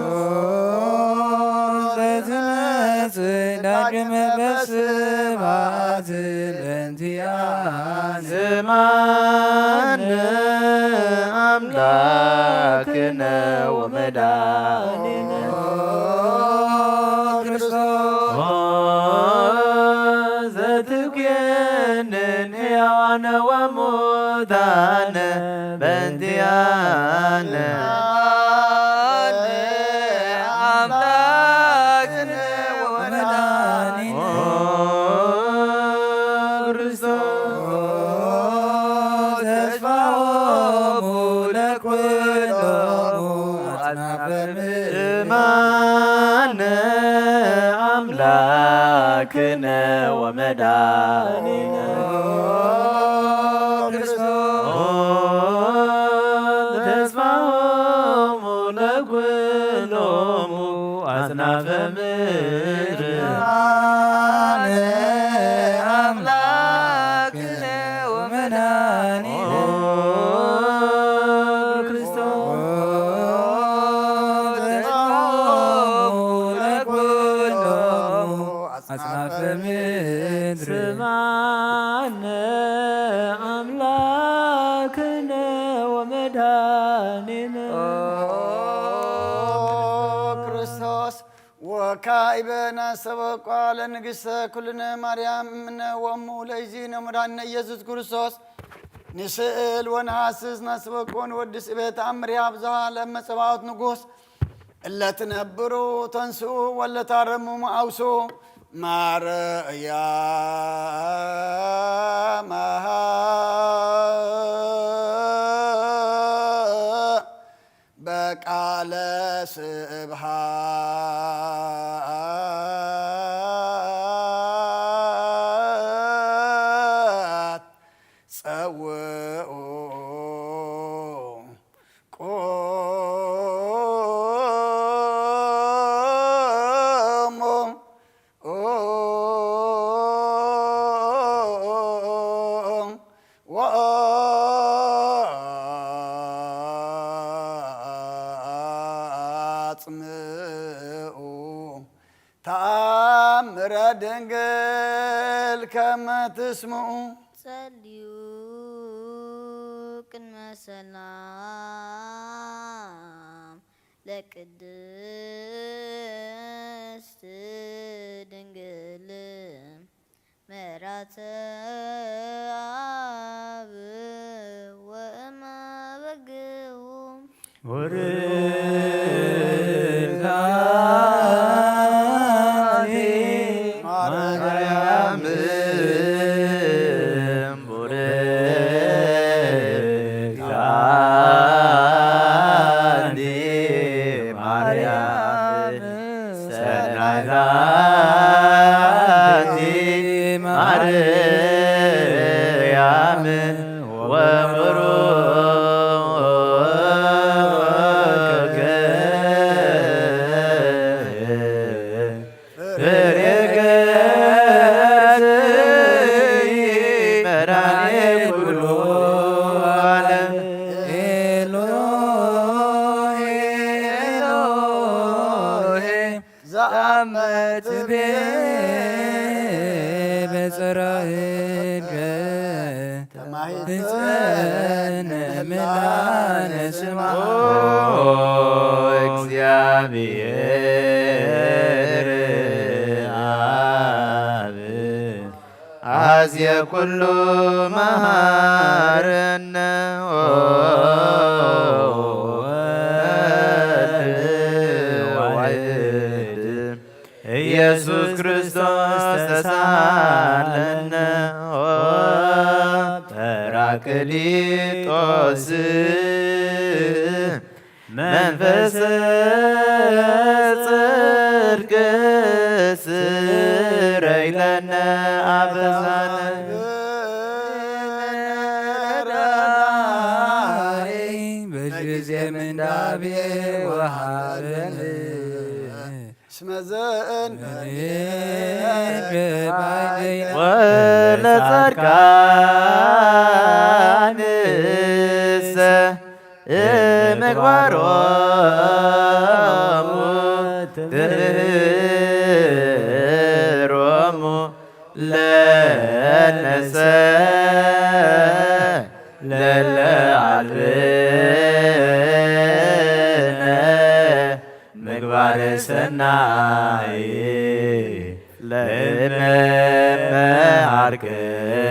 Speaker 5: ዘትመጽእ ዳግመ በስብሐት በእንቲአነ
Speaker 3: ስማነ አምላክነ ወመድኃኒነ
Speaker 5: ክርስቶስ
Speaker 3: ዘትኩነን ሕያዋነ ወሙታነ በእንቲአነ
Speaker 5: አምላክነ ወመድኃኒነ
Speaker 3: ክርስቶስ
Speaker 5: ተስፋሆሙ ለኵሎሙ አጽናፈ ምድር
Speaker 3: ስማነ አምላክነ ወመድኃኒነ
Speaker 5: ክርስቶስ
Speaker 3: ተስፋሆሙ ለኵሎሙ አጽናፈ ምድር
Speaker 5: አነ አምላክነ ወመድኃኒነ
Speaker 3: ክርስቶስ
Speaker 5: ተስፋሆሙ ለኵሎሙ አጽናፈ ምድር
Speaker 2: ስማነ አምላክነ ወመድኃኒነ
Speaker 1: ክርስቶስ ወካዕበነ ሰበቋ ለንግሥተ ኩልነ ማርያም እምነ ወእሙ ለእግዚእነ ወመድኃኒነ ኢየሱስ ክርስቶስ ንስእል ወነሐስስ ናስበኮን ወድስ ቤት አምሪ አብዝሃ ለመጸባዖት ንጉሥ እለትነብሩ ተንስኡ ወለታረሙ አውሶ ማርያም በቃለ ስብሃት ጸውኡ ቆሙ ድንግል ከመ ትስምዑ
Speaker 6: ጸልዩ ቅድመ ሰላም ለቅድስት ድንግል ምሕረተ አብ ወእመ በግሁ
Speaker 2: ወርታቴ ማርያም እግዚአብሔር አብ አዝየ ኩሉ መሃረነ ወወልድ ኢየሱስ ክርስቶስ ተሳለነ ጰራቅሊጦስ መንፈስ ጽድቅ ስረይ ለነ አበሳነ
Speaker 5: በጊዜ ምንዳቤ ወሃበነ
Speaker 1: ስመዘን
Speaker 2: ወለጻድቃንሰ ምግባሮሙ ትምህሮሙ ለነሰ ለለዓልብነ ምግባረ ሰናይ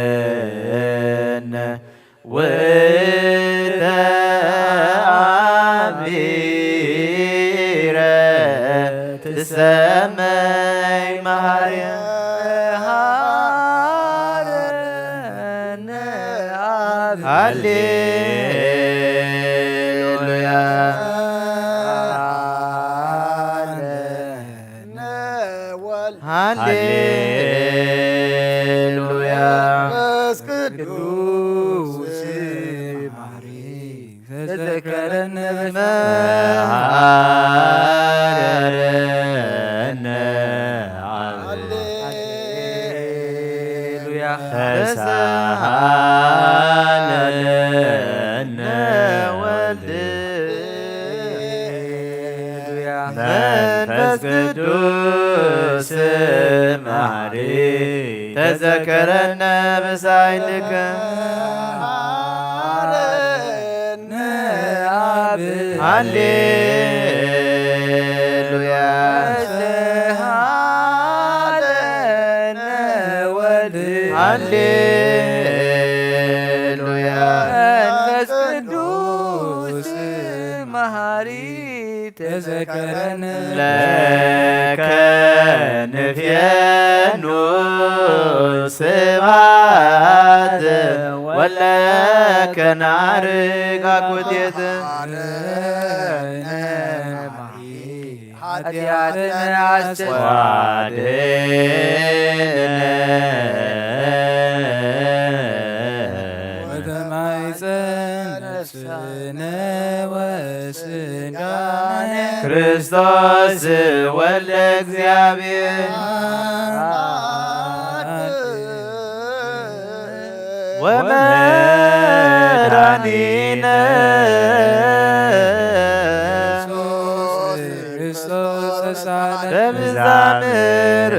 Speaker 2: ለመመሃርከነ ወተአሚረ ትሰመይ መሃርያነ ሃሌሉያ ሃሌሉያ
Speaker 5: ቅዱስ ማሪ ተዘከረነ
Speaker 2: መሃረነ
Speaker 5: ሃሌሉያ
Speaker 2: ተሳሃለነ ወልድ መንፈስ ቅዱስ ማሪ ተዘከረነ በሳይልከ ሃሌሉያ
Speaker 5: ተሃለነ ወልድ
Speaker 2: ሃሌሉያ
Speaker 5: መንፈስ ቅዱስ መሃሪ ተዘከረነ
Speaker 2: ለከ ንፍየኑ ስብሐት ወለከ ናርግ አኩቴት
Speaker 5: ኃጢአትን
Speaker 2: ዋድነ
Speaker 5: ወተማይፀን ነፍስነ ወስጋነ
Speaker 2: ክርስቶስ ወልደ እግዚአብሔር ወመድኃኒነ
Speaker 5: ክርስቶስ ተሳለ
Speaker 2: በምዛምረ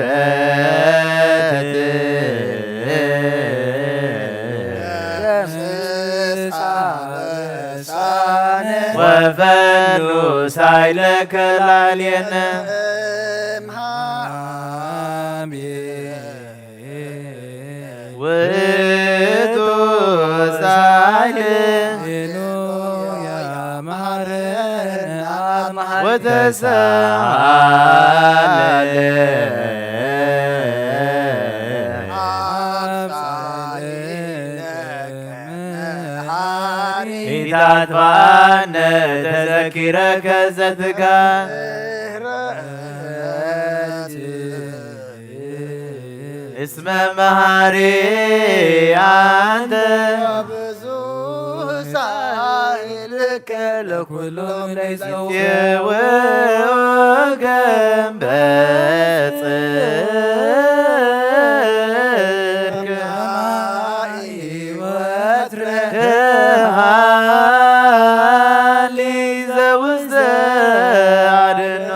Speaker 3: ዘፈኑ ሳይለከ ላዕሌነ ውእቱ ጻድቅ ኢታጥፋነ ተዘኪረከ ዘትካ እስመ መሃሪ አንተ
Speaker 1: ብዙ ሳይልከ
Speaker 5: ለኩሎም ለይጸው
Speaker 3: የወገን በጽድቅ
Speaker 5: ወትረ
Speaker 3: ሃሊ ዘውስተ አድኅኖ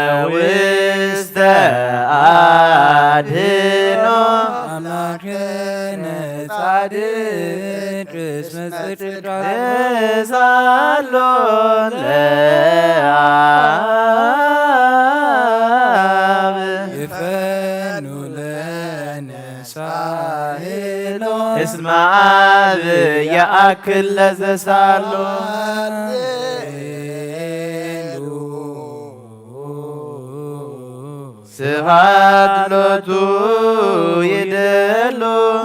Speaker 3: ዘውስተ አድኅኖ
Speaker 5: አምላክነ ጻድቅ እስመ ጽድቅ
Speaker 3: ሳሎ ለአብ
Speaker 5: ይፈኑ ለነ ሳህሎ
Speaker 3: እስመ አብ ያእክል ለዘሳሎ ስብሐት ሎቱ ይደሉ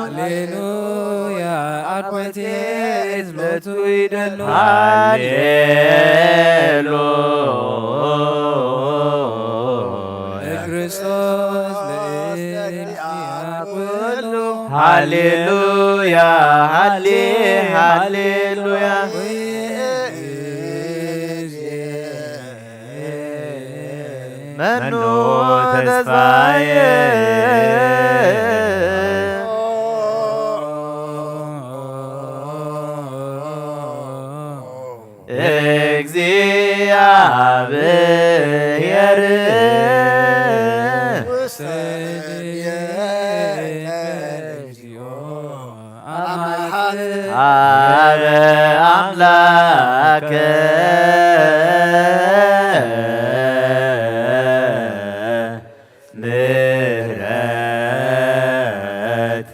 Speaker 5: ሃሌሉያ አኮቴት ሎቱ ይደሉ
Speaker 3: ሃሌሉ
Speaker 5: ለክርስቶስ ለእግዚአብሔር
Speaker 3: ሃሌሉያ ሃሌሉያ መኑ ተስፋዬ እግዚአብሔር አበ አምላከ ምሕረት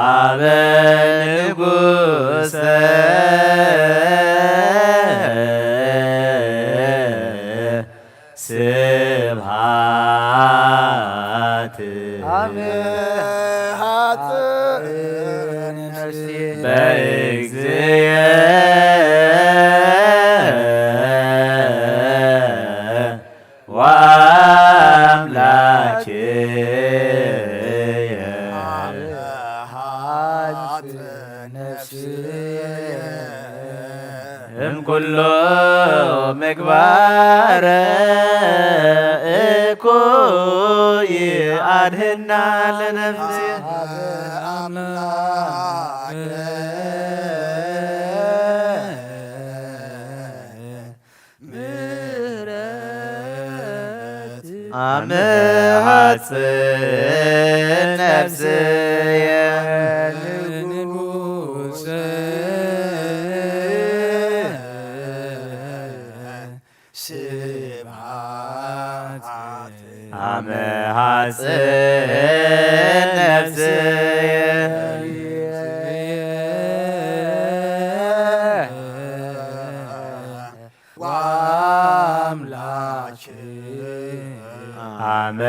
Speaker 3: አበ ንጉሠ ስብሐት በእግዚእ ወአምላክየ እምኩሎ ምግባረ እኩይ አድኅና ለነፍሴ አመ ሐጽን ነፍስየ
Speaker 5: ንጉሠ ስብሐት
Speaker 3: አመ ሐጽን ነፍስየ አመ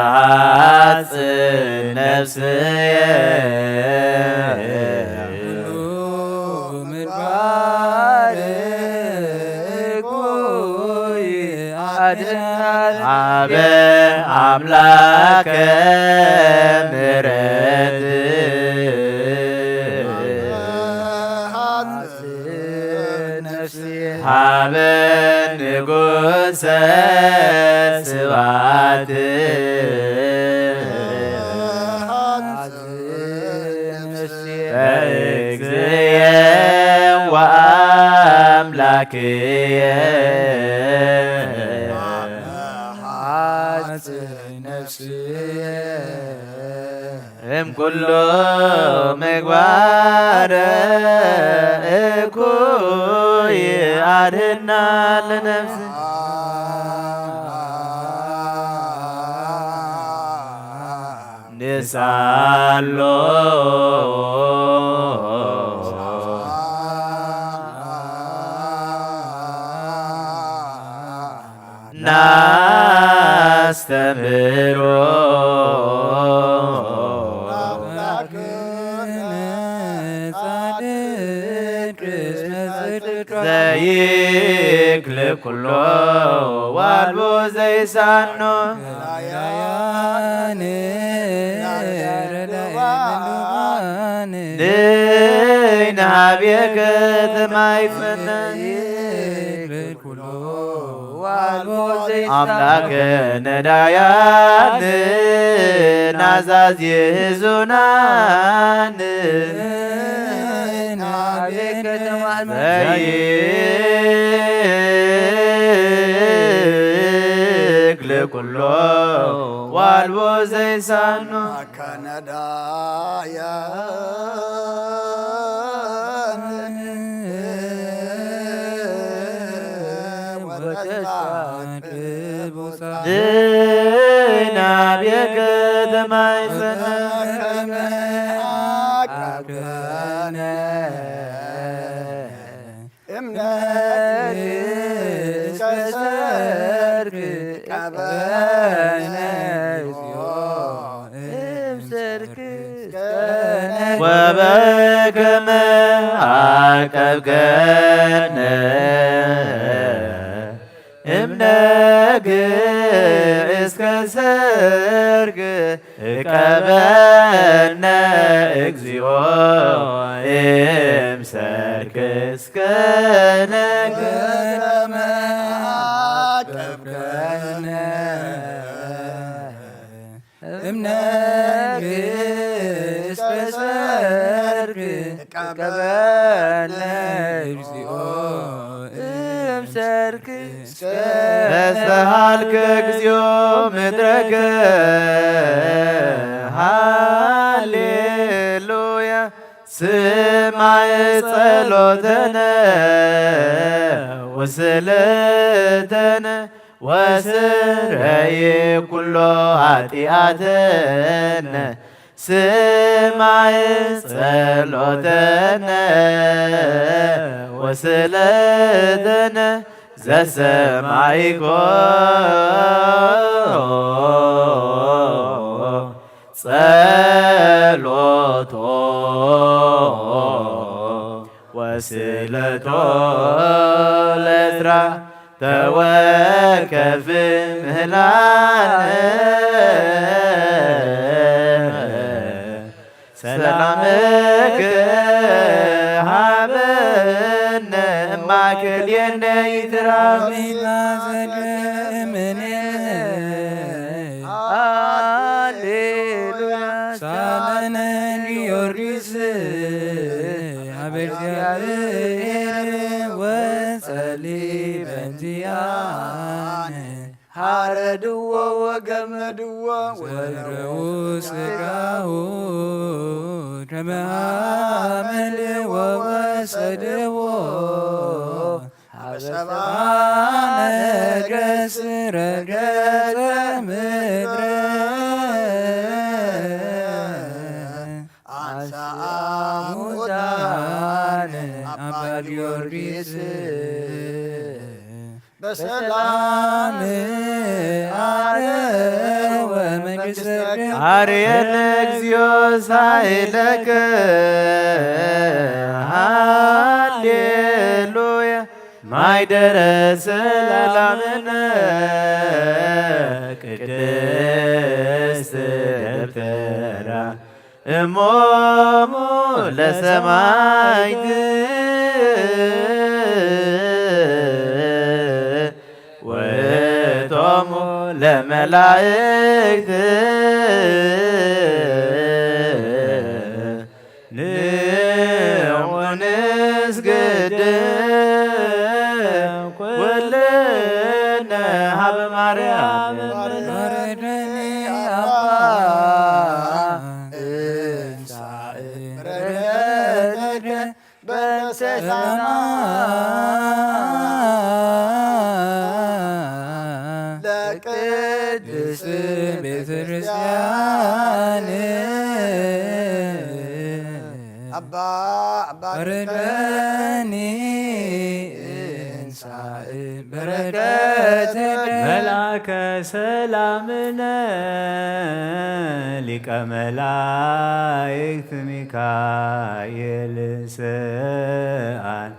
Speaker 3: ሐጽን ነፍስየ
Speaker 5: ምግባር እኩይ አድኅና
Speaker 3: አበ አምላከ ምሕረት ሀበ ንጉሠ ስብሐት በእግዚእየ ወአምላክየ
Speaker 5: ነፍስየ
Speaker 3: እምኩሎ ምግባረ እኩይ አድኅና ለነፍስ ንሳሎ ናስተምሮ ዘይክል ኩሎ ዋልቦ ዘይሳኖ ንይንሃብየ ከተማ ይፈነን አምላከ ነዳያን ናዛዝ የህዙናን ዘይክል ኩሎ ዋልቦ ዘይሳኖ ናብየ ከተማ ይፈነን
Speaker 5: እምነት ከሰርክ ቀበነ
Speaker 3: ወበከመ አቀብከነ እምነግ እስከ ሰርግ እቀበነ እግዚኦ እምሰርክ እስከ ነግ
Speaker 5: አቀብከነ እምነግ እስከ ሰርግ እቀበነ እግዚኦ እምሰርክ
Speaker 3: ተስተሃልከ እግዚኦ ምድረከ ሃሌሉያ ስማዕ ጸሎተነ ወስእለተነ ወስረይ ኩሎ ኃጢአተነ ስማዕ ጸሎተነ ወስእለተነ ዘሰማይኮ ጸሎቶ ወስእለቶ ለዕዝራ ተወከፍ ምህላነ ሰላምከ ሃበነ እማክልየነ ይትራብ
Speaker 5: ሃሌሉያ ሳለነ ጊዮርጊስ አበ እግዚአብሔር ወጸልይ በእንቲአነ ሐረድዎ ወገመድዎ ወድረው ሥጋሁ ከመ ሐመል ወወሰድዎ ሀበ ሰብአ ነገሥት ረገጸ ምድረ አንሥአ ሙታነ አባ ጊዮርጊስ በሰላም አረወ መንግሥተ
Speaker 3: አርየነ እግዚኦ ሳይለከ ሃሌሉያ ማይደረ ሰላምነ ቅድስት ደብተራ እሞሙ ለሰማዕት ወእቶሙ ለመላእክት ንዑ ንስግድ ኩልነ ሀበ ማርያም
Speaker 2: ሰላምነ ሊቀ መላእክት ሚካኤል ስአል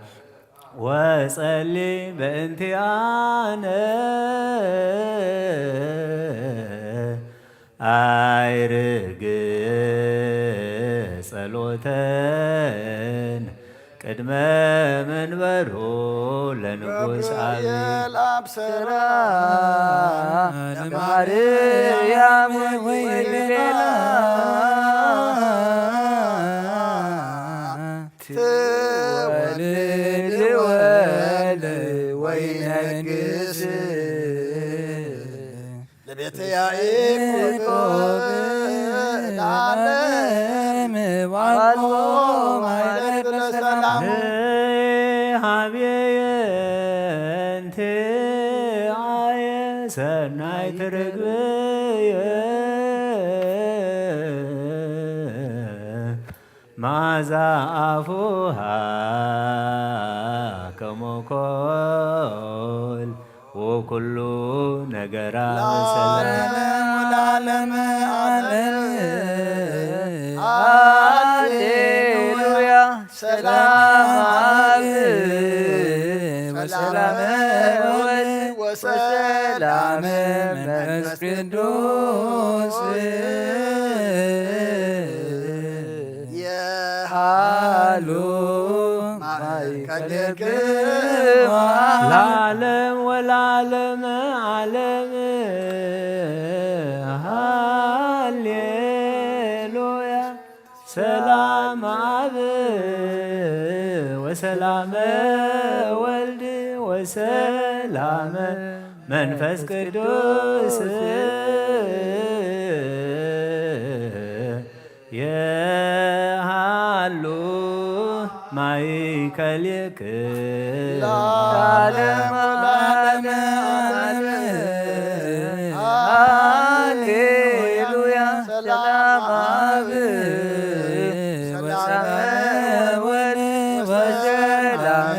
Speaker 2: ወጸሊ በእንቲአነ አይርግ ጸሎተን ቅድመ መንበሩ ለንጉሥ አብይ
Speaker 1: ገብርኤል
Speaker 5: ለማርያም ወይቤላ ትወልድ ወልድ ወይነግስ
Speaker 1: ለቤተ ያዕቆብ ለዓለም
Speaker 5: ዋልቦ
Speaker 1: ማኅደር ለሰላም
Speaker 2: ሀቤየንቲ አየ ሰናይ ትርግብየ ማዛ አፉሃ ከሞኮል ወኩሉ ነገራ ሰላም
Speaker 1: ለዓለም ዓለም
Speaker 5: ሃሌሉያ ሰላም አብ ወሰላም ወልድ ወሰላም መንፈስ ቅዱስ የሃሉ ማእከልክሙ
Speaker 2: ለዓለም ወለዓለመ ዓለም ሃሌሉያ ሰላም አብ ወሰላም ወልድ ወሰላም መንፈስ ቅዱስ የሃሉ ማእከልክሙ
Speaker 5: ለዓለም ዓለም ሃሌሉያ ሰላም አብ ወሰላም ወልድ ወሰላም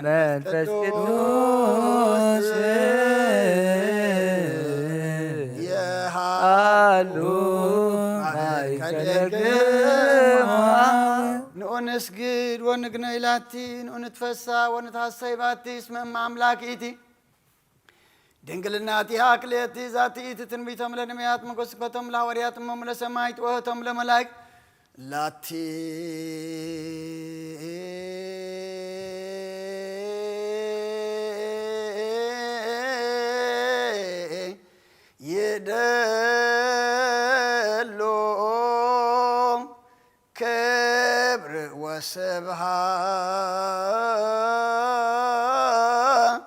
Speaker 5: መንፈስ ቅዱስ የሃሉ ማእከልክሙ
Speaker 1: ንስግድ ወንግነ ኢላቲ ንትፈሳ ወንታሰይ ባቲ እስመ አምላክ ኢቲ ድንግልናቲ አክሌቲ ዛቲ ኢቲ ትንቢቶም ለነቢያት መጎስበቶም ለሐዋርያት እሞም ለሰማዕት ወእህቶም ለመላእክት ላቲ ይደሎ ክብር ወስብሐት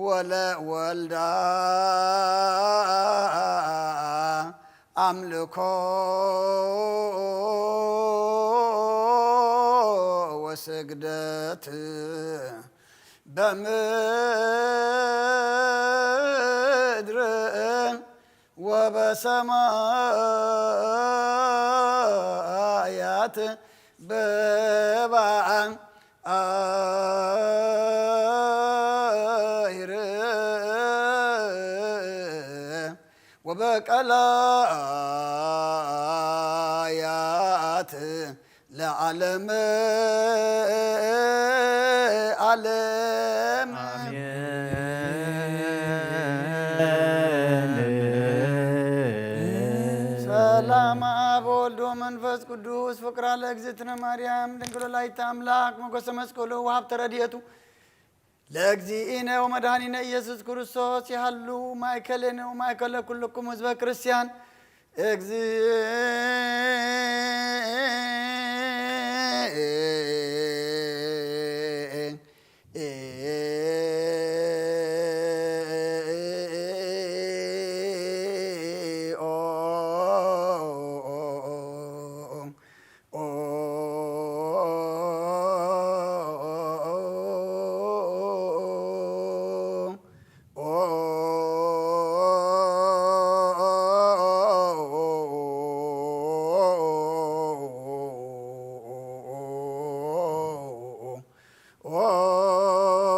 Speaker 1: ወለወልዳ አምልኮ ወስግደት በምድር ወበሰማያት በባዕን አይር ወበቀላያት ለዓለም ዓለም ሰላም አብ ወልድ ወመንፈስ ቅዱስ ፍቅራ ለእግዝእትነ ማርያም ድንግል ወላዲተ አምላክ ሞገሰ መስቀሉ ወሀብተ ረድኤቱ ለእግዚእነ ወመድኃኒነ ኢየሱስ ክርስቶስ ያህሉ ማእከሌነ ወማእከለ ኩልክሙ ህዝበ ክርስቲያን Oh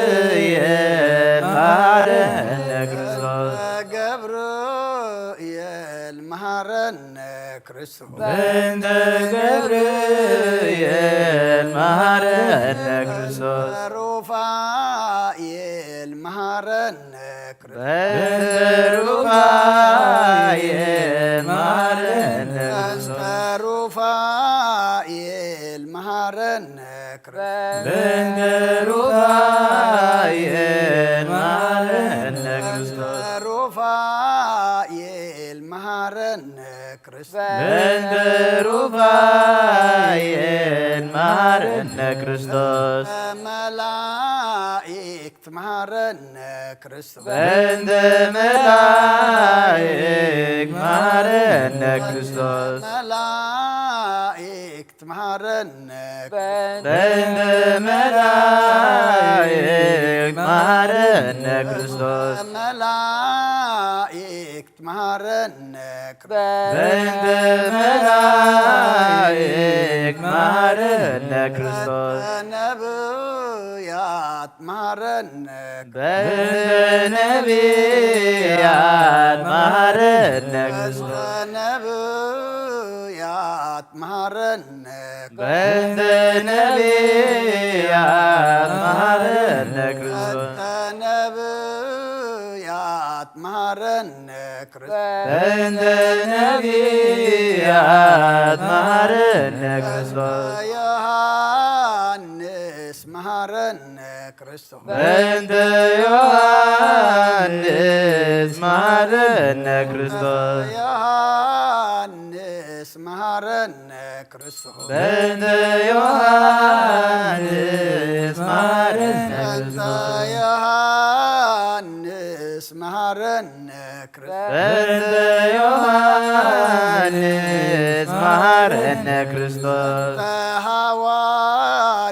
Speaker 5: ገብርኤል
Speaker 1: ክርስቶስ
Speaker 5: በእንተ ገብርኤል መሐረነ ክርስቶስ
Speaker 1: ሩፋኤል መሐረነ
Speaker 5: በእንተ ሩፋኤል መሐረነ ክርስቶስ
Speaker 1: ሩፋኤል መሐረነ ክርስቶስ
Speaker 5: በእንተ ሩፋኤል መሐረነ ክርስቶስ
Speaker 1: ሩፋኤል መሐረነ ክርስቶስ
Speaker 5: በእንተ ሩፋኤል መሐረነ ክርስቶስ
Speaker 1: መላእክት መሐረነ ክርስቶስ
Speaker 5: በእንተ መላእክት መሐረነ ክርስቶስ
Speaker 1: መላእክት መሐረነ
Speaker 5: በእንተ መላእክት መሐረነ ክርስቶስ
Speaker 1: መላእክት መሐረነ
Speaker 5: በእንተ መላእክት መሐረነ ክርስቶስ
Speaker 1: ነብያት መሐረነ
Speaker 5: በእንተ ነቢያት መሐረነ ክርስቶስ
Speaker 1: ነብያት መሐረነ
Speaker 5: በእንተ ነቢያት መሐረነ ክርስቶስ
Speaker 1: ነብያት መሐረነ ክርስቶስ
Speaker 5: በእንተ ነቢያት መሐረነ ክርስቶስ
Speaker 1: ዮሐንስ መሐረነ ክርስቶስ
Speaker 5: በእንተ ዮሐንስ መሐረነ ክርስቶስ
Speaker 1: ዮሐንስ መሐረነ ክርስቶስ
Speaker 5: በእንተ ዮሐንስ መሐረነ ክርስቶስ
Speaker 1: ዮሐንስ መሐረነ ክርስቶስ
Speaker 5: በእንተ ዮሐንስ መሐረነ ክርስቶስ
Speaker 1: ሐዋርያት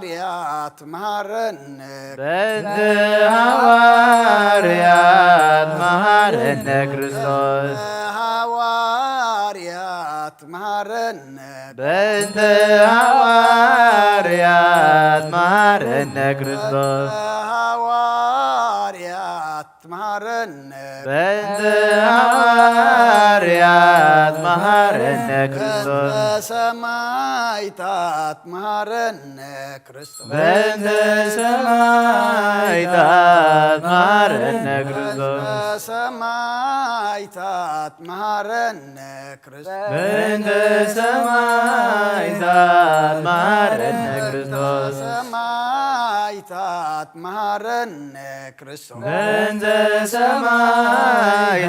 Speaker 1: መሐረነ
Speaker 5: በእንተ ሐዋርያት መሐረነ ክርስቶስ
Speaker 1: ሐዋርያት መሐረነ
Speaker 5: በእንተ ሐዋርያት መሐረነ ክርስቶስ
Speaker 1: ሐዋርያት መሐረነ
Speaker 5: በእንተ ሐዋርያት መሐረነ ክርስቶስ
Speaker 1: ሰማዕታት መሐረነ ክርስቶስ
Speaker 5: በእንተ ሰማዕታት መሐረነ ክርስቶስ
Speaker 1: ሰማዕታት መሐረነ ክርስቶስ
Speaker 5: በእንተ ሰማዕታት መሐረነ ክርስቶስ
Speaker 1: ሰማዕታት መሐረነ ክርስቶስ
Speaker 5: በእንተ ሰማዕታት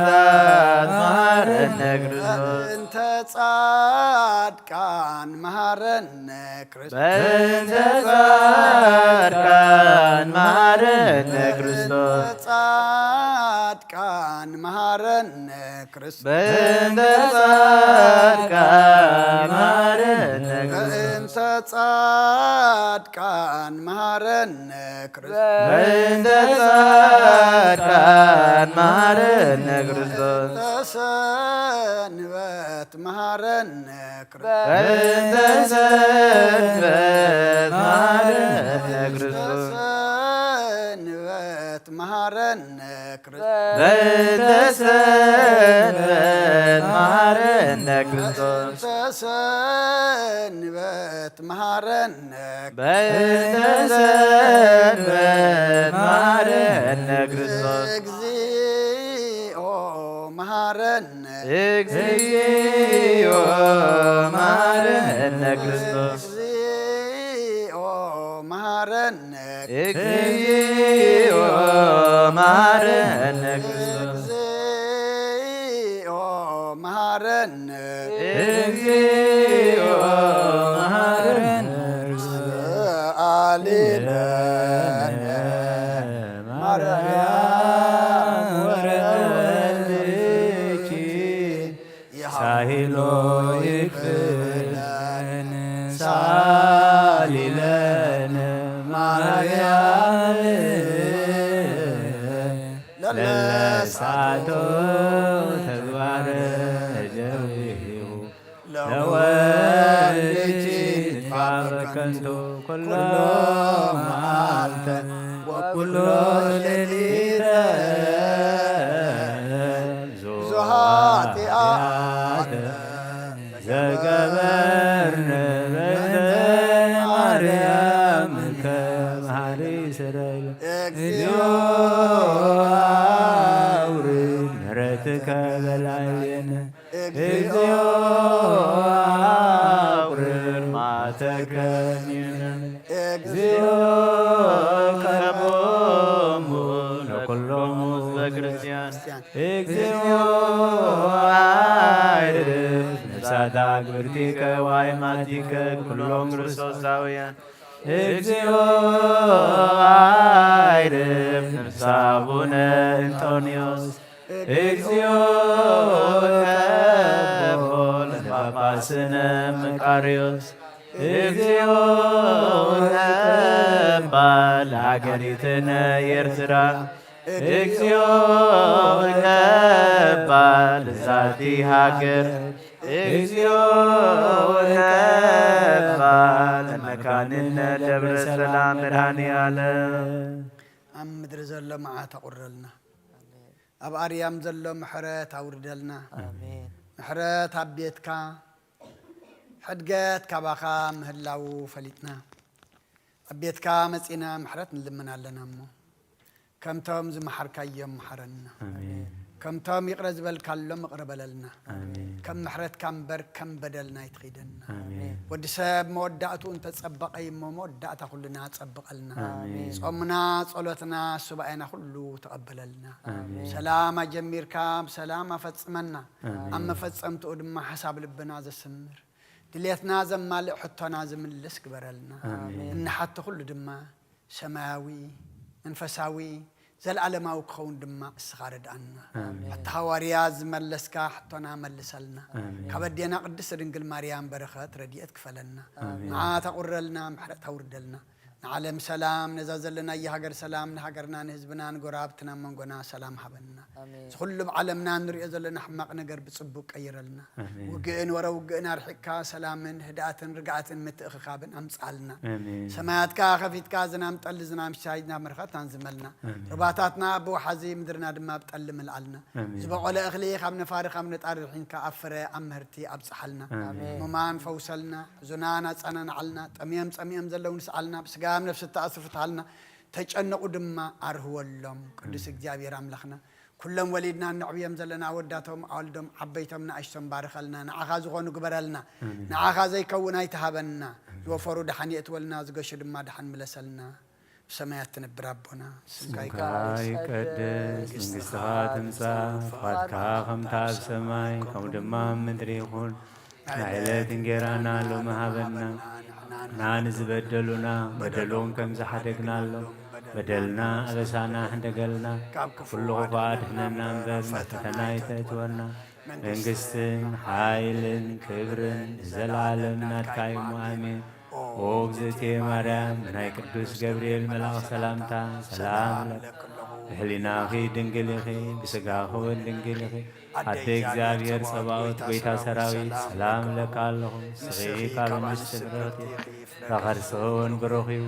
Speaker 5: መሐረነ ክርስቶስ
Speaker 1: እንተ ጻድቃን መሐረነ ክርስቶስ
Speaker 5: በእንተ ጻድቃን መሐረነ ክርስቶስ
Speaker 1: ጻድቃን መሐረነ ክርስቶስ
Speaker 5: በእንተ ጻድቃን መሐረነ ክርስቶስ
Speaker 1: በእንተ ጻድቃን መሐረነ ክርስቶስ
Speaker 5: በእንተ ጻድቃን መሐረነ ክርስቶስ
Speaker 1: ተሰንበት መሐረነ ክርስቶስ
Speaker 5: በእንተ ሰንበት መሐረነ ክርስቶስ
Speaker 1: ተሰንበት መሐረነ ክርስቶስ
Speaker 5: በእንተ ሰንበት መሐረነ ክርስቶስ
Speaker 1: ተሰንበት መሐረነ
Speaker 5: በእንተ ሰንበት መሐረነ ክርስቶስ
Speaker 1: እግዚኦ መሐረነ
Speaker 5: እግዚኦ መሐረነ ክርስቶስ
Speaker 1: እግዚኦ መሐረነ
Speaker 5: እግዚኦ መሐረነ ክርስቶስ
Speaker 1: እግዚኦ መሐረነ
Speaker 5: እግዚኦ መሐረነ
Speaker 1: አሌለነ ማርያም ወለድኪ
Speaker 2: ሳሂሎ
Speaker 1: ይክፍለን
Speaker 2: ሳሊለነ ማርያም ለለሳቶ ተግባረ ጀዊሁ ለወልድኪ ንትፋበከንቶ ኩሎ መዓልተ ወኩሎ ሌሊተ
Speaker 1: ዙሃት
Speaker 2: ዙሃት
Speaker 3: ኩሎሙ ህዝበ ክርስቲያን
Speaker 2: እግዚኦ አይርፍ ነፍሳታ ግብርቲከ ወአእማቲከ ኩሎም
Speaker 3: ክርስቶሳውያን
Speaker 2: እግዚኦ አይርፍ ነፍሳ አቡነ እንጦንዮስ እግዚኦ ከቦ ለጳጳስነ መቃርዮስ እግዚኦ ገባ ለሀገሪትነ ኤርትራ እግዚኦ ገባ ለዛቲ ሀገር እግዚኦ ገባ ለመካንነ ደብረ ሰላም መድኃኔዓለም
Speaker 1: ኣብ ምድሪ ዘሎ መዓት ኣቑረልና ኣብ ኣርያም ዘሎ ምሕረት ኣውርደልና ምሕረት ኣብ ቤትካ ሕድገት ካባኻ ምህላው ፈሊጥና ኣብ ቤትካ መፂና ምሕረት ንልምን ኣለና እሞ ከምቶም ዝመሓርካዮም መሓረና ከምቶም ይቕረ ዝበልካሎም ይቕረ በለልና ከም ምሕረትካ እምበር ከም በደልና ይትኺደና ወዲ ሰብ መወዳእቱ እንተፀበቐ እሞ መወዳእታ ኩልና ፀብቐልና ጾምና ጸሎትና ሱባኤና ኩሉ ተቐበለልና ሰላም ኣጀሚርካ ብሰላም ኣፈፅመና ኣብ መፈፀምትኡ ድማ ሓሳብ ልብና ዘስምር ድሌትና ዘማልእ ሕቶና ዝምልስ ግበረልና እንሓቲ ኩሉ ድማ ሰማያዊ መንፈሳዊ ዘለዓለማዊ ክኸውን ድማ እስኻ ረድኣና ሓቲ ሃዋርያ ዝመለስካ ሕቶና መልሰልና ካብ ኣዴና ቅድስት ድንግል ማርያም በረኸት ረድኤት ክፈለና መዓት ኣቑረልና ምሕረት ኣውርደልና ንዓለም ሰላም ነዛ ዘለና የሃገር ሰላም ንሃገርና ንህዝብና ንጎራብትና መንጎና ሰላም ሃበና ዝኩሉ ብዓለምና ንሪኦ ዘለና ሕማቕ ነገር ብፅቡቅ ቀይረልና ውግእን ወረ ውግእን ኣርሒቅካ ሰላምን ህድኣትን ርግኣትን ምትእኽኻብን ኣምፃልና ሰማያትካ ከፊትካ ዝናም ጠሊ ዝናም ሻይ ናብ መርኸትናን ዝመልና ርባታትና ብወሓዚ ምድርና ድማ ብጠሊ ምልኣልና ዝበቆለ እኽሊ ካብ ነፋሪ ካብ ነጣሪ ርሒንካ ኣብ ፍረ ኣብ ምህርቲ ኣብፅሓልና ሙማን ፈውሰልና ሕዙናን ኣፀናንዓልና ጠሚዮም ፀሚኦም ዘለዉ ንስኣልና ብስጋ نفس التأثر فتحلنا تجنقوا دم أرهولهم قدس إجابير أملاخنا كلهم وليدنا النعبيم زلنا وداتهم أولدهم عبيتهم نعشتهم بارخلنا نعخازوا غنوا قبرلنا نعخازي كونا يتهابنا يوفروا دحن يتولنا زقش دم دحن ملسلنا سمايات نبرابنا
Speaker 2: سمكاي قدس منقصها تمسا فاتكا خمتا بسماي كم دمام مدريخون نعيلة انجيرانا لو مهابنا نانز بدلونا بدلون كم زحدقنا له بدلنا أبسانا حندقلنا كل غفات احنا ننبر مفتنايت اتورنا منقستن حايلن كبرن زلعلم ناتكاي مؤمن وغزتي مريم ناي قدوس جبريل ملاك سلامتا سلام لك بحلنا خي دنقل خي بسقا خو دنقل خي حتى እግዚአብሔር ጸባዖት ጌታ ሰራዊት ሰላም ለካ ኣለኹ ስኺ ካብ እንስትብረት ተኸርስውን ብሩኺዩ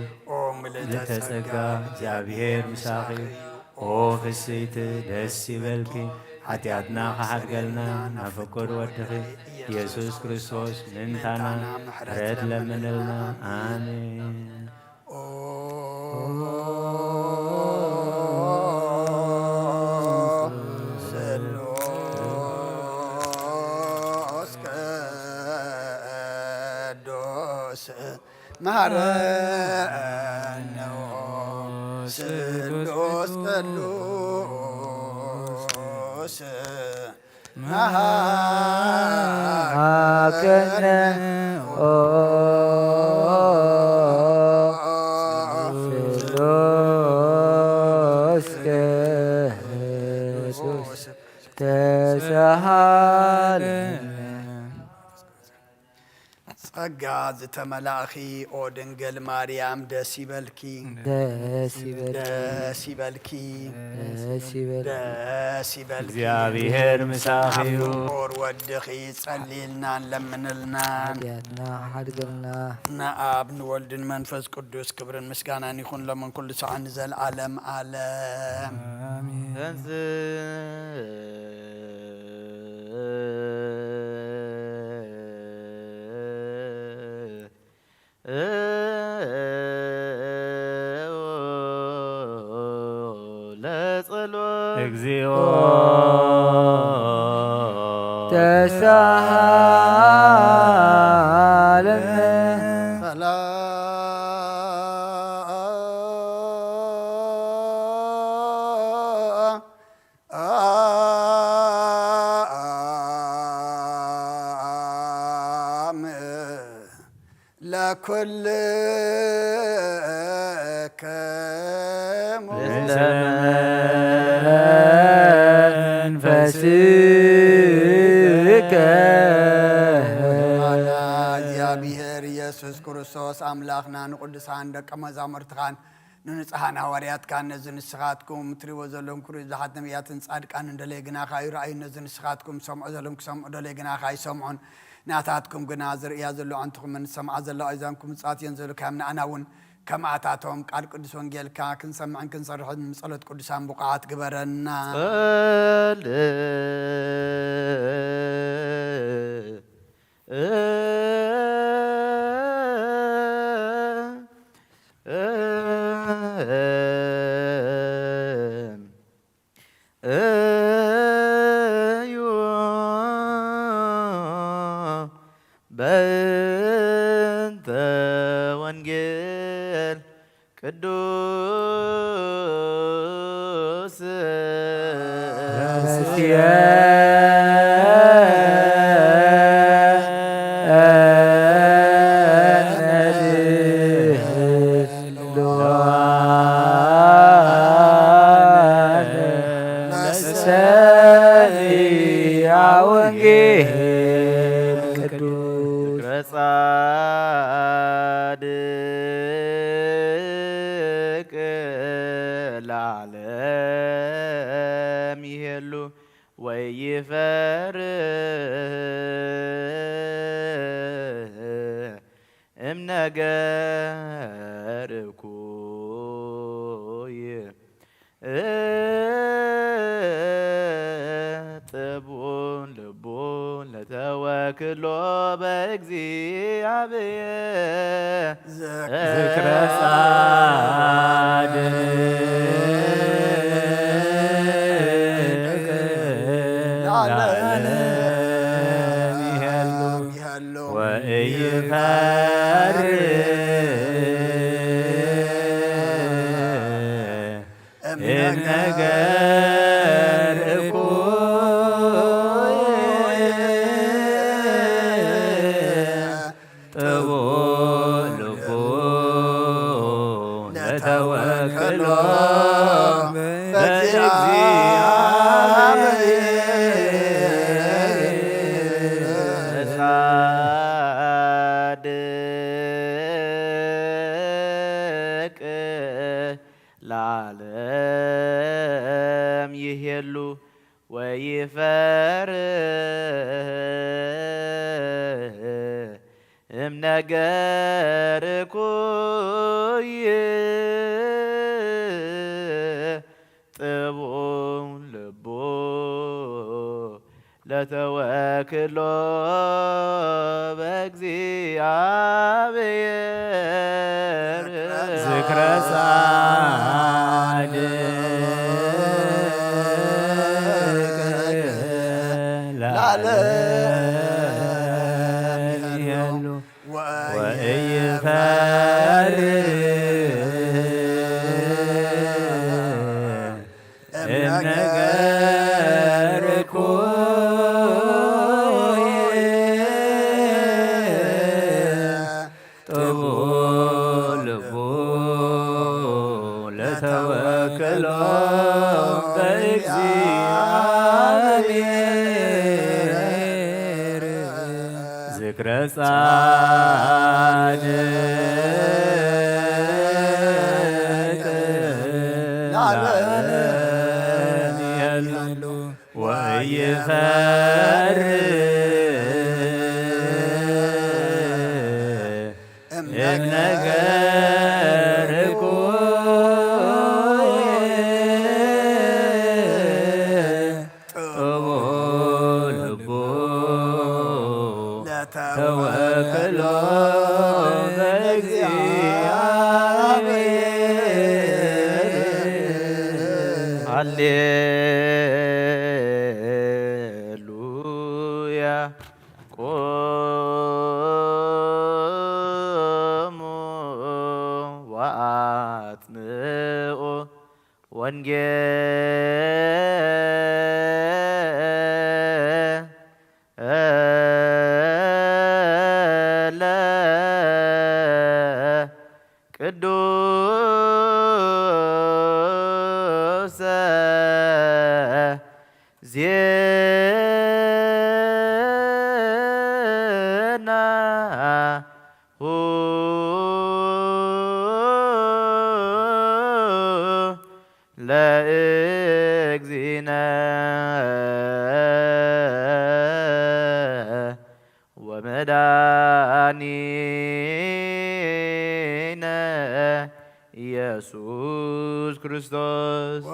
Speaker 2: ዝተጸጋ እግዚአብሔር ምሳኺ ኦ ፍስይቲ ደስ ይበልኪ ኃጢአትና ከሓድገልና ናብ ፍቁር ወድኺ ኢየሱስ ክርስቶስ ምንታና ምሕረት ለምንልና ኣሜን
Speaker 1: مهرنا سلوس قدوس
Speaker 4: مهرنا سلوس قدوس تسهل
Speaker 1: ጸጋዝ ተመላኺ ኦ ድንግል ማርያም ደስ ይበልኪ
Speaker 4: ደስ
Speaker 1: ይበልኪ
Speaker 2: እግዚአብሔር ምሳኺዩ
Speaker 1: ኦር ወድኺ ጸሊልናን ለምንልናን
Speaker 4: ኃጢአትና ሓድገልና
Speaker 1: ንኣብ ንወልድን መንፈስ ቅዱስ ክብርን ምስጋናን ይኹን ለመን ኩሉ ሰዓን ዘለዓለም ዓለም
Speaker 2: እግዚኦ
Speaker 1: ተሳሃለነ لكل
Speaker 4: መንፈስከ
Speaker 1: እግዚአብሔር ኢየሱስ ክርስቶስ አምላኽና ንቅዱሳን ደቀ መዛሙርትኻን ንንጽሓን ሃዋርያትካን ነዚ ንስኻትኩም ትሪእዎ ዘለኹም ክሪኡ ብዙሓት ነቢያትን ጻድቃን እንደለየ ግናኻ ይረኣዩ ነዚ ንስኻትኩም ሰምዑ ዘለኹም ክሰምዑ ደለየ ግናኻ ይሰምዑን ናታትኩም ግና ዝርእያ ዘሎ ኣንትኹምን ሰምዓ ዘለዋ እዛንኩም ጻትየን ዘሎ ከም ንኣና እውን ከማዕታቶም ቃል ቅዱስ ወንጌልካ ክንሰምዕን ክንሰርሕን ጸሎት ቅዱሳን ቡቕዓት ግበረና
Speaker 5: በእንተ ወንጌል ቅዱስ ጻድቅ ለዓለም ይሄሉ ወይፈርህ እምነገር እኩይ ጥቡን ልቡን ለተወክሎ በእግዚአብሔር
Speaker 2: ዝክረ ጻድቅ ለዓለም ይሄሉ ወኢፈርህ እምነገር እኩይ ጥቡን ልቡን ለተወክሎ
Speaker 5: ጻድቅ ለዓለም ይሄሉ ወይፈርህ እምነገር እኩይ ጥቡን ልቡ ለተወክሎ በእግዚአብሔር
Speaker 2: ዝክረ ጻድቅ ለዓለም ይሄሉ ወኢፈርህ እምነገር እኩይ ጥቡን ልቡን ለተወክሎ በእግዚአብሔር ዝክረ ጻድቅ ለዓለም ይሄሉ ወይፈርህ እምነገር እኩይ ጥቡን ልቡን ለተወክሎ በእግዚአብሔር ሃሌሉያ ቆሙ ወአጽንዑ ወንጌል
Speaker 5: ዜና ለእግዚእነ ወመድኃኒነ ኢየሱስ ክርስቶስ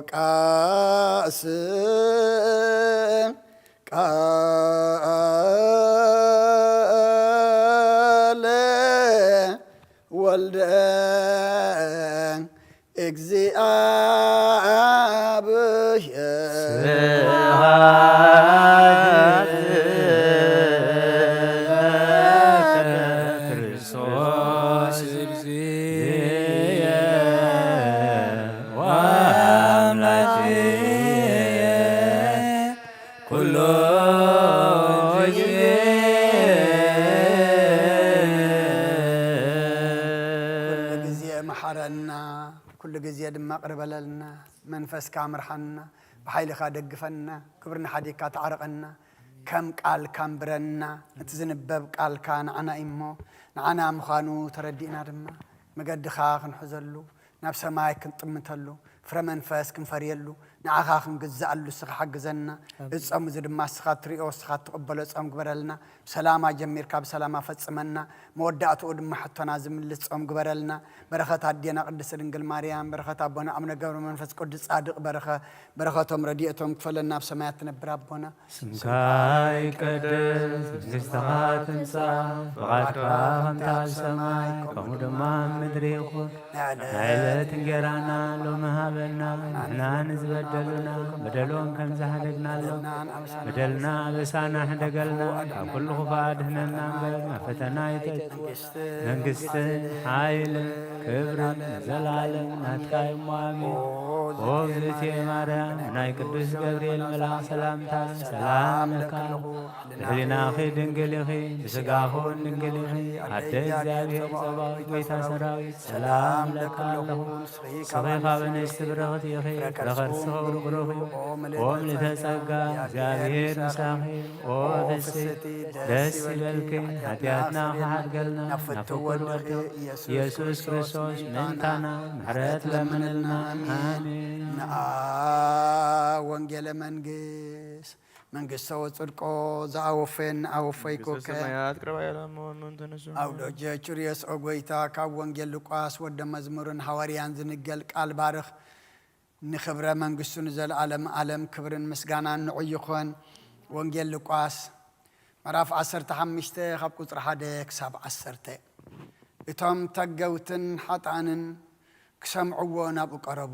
Speaker 1: ሉቃስ ቃለ ወልደ እግዚአብሔር ኩሉ ግዜ ድማ ቅርበለልና መንፈስካ ምርሐና ብሓይልኻ ደግፈና ክብርና ሓዲካ ተዓረቐና ከም ቃልካ እምብረና እቲ ዝንበብ ቃልካ ንዓና እሞ ንዓና ምዃኑ ተረዲእና ድማ መገድኻ ክንሕዘሉ ናብ ሰማይ ክንጥምተሉ ፍረ መንፈስ ክንፈርየሉ ንዓኻ ክንግዛእሉ ስኻ ሓግዘና እፀሙ እዚ ድማ ስኻ ትሪኦ ስኻ ትቕበሎ ፆም ግበረልና ብሰላማ ጀሚርካ በሰላማ ፈጽመና መወዳእትኡ ድማ ሕቶና ዝምልስ ፆም ግበረልና በረኸት ኣዴና ቅድስት ድንግል ማርያም በረኸት ኣቦና ኣቡነ ገብረ መንፈስ ቅዱስ ጻድቕ በረኸቶም ረድኤቶም ክፈለና ብሰማያት ትነብር ኣቦና
Speaker 2: ስምካ ይቀደስ መንግሥትኻ ትምጻእ ፈቓድካ ከምቲ ኣብ ሰማይ ከምኡ ድማ ኣብ ምድሪ ይኹን ናይዕለት እንጀራና ሎሚ ሃበና ንሕና ንዝበደሉና በደሎም ከም ዝሓደግናሎም በደልና በሳና ሕደገልና ካብ ኩሉ ክፉእ ኣድህነና እምበር ናብ ፈተና ይእተት መንግስትን ሓይልን ክብርን ዘለዓለም ናትካ እሞ ኣሜን። ኦ እግዝእትየ ማርያም ናይ ቅዱስ ገብርኤል መልኣክ ሰላምታ ሰላም ለካ ብሕሊናኺ ድንግል ኢኺ ብስጋኹን ድንግል ኢኺ ኣደ እግዚአብሔር ጸባኦት ጌታ ሰራዊት ሰላም ለካ ኣለኹ ስኺኻ በንእስቲ ብርኽቲ ኢኺ ረኸርስኺ ብሩኽ እዩ ኦ ምልዕተ ጸጋ እግዚአብሔር ምሳኺ ኦ ፍስሕቲ ደስ ይበልኪ ኃጢአትና ከሓድገልና ናብ ፍቁር ወልድ ኢየሱስ ክርስቶስ ምንታና ምሕረት ለምንልና አሜን።
Speaker 1: ንአ ወንጌለ መንግሥተ ወጽድቆ ዝኣወፈን ኣወፈይኮከ
Speaker 3: ሰማያት ቅረባየላመወኑን ተነሱ
Speaker 1: ኣውዶጀ ጩርየስ ኦጐይታ ካብ ወንጌል ሉቃስ ወደ መዝሙርን ሐዋርያን ዝንገል ቃል ባርኽ ንኽብረ መንግሥቱ ንዘለዓለም ዓለም ክብርን ምስጋናን ንዑ ይኾን። ወንጌል ሉቃስ ምዕራፍ 15 ካብ ቁፅሪ 1 ክሳብ 10 እቶም ተገውትን ሓጣንን ክሰምዕዎ ናብኡ ቀረቡ።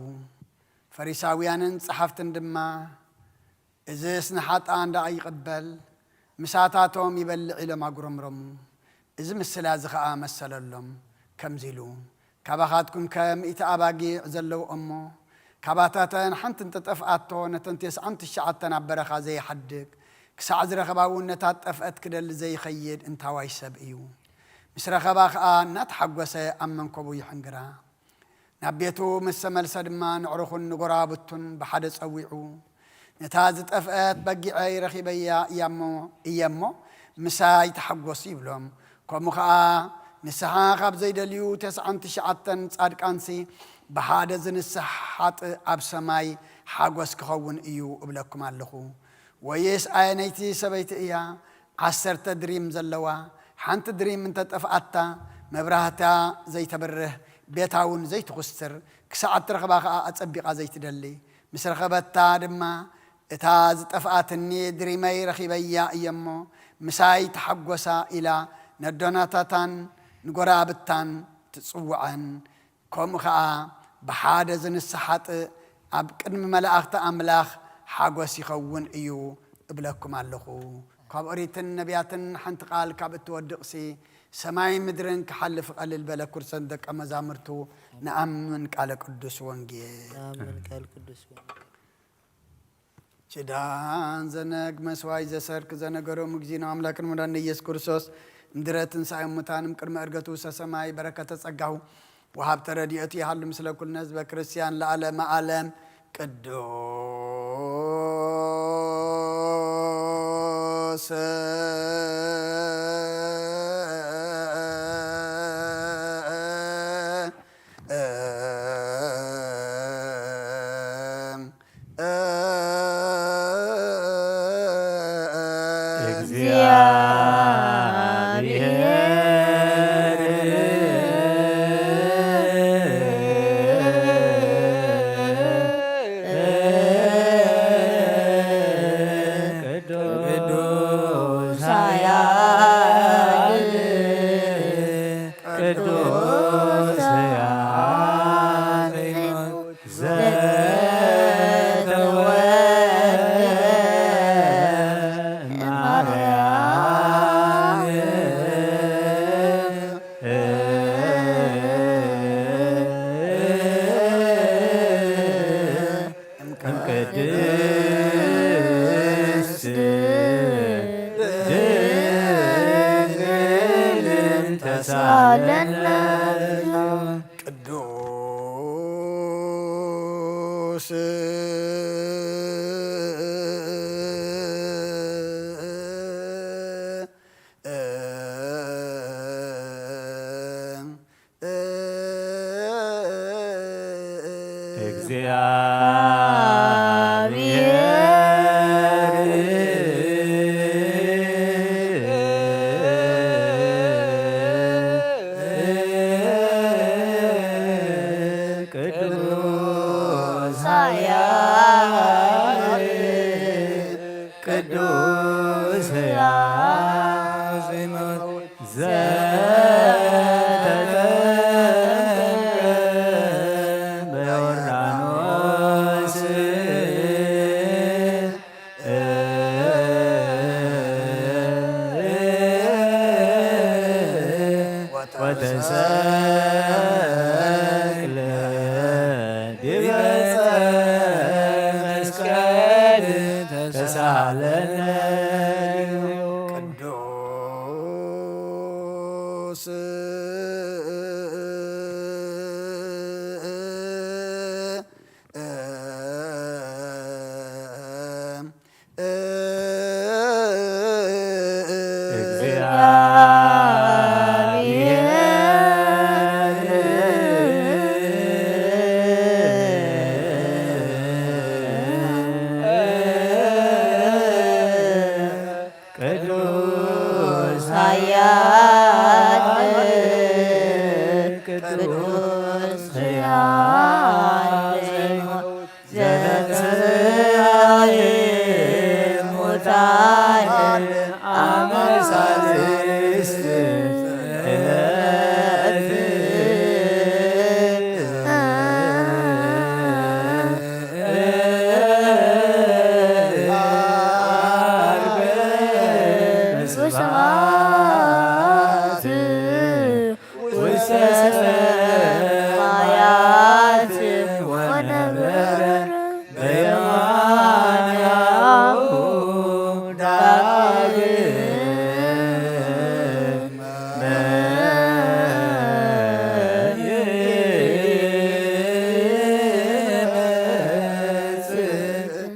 Speaker 1: ፈሪሳውያንን ጸሓፍትን ድማ እዝስ ንሓጣን ዳ ይቕበል ምሳታቶም ይበልዕ ኢሎም ኣጉረምረሙ። እዚ ምስላ እዚ ኸዓ መሰለሎም ከምዚ ኢሉ ካባኻትኩም ከምኢቲ ኣባጊዕ ዘለዉ እሞ ካባታተን ሓንቲ እንተጠፍኣቶ ነተን 99 ኣብ በረኻ ዘይሓድግ ክሳዕ ዝረኸባ እውን ነታ ጠፍአት ክደሊ ዘይኸይድ እንታዋይ ሰብ እዩ። ምስ ረኸባ ኸዓ እናተሓጐሰ ኣብ መንከቡ ይሕንግራ። ናብ ቤቱ ምስ ተመልሰ ድማ ንዕሩኹን ንጎራብቱን ብሓደ ጸዊዑ ነታ ዝጠፍአት በጊዐይ ረኺበያ እየሞ ምሳይ ተሓጐሱ ይብሎም። ከምኡ ኸዓ ንስሓ ካብ ዘይደልዩ 99 ጻድቃንሲ ብሓደ ዝንስሕ ሓጥእ ኣብ ሰማይ ሓጎስ ክኸውን እዩ እብለኩም ኣለኹ። ወይስ ኣየነይቲ ሰበይቲ እያ 10 ድሪም ዘለዋ ሓንቲ ድሪም እንተጠፍኣታ መብራህታ ዘይተበርህ ቤታውን ዘይትኹስር ክሳዕ ትረኽባ ከዓ ኣጸቢቓ ዘይትደሊ ምስ ረኸበታ ድማ እታ ዝጠፍኣትኒ ድሪመይ ረኺበያ እየ እሞ ምሳይ ተሓጐሳ ኢላ ነዶናታታን ንጎራብታን ትጽውዐን። ከምኡ ከዓ ብሓደ ዝንስሕ ሓጥእ ኣብ ቅድሚ መላእኽቲ ኣምላኽ ሓጐስ ይኸውን እዩ እብለኩም ኣለኹ። ካብ ኦሪትን ነቢያትን ሓንቲ ቃል ካብ እትወድቕሲ ሰማይ ምድርን ክሓልፍ ቀልል በለ ኩርሰን ደቀ መዛሙርቱ ንኣምን ቃለ ቅዱስ ወንጌል ችዳን ዘነግ መስዋይ ዘሰርክ ዘነገሮም እግዚእነ አምላክን መድኃኒነ ኢየሱስ ክርስቶስ ምድረትን ሳይ ሙታንም ቅድመ ዕርገቱ ሰማይ በረከተ ጸጋሁ ወሃብተ ረድኤቱ ይሃሉ ምስለ ኩልነ ህዝበ ክርስቲያን ለዓለመ ዓለም ቅዱስ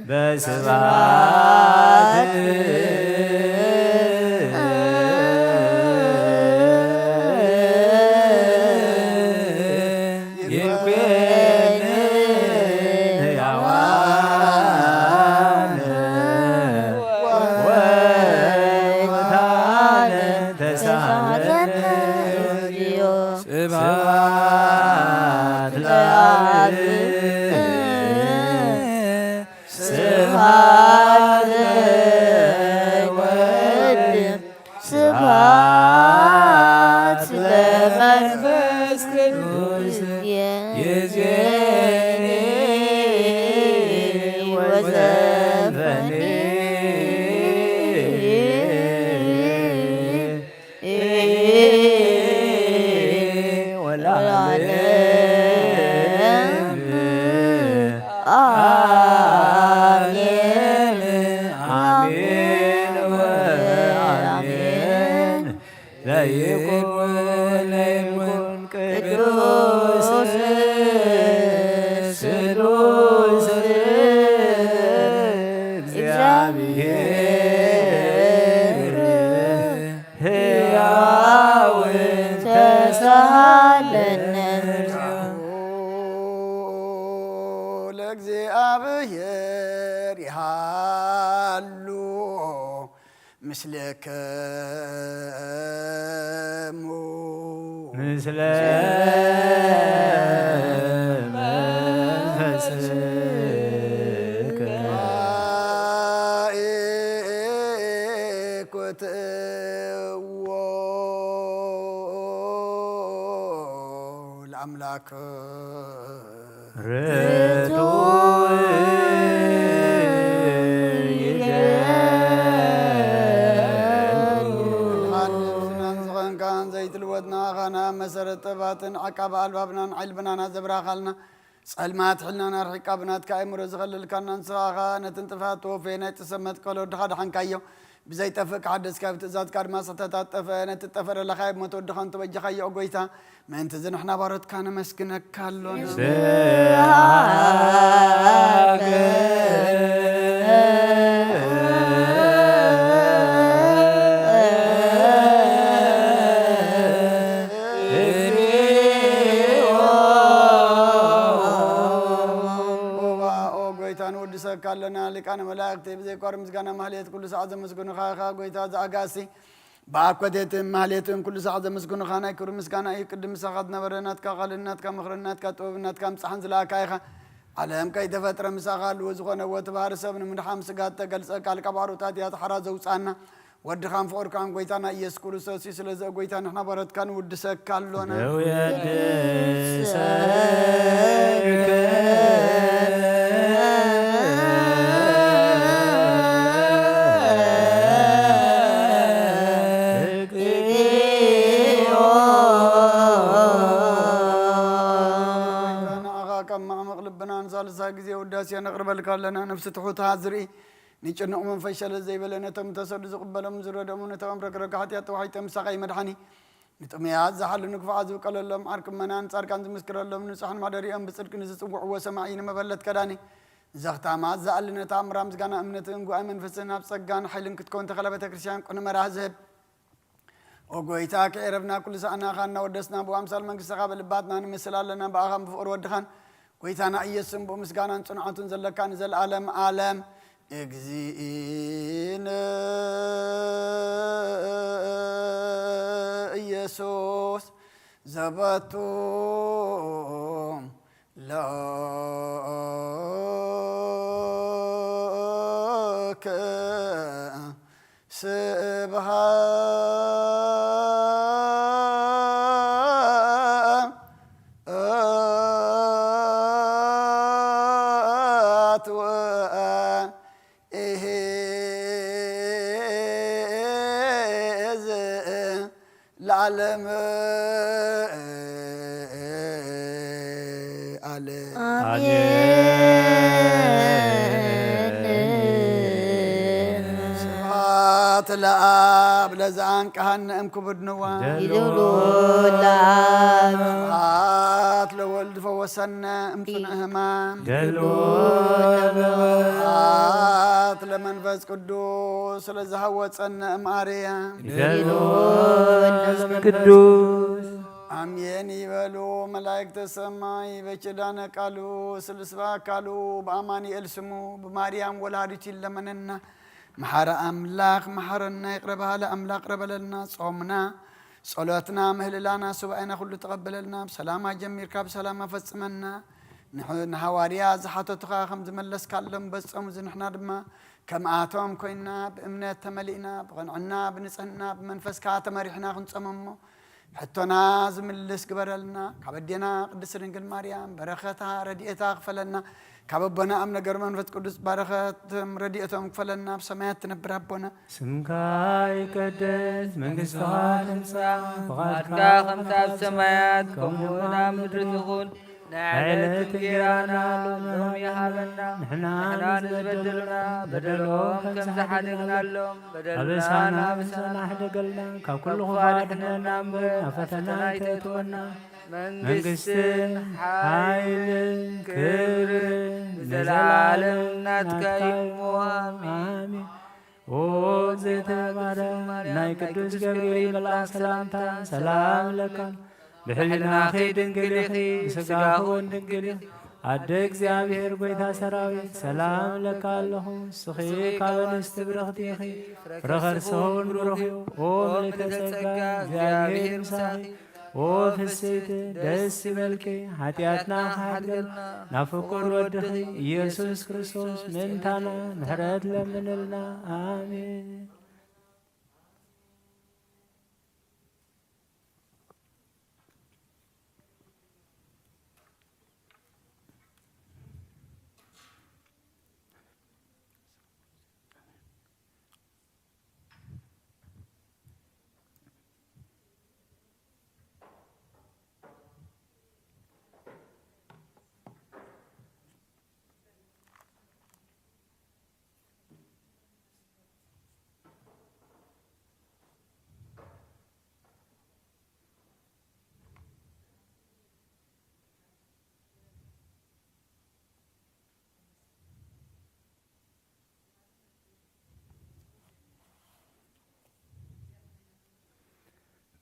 Speaker 5: በስብሐት
Speaker 2: ኮን ሕያዋን ወሙታን ተሳሃለነ ስብሐት ለአብ ስብሐት ለወልድ ስብሐት ለመንፈስ ቅዱስ ይእዜኒ ወዘልፈኒ ወለዓለመ አሜን አሜን ወአሜን ለይኩን ቅዱስ ስሉስ እግዚአብሔር ሕያው ተሳሃለነ
Speaker 1: ለእግዚአብሔር ይሃሉ ምስለከሙ
Speaker 2: ምስለ መንፈስከ
Speaker 1: ኢኮትዎ ለአምላክ
Speaker 2: ርቱ
Speaker 1: ዝኸንካን ዘይትልወጥና ኻና መሰረት ጥባትን ዓቃብ ኣልባብናን ዓይልብናና ዘብራኻልና ጸልማት ሕልናና ርሒቃ ብናትካ ኣእምሮ ዝኸልልካና ንስኻኻ ነትን ጥፋት ወፌ ናይ ጥሰመት ቀሎ ድኻ ድሓንካዮ ብዘይጠፍእ ክሓደስካ ብትእዛዝካ ድማ ዝተታጠፈ ነቲ ጠፈረለኻ ሞት ወድኻ እንተበጀኻዮ ጎይታ ምእንቲ ዝንሕና ባሮትካ ነመስግነካ ኣሎና ካለና ሊቃነ መላእክት ብዘይቋር ምስጋና ማህሌት ኩሉ ሰዓት ዘመስግኑኻ ኢኻ ጎይታ ዝኣጋሲ ብኣኮቴትን ማህሌትን ኩሉ ሰዓት ዘመስግኑኻ ናይ ክብሪ ምስጋና እዩ ቅድም ምሳኻ ዝነበረ ናትካ ቃልን ናትካ ምኽርን ናትካ ጥበብን ናትካ ምፅሓን ዝለኣካ ኢኻ ዓለም ከይተፈጥረ ምሳኻ ኣለዎ ዝኾነ ወትባህሪ ሰብ ንምድሓም ስጋት ተገልፀካ ልቃባሩታት እያ ተሓራ ዘውፃና ወድኻን ፍቑርካን ጎይታና ኢየሱስ ክርስቶስ እዩ ስለዚ ጎይታ ንሕና ባሮትካ ንውድሰካ ኣሎና ሳልሳ ጊዜ ውዳሴ ነቕርበልካ ኣለና ነፍሲ ትሑታ ዝርኢ ንጭንቕ መንፈስ ሸለል ዘይበለ ነቶም ተሰዱ ዝቕበሎም ዝረደሙ ነቶም ረክረካ ሓጢኣት ተዋሒጦም ምሳኻይ መድሓኒ ንጥምያት ዝሓሉ ንክፍዓ ዝብቀለሎም ዓርክመናን ጻድቃን ዝምስክረሎም ንጹሓን ማደሪኦም ብጽድቂ ንዝጽውዕዎ ሰማዒ ንመበለት ከዳኒ ዘኽታማት ዝኣልነታ እምራ ምስጋና እምነትን ጉባኤ መንፈስን ኣብ ጸጋን ሓይልን ክትከውን ተኸላ ቤተ ክርስቲያን ቁን መራህ ዝህብ ኦ ጎይታ ከኤረብና ኩሉ ሰዓና ኻ እናወደስና ብኣምሳል መንግሥትኻ ብልባትና ንምስል ኣለና ብኣኻ ብፍቕሪ ወድኻን ጎይታና ኢየሱስን ብምስጋናን ጽንዓቱን ዘለካ ንዘለዓለም ዓለም እግዚእነ ኢየሱስ ዘበቱ ለከ ስብሃት ወኢሄዝ ለዓለም ስብሃት ለአብ ለዘአንቀሃነ እምክቡድንዋ ስብሃት ለወልድ ፈወሰነ እምጽንዕ ሕማም ስብሃት ለመንፈስ ቅዱስ ስለዝሃወፀነ እምአርያም
Speaker 2: ቅዱስ
Speaker 1: አሜን ይበሉ መላእክተ ሰማይ በኪዳነ ቃሉ ስልስባ ቃሉ በአማኑኤል ስሙ በማርያም ወላዲት ይለመነና መሐረ አምላክ መሐረና ይቅረባህ ለአምላክ ረበለልና ጾምና ጸሎትና ምህልላና ሱባኤና ሁሉ ተቀበለልና በሰላም ጀሚርካ በሰላም ፈጽመና ንሐዋርያ ዝሓተቱኻ ከም ዝመለስካሎም በጾም ዝንሕና ድማ ከምኣቶም ኮይና በእምነት ተመሊእና ብቕንዕና ብንጽህና ብመንፈስካ ተመሪሕና ክንጾመሞ ሕቶና ዝምልስ ግበረልና ካብ ኣዴና ቅድስት ድንግል ማርያም በረኸታ ረድኤታ ክፈለና ካብ ኣቦና ኣብ ነገር መንፈስ ቅዱስ በረኸትም ረድኤቶም ክፈለና ብሰማያት ትነብር ኣቦና
Speaker 2: ስምካ ይቀደስ መንግሥትኻ ትምጻእ
Speaker 4: ፈቃድካ ከምቲ ኣብ ሰማያት ከምኡውን ኣብ ምድሪ ትኹን ንዕለት እንጀራና ሎሚ ሃበና ንሕና ንዝበደሉና በደሎም ከም ዝሓደግናሎም በደልናና ብሰና ሕደገልና ካብ ኩሉ ክፋድሕነና እምበር ናብ ፈተና ይተእትወና መንግሥትን ሓይልን ክብርን ንዘለዓለም ናትካ እዩ ኣሜን። ኦ እግዝእትየ ናይ ቅዱስ ገብርኤል መልአክ ሰላምታ ሰላም ለካ ብሕሊናኺ ድንግል ኢኺ ብሥጋኹን ድንግል ኢኺ ኣደ እግዚአብሔር ጐይታ ሰራዊት ሰላም ለካ ኣለኹ ንስኺ ካብ ኣንስቲ ብርኽቲ ኢኺ ፍረ ከርሥኹን ብሩኽ እዩ ኦ ምልዕተ ጸጋ እግዚአብሔር ምሳኺ ኦ ፍስሕቲ ደስ ይበልኪ ኃጢአትና ክሓድገል ናብ ፍቁር ወድኺ ኢየሱስ ክርስቶስ ምእንታና ምሕረት ለምንልና ኣሜን።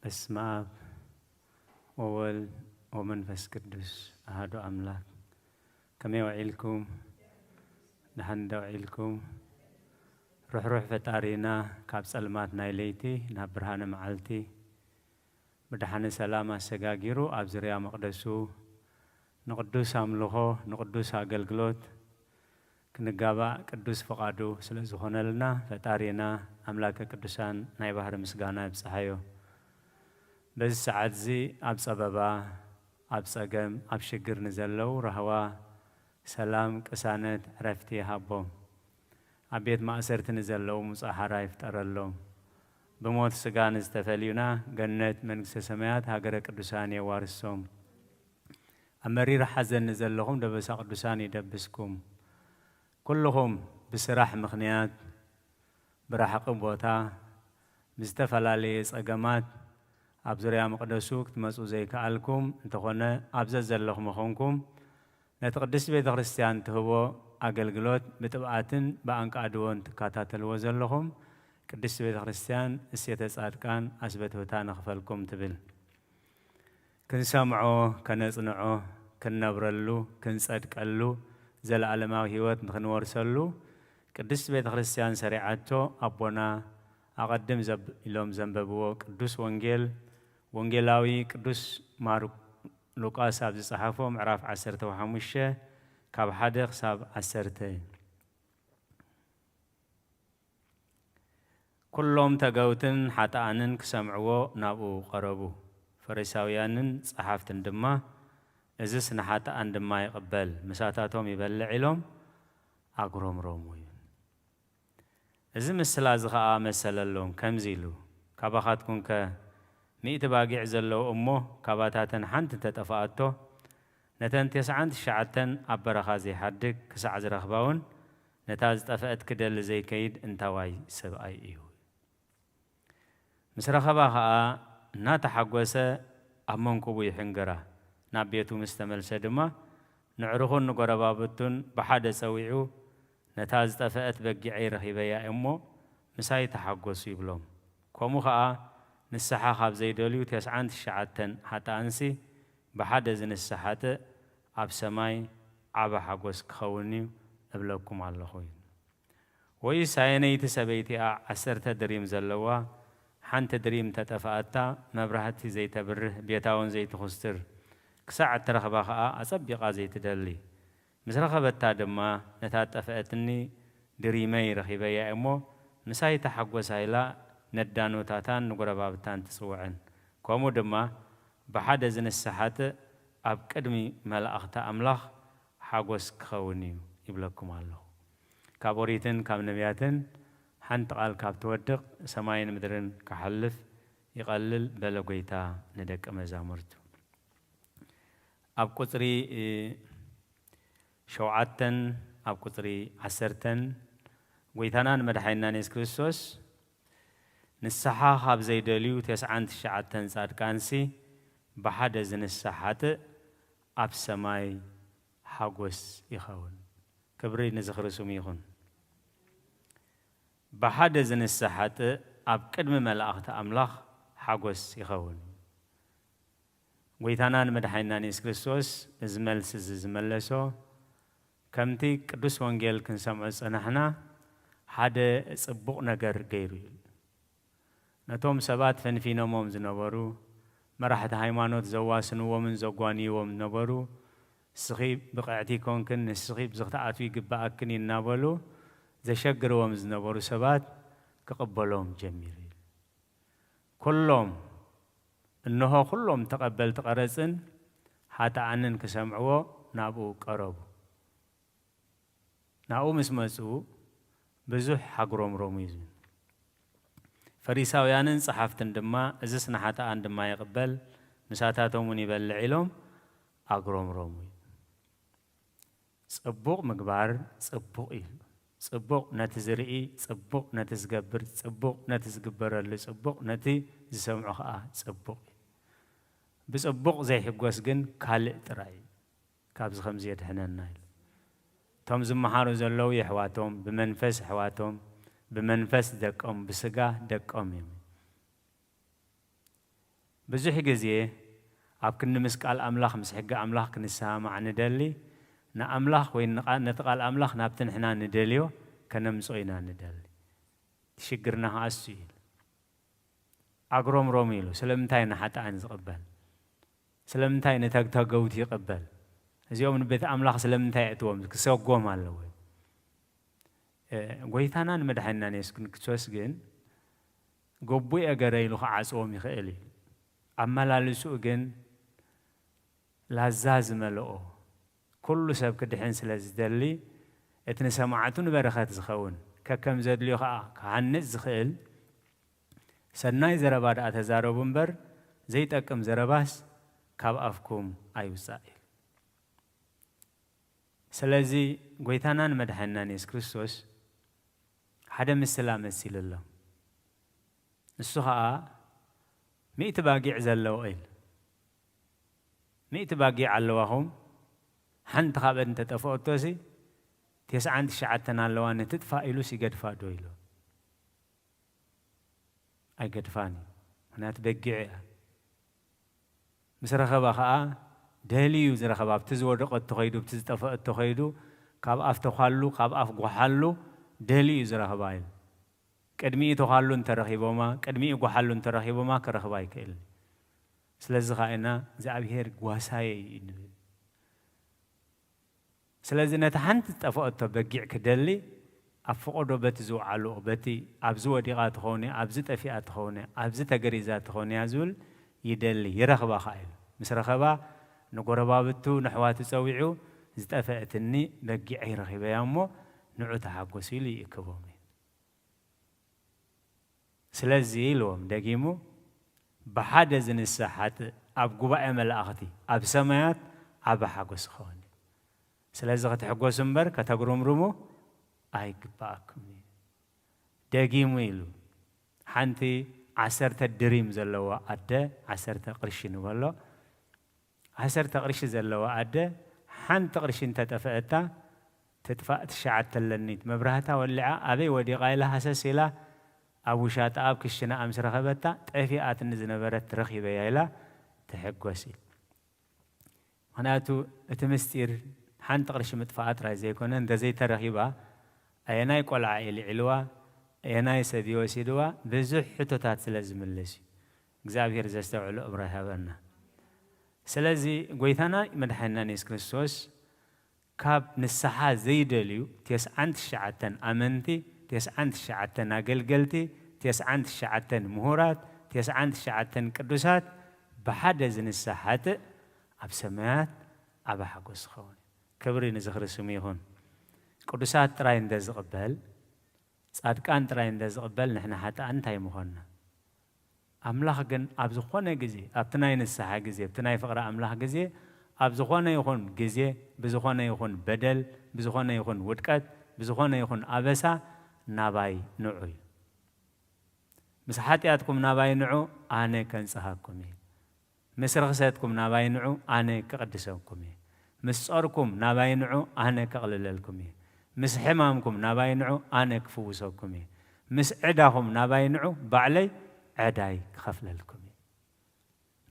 Speaker 4: በስመ አብ ወወልድ ወመንፈስ ቅዱስ አሐዱ አምላክ። ከመይ ውዒልኩም ድሓን ደውዒልኩም ሩሕሩሕ ፈጣሪና ካብ ጸልማት ናይ ለይቲ ናብ ብርሃነ መዓልቲ ብድሓነ ሰላም ኣሰጋጊሩ ኣብ ዙርያ መቕደሱ ንቅዱስ ኣምልኾ ንቅዱስ ኣገልግሎት ክንጋባእ ቅዱስ ፈቃዱ ስለ ዝኾነልና ፈጣሪና ኣምላከ ቅዱሳን ናይ ባህሪ ምስጋና ይብጽሓዮ። በዚ ሰዓት እዚ ኣብ ጸበባ ኣብ ጸገም ኣብ ሽግር ንዘለዉ ረህዋ ሰላም ቅሳነት ዕረፍቲ ይሃቦም። ኣብ ቤት ማእሰርቲ ንዘለዉ ሙጻሓራ ይፍጠረሎም። ብሞት ስጋ ንዝተፈልዩና ገነት መንግሥተ ሰማያት ሃገረ ቅዱሳን የዋርሶም። ኣብ መሪር ሓዘን ንዘለኹም ደበሳ ቅዱሳን ይደብስኩም። ኩልኹም ብስራሕ ምኽንያት ብራሕቂ ቦታ ብዝተፈላለየ ጸገማት ኣብ ዙርያ መቕደሱ ክትመጹ ዘይከኣልኩም እንተኾነ ኣብዘ ዘለኹም ኾንኩም ነቲ ቅድስት ቤተ ክርስቲያን ትህቦ ኣገልግሎት ብጥብዓትን ብኣንቃድዎን ትከታተልዎ ዘለኹም ቅድስት ቤተ ክርስቲያን እሴተ ጻድቃን ኣስበትውታ ንኽፈልኩም ትብል። ክንሰምዖ ከነጽንዖ ክንነብረሉ ክንጸድቀሉ ዘለዓለማዊ ህይወት ንኽንወርሰሉ ቅድስት ቤተ ክርስቲያን ሰሪዓቶ ኣቦና ኣቐድም ኢሎም ዘንበብዎ ቅዱስ ወንጌል ወንጌላዊ ቅዱስ ሉቃስ ኣብ ዝጸሓፎ ምዕራፍ 15 ካብ 1 ክሳብ 10 ኩሎም ተገውትን ሓጣኣንን ክሰምዕዎ ናብኡ ቀረቡ። ፈሪሳውያንን ጸሓፍትን ድማ እዝስ ንሓጣኣን ድማ ይቕበል ምሳታቶም ይበልዕ ኢሎም ኣጉረምሮሙ እዩ። እዚ ምስላ እዚ ኸዓ መሰለሎም ከምዚ ኢሉ ካባኻትኩንከ 100 ባጊዕ ዘለዎ እሞ ካባታተን ሓንቲ እንተጠፋኣቶ ነተን 99 ኣብ በረኻ ዘይሓድግ ክሳዕ ዝረኽባውን ነታ ዝጠፍአት ክደሊ ዘይከይድ እንታዋይ ሰብኣይ እዩ። ምስ ረኸባ ኸዓ እናተሓጐሰ ኣብ መንኩቡ ይሕንግራ። ናብ ቤቱ ምስ ተመልሰ ድማ ንዕሩኹን ንጎረባብቱን ብሓደ ጸዊዑ ነታ ዝጠፍአት በጊዐይ ረኺበያ እሞ ምሳይ ተሓጐሱ ይብሎም። ከምኡ ኸዓ
Speaker 2: نسحة خاب زي دوليو تسعان تشعتن حتى أنسي بحد زنسحة أب سماي عبا حقوس كخونيو أبلغكم على خوين وي سايني تسبيتي عسرت دريم زلوا حنت دريم تتفاتا مبرهتي زي تبره بيتاون زي تخستر كساعة ترخبا أصبقا زي تدلي مسرخبتا دما نتاتفأتني دريمي رخيبا يا أمو نساي تحقوس هايلا ندانو تاتان نقربابتان تسوعن كومو دما بحد زن السحات أب قدمي ملأخت أملاخ حقوس كخونيو يبلغكم الله كابوريتن كاب نبياتن حنت قال كاب تودق سماين مدرن كحلف يقلل بلغويتا ندك مزامرتو أب قطري شوعتن أب قطري عسرتن ويتانان مدحينا نيس كريستوس نسحا خاب زي دليو تسعان تشعتن صادقانسي بحد زن السحات أب سماي حقوس يخون كبري نزخر سميخون بحد زن السحات أب قدم ملأخت أملاخ حقوس يخون ويتانان مدحينا نيس كريستوس زملسو كمتي قدوس وانجيل كنسمع صنحنا حدا صبوق نجر غيرو نتوم سبات فنفينا موم زنبرو مرحت هايمانوت زواسنو ومن زغواني ومن نبرو سخيب بقعتي كونكن سخيب زغتاعتي يقباكن ينابلو زشجر ومن زنبرو سبات كقبلهم جميل كلهم انه كلهم تقبل تقرصن حتى عنن كسمعوا نابو قربوا ناو مسمصو بزح حقروم روميزن فريساويانن صحافتن دما ازسنا حتى عندما يقبل نساتاتهم يبلع لهم اقروم رومي صبوق مغبار صبوق صبوق نتزرئي صبوق نتزغبر صبوق نتزغبرل صبوق نتي زسمعو خا صبوق بصبوق زي حقوس جن كالئ تراي كابز خمزه يدهننا توم زمحارو زلو يحواتهم بمنفس حواتهم بمنفس دقهم بسقا دقهم بزح جزيه اب كن مسقال املاح مسحقا املاح كنسامع ندلي نا املاح وين نتقال املاح نابتن حنا ندليو كنمصوينا ندلي تشغرنا اسيل اغروم روميلو سلمتاي نحط عن زقبل سلمتاي نتاغوت يقبل زيوم بيت املاح سلمتاي اتوم كسوغوم الله غويتانان مدحنا نسكن كتوس جن غبوي اغريلو عصوم يخيلي امالالسو جن لازاز ملؤ كل سب كدحن سلازدلي اتنسمعتون برخات زخون ككم زدليو خا كعنز زخيل سناي زرباد اتزارو بنبر زي تقم زرباس كاب افكم ايوسائل سلازي غويتانان مدحنا نيس كريستوس حدا مسلا مسيل الله السخاء ميت باقي زلو ايل ميت باقي علوهم حنت خاب انت تفوتوسي 9 شعتنا لوان تدفا إلو سيقدفا دويلو أي قدفاني هنا تبقعي مسرخبا خاء دهليو زرخبا بتزور رقد تخيدو بتزتفا تخيدو كاب أف تخالو كاب أف قحالو دهليو زرخبا إل قدمي تخالو انترخيبوما قدمي قحالو انترخيبوما كرخبا يكيل سلزخائنا زعبير قواساي سلازي نتحنت تفوت بقيع كدلي أفقدو بتزو علو بتي أبزو ديقات خوني أبزو تفيات خوني أبزو تقريزات خوني أزول يدلي يرخبا خائل مسرخبا نقربا بتو نحوات تسويعو زتفأتني بقيعي رخبا يامو نعو تحقوسي لي يكبومي سلازي لوم دقيمو بحادزن الساحات أب قبائع ملأختي أب سمايات أب حقوس خوني سلازي غتحقو سنبر كتقروم رومو أي قباكمي داقيمو إلو حانتي 10 دريم زلوا أدى 10 قرشين والله 10 قرش زلوا أدى حانت قرشين تتفأتا تدفأت شعات اللنيت مبرهتا واللعا أبي ودي غايلها ساسيلا أبوشات أب كشنا أمس رخبتا طفيات نزنبرت رخيبة يلا تحقوسي هناتو اتمستير حان تقرش متفاعات رايزي كونن دزي ترخيبا أيناي قول عائل علوا أيناي سديو سيدوا بزح حتوتات سلازم اللسي እግዚአብሔር ዘስተውዕሉ እብራሃበና ስለዚ ጎይታና መድኃኒትና ኢየሱስ ክርስቶስ ካብ ንስሓ ዘይደልዩ 99 ኣመንቲ 99 ኣገልገልቲ 99 ምሁራት 99 ቅዱሳት ብሓደ ዝንስሓት ኣብ ሰማያት ኣብ ሓጎስ ክኸውን ክብሪ ንዝኽርስሙ ይኹን ቅዱሳት ጥራይ እንደዝቕበል ጻድቃን ጥራይ እንደዝቕበል ንሕና ሓጣን እንታይ ምኾንና أملاخ جن أبزخونه جزء أبتناي نسحة جزء أبتناي فقرة أملاخ جزء أبزخونه يخون جزء بزخونه يخون بدل بزخونه يخون ودكت بزخونه يخون أبسا نباي نوعي مسحاتي أتكم نباي نوع أنا كنسحكم مسرخساتكم نباي نوع أنا كقدسكم مسأركم نباي نوع أنا كقللكم مسحمامكم نباي نوع أنا كفوسكم مسعدهم نباي نوع بعلي عداي خفل لكم